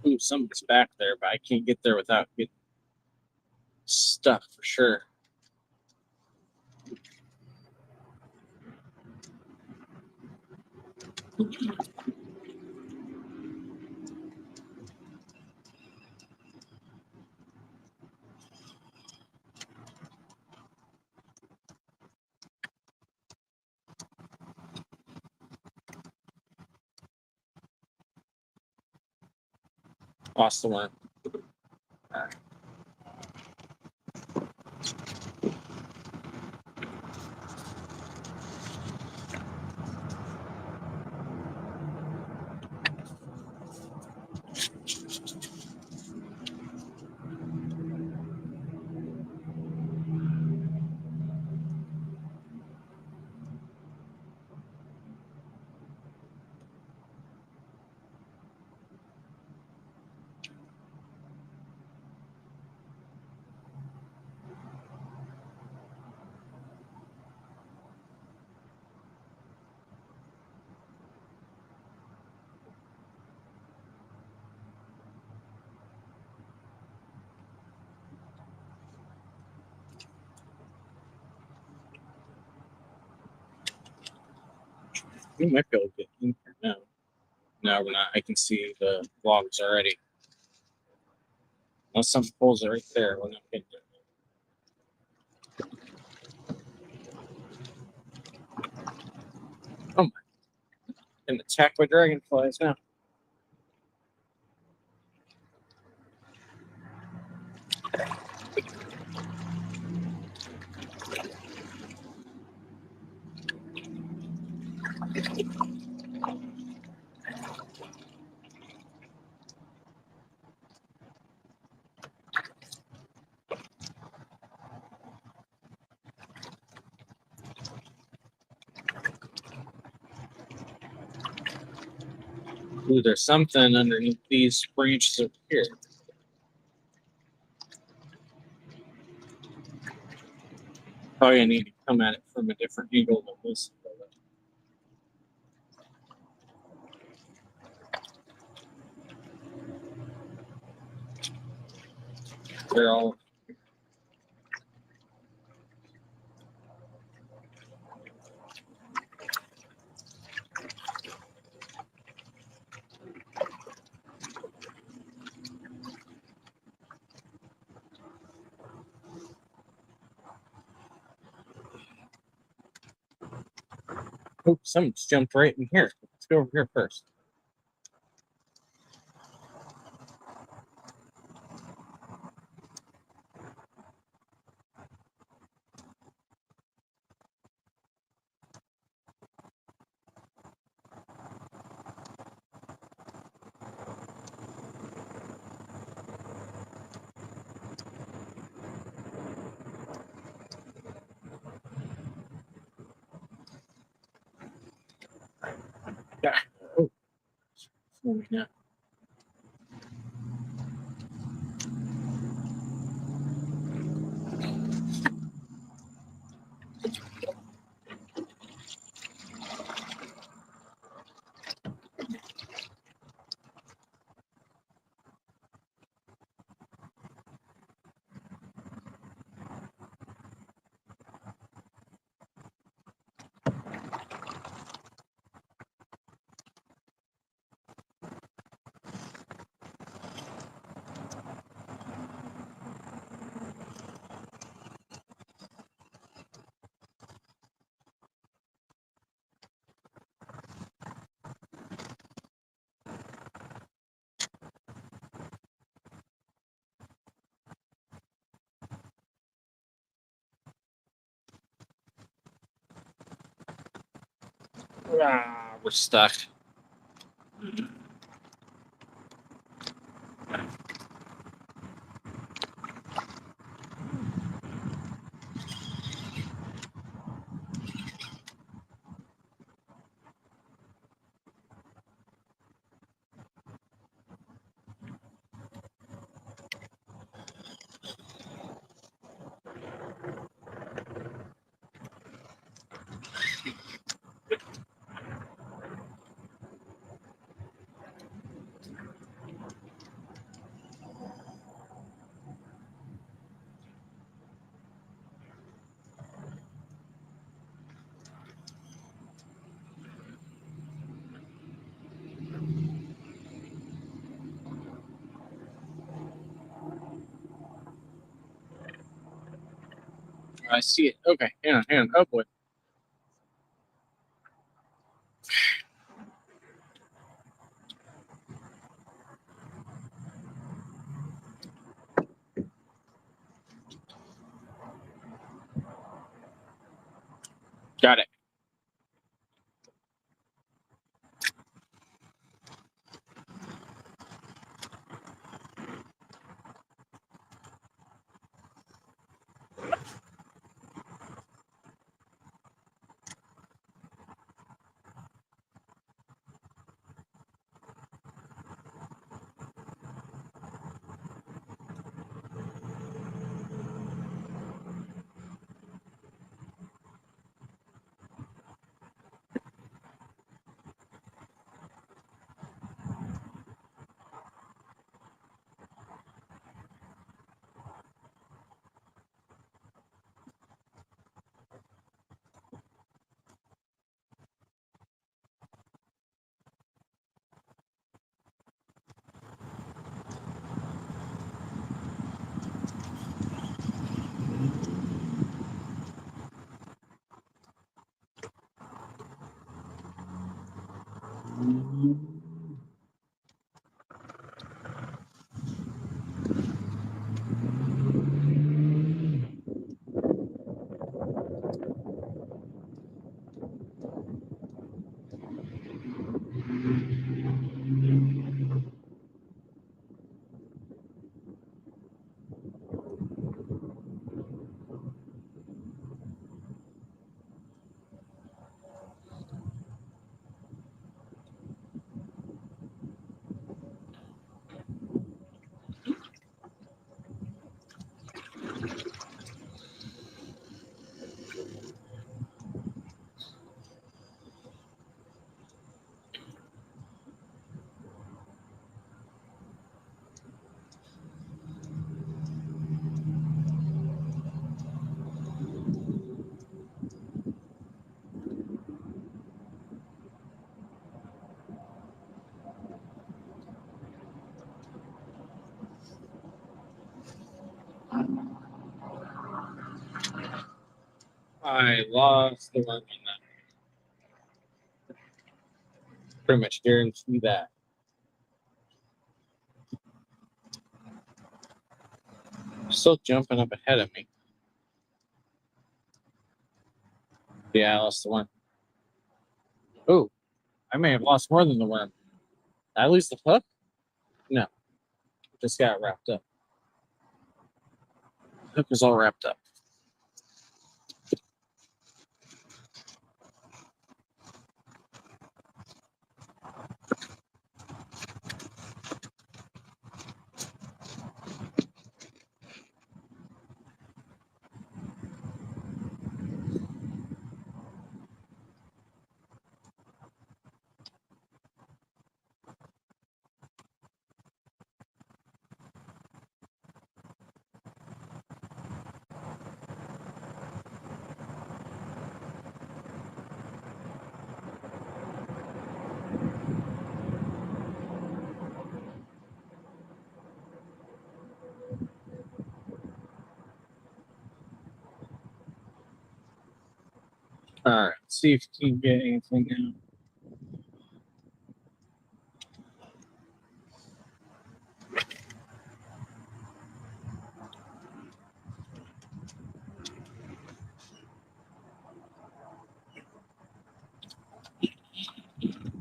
Ooh, something's back there, but I can't get there without getting stuck for sure. Lost the one. All right. We might be able to get in here now. No, we're not. I can see the logs already. Unless some poles are right there. We're not getting there. Oh my. I'm attacked by dragonflies now. Ooh, there's something underneath these branches over here. Probably I need to come at it from a different angle than this. They're all. Oh, someone's jumped right in here. Let's go over here first. Yeah. Oh. Yeah. Ah, we're stuck. I see it. Okay, hang on, hang on. Oh boy. Got it. I lost the worm on that. Pretty much guarantee that. Still jumping up ahead of me. Yeah, I lost the worm. Oh, I may have lost more than the worm. Did I lose the hook? No, just got wrapped up. The hook was all wrapped up. All right, see if you can get anything now.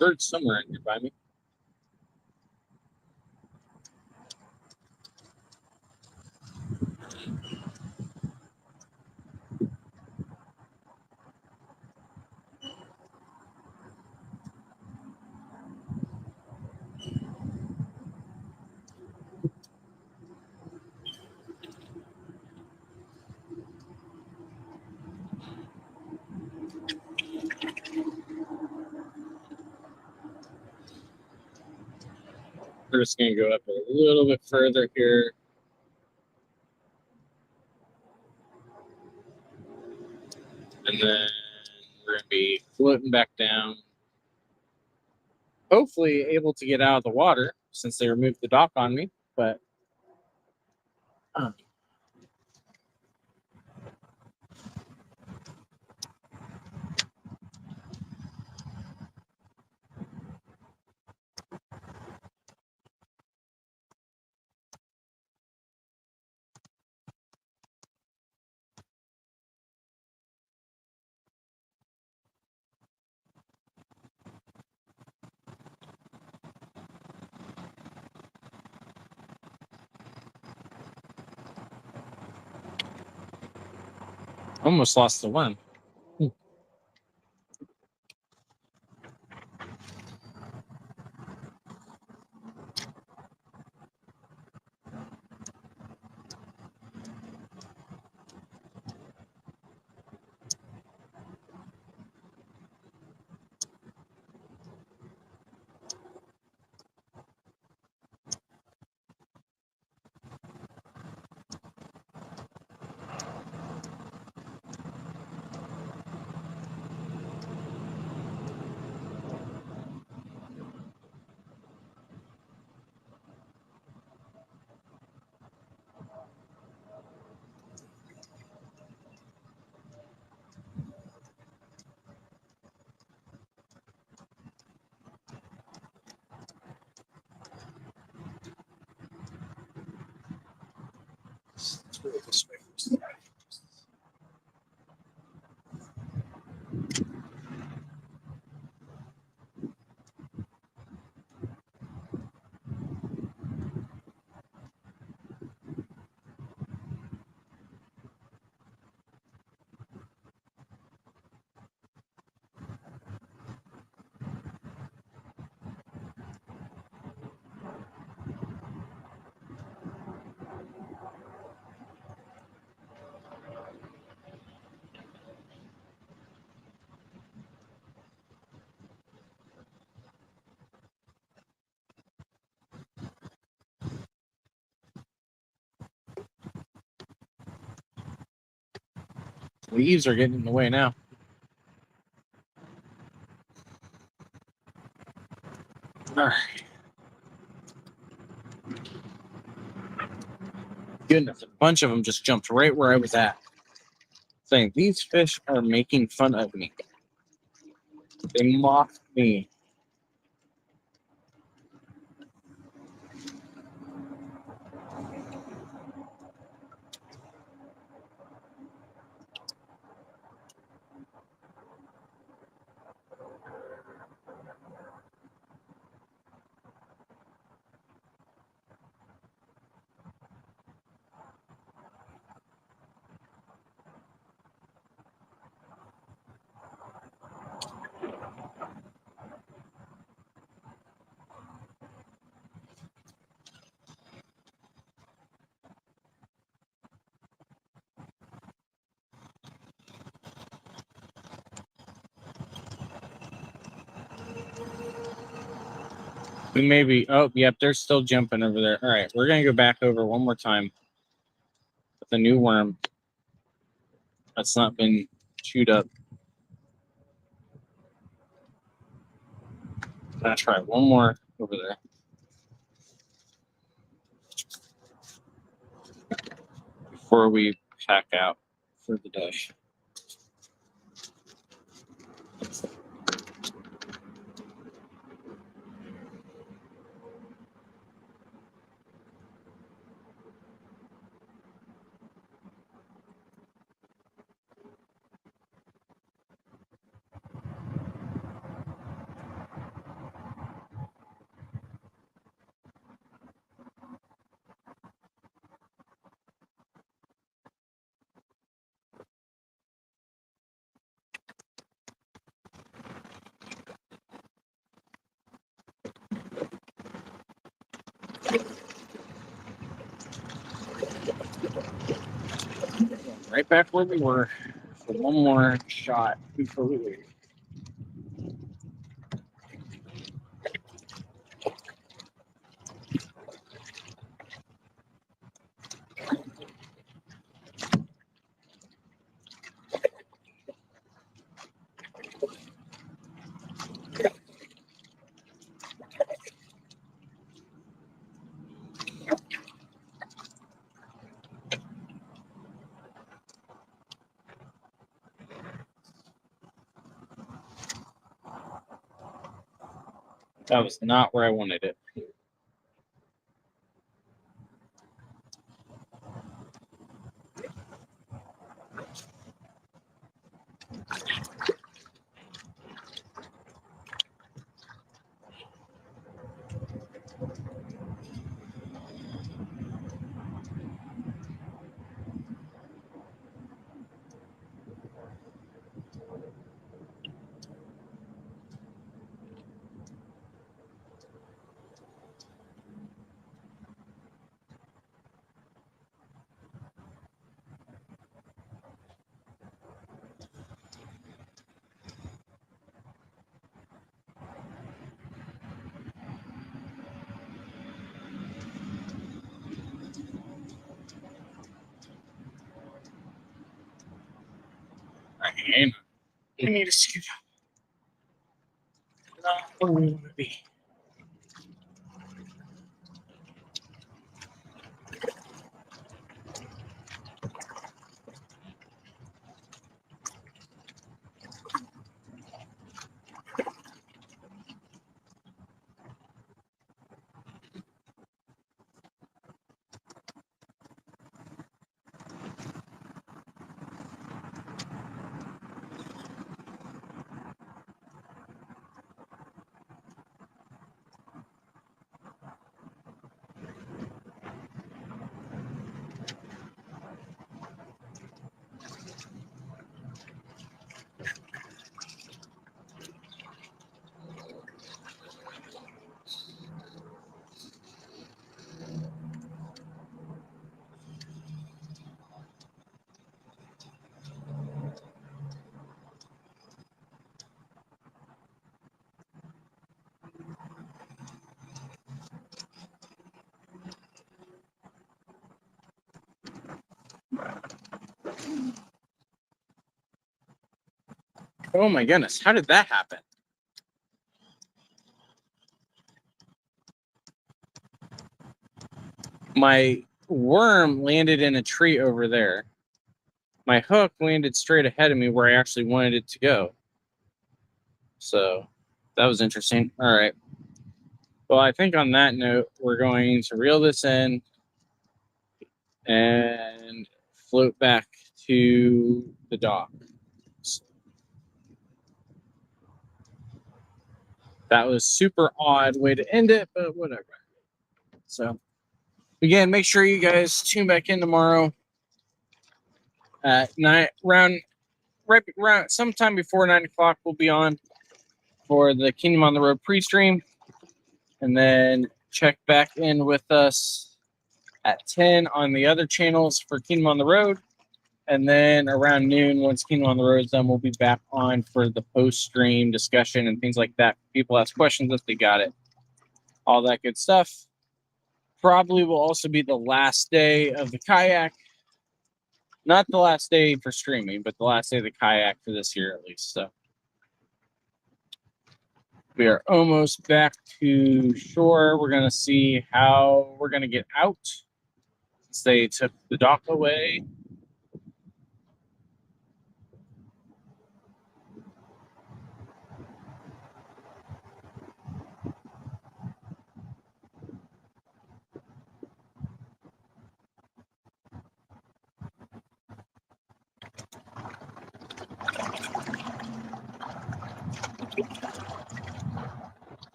Bird's somewhere in here by me. We're just going to go up a little bit further here. And then we're going to be floating back down. Hopefully able to get out of the water since they removed the dock on me. But almost lost the one. Let's go this way first. Leaves are getting in the way now. All right. Goodness, a bunch of them just jumped right where I was at. Saying, these fish are making fun of me. They mocked me. We may be. Oh, yep, they're still jumping over there. All right, we're going to go back over one more time with a new worm that's not been chewed up. I'm going to try one more over there before we pack out for the day. Right back where we were for one more shot before we leave. That was not where I wanted it. I need to scoot up. Not where we want to be. Oh my goodness, how did that happen? My worm landed in a tree over there. My hook landed straight ahead of me where I actually wanted it to go. So that was interesting. All right. Well, I think on that note, we're going to reel this in and float back to the dock. So that was super odd way to end it, but whatever. So again, make sure you guys tune back in tomorrow at night, right around sometime before 9 o'clock. We'll be on for the Kingdom on the Road pre-stream, and then check back in with us at 10 on the other channels for Kingdom on the Road. And then around noon, once Kingdom on the Road is done, we'll be back on for the post-stream discussion and things like that. People ask questions if they got it. All that good stuff. Probably will also be the last day of the kayak. Not the last day for streaming, but the last day of the kayak for this year at least. So we are almost back to shore. We're going to see how we're going to get out since they took the dock away.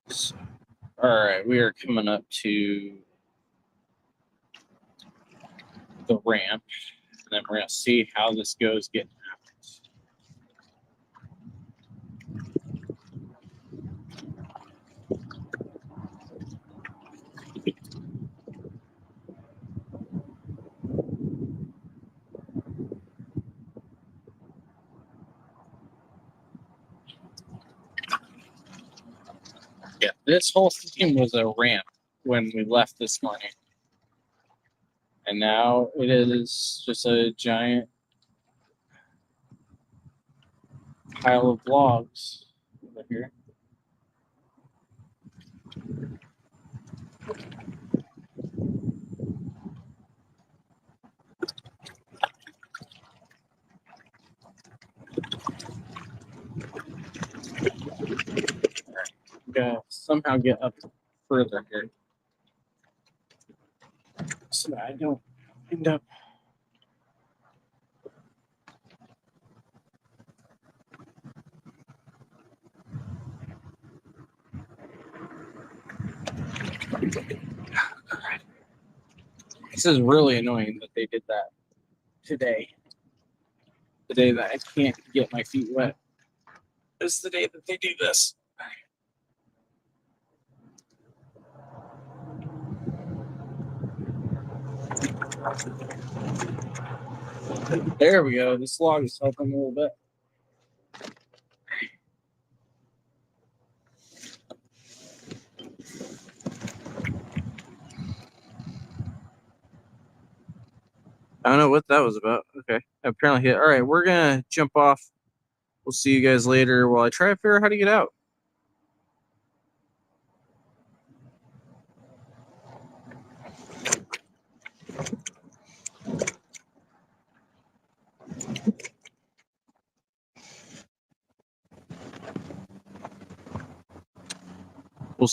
So, all right, we are coming up to the ramp, and then we're going to see how this goes getting out. Yeah, this whole thing was a ramp when we left this morning. And now it is just a giant pile of logs over here. Gotta somehow get up further here so that I don't end up. This is really annoying that they did that today. The day that I can't get my feet wet. This is the day that they do this. There we go. This log is helping a little bit. I don't know what that was about. Okay. Apparently hit. All right, we're gonna jump off. We'll see you guys later while I try to figure out how to get out.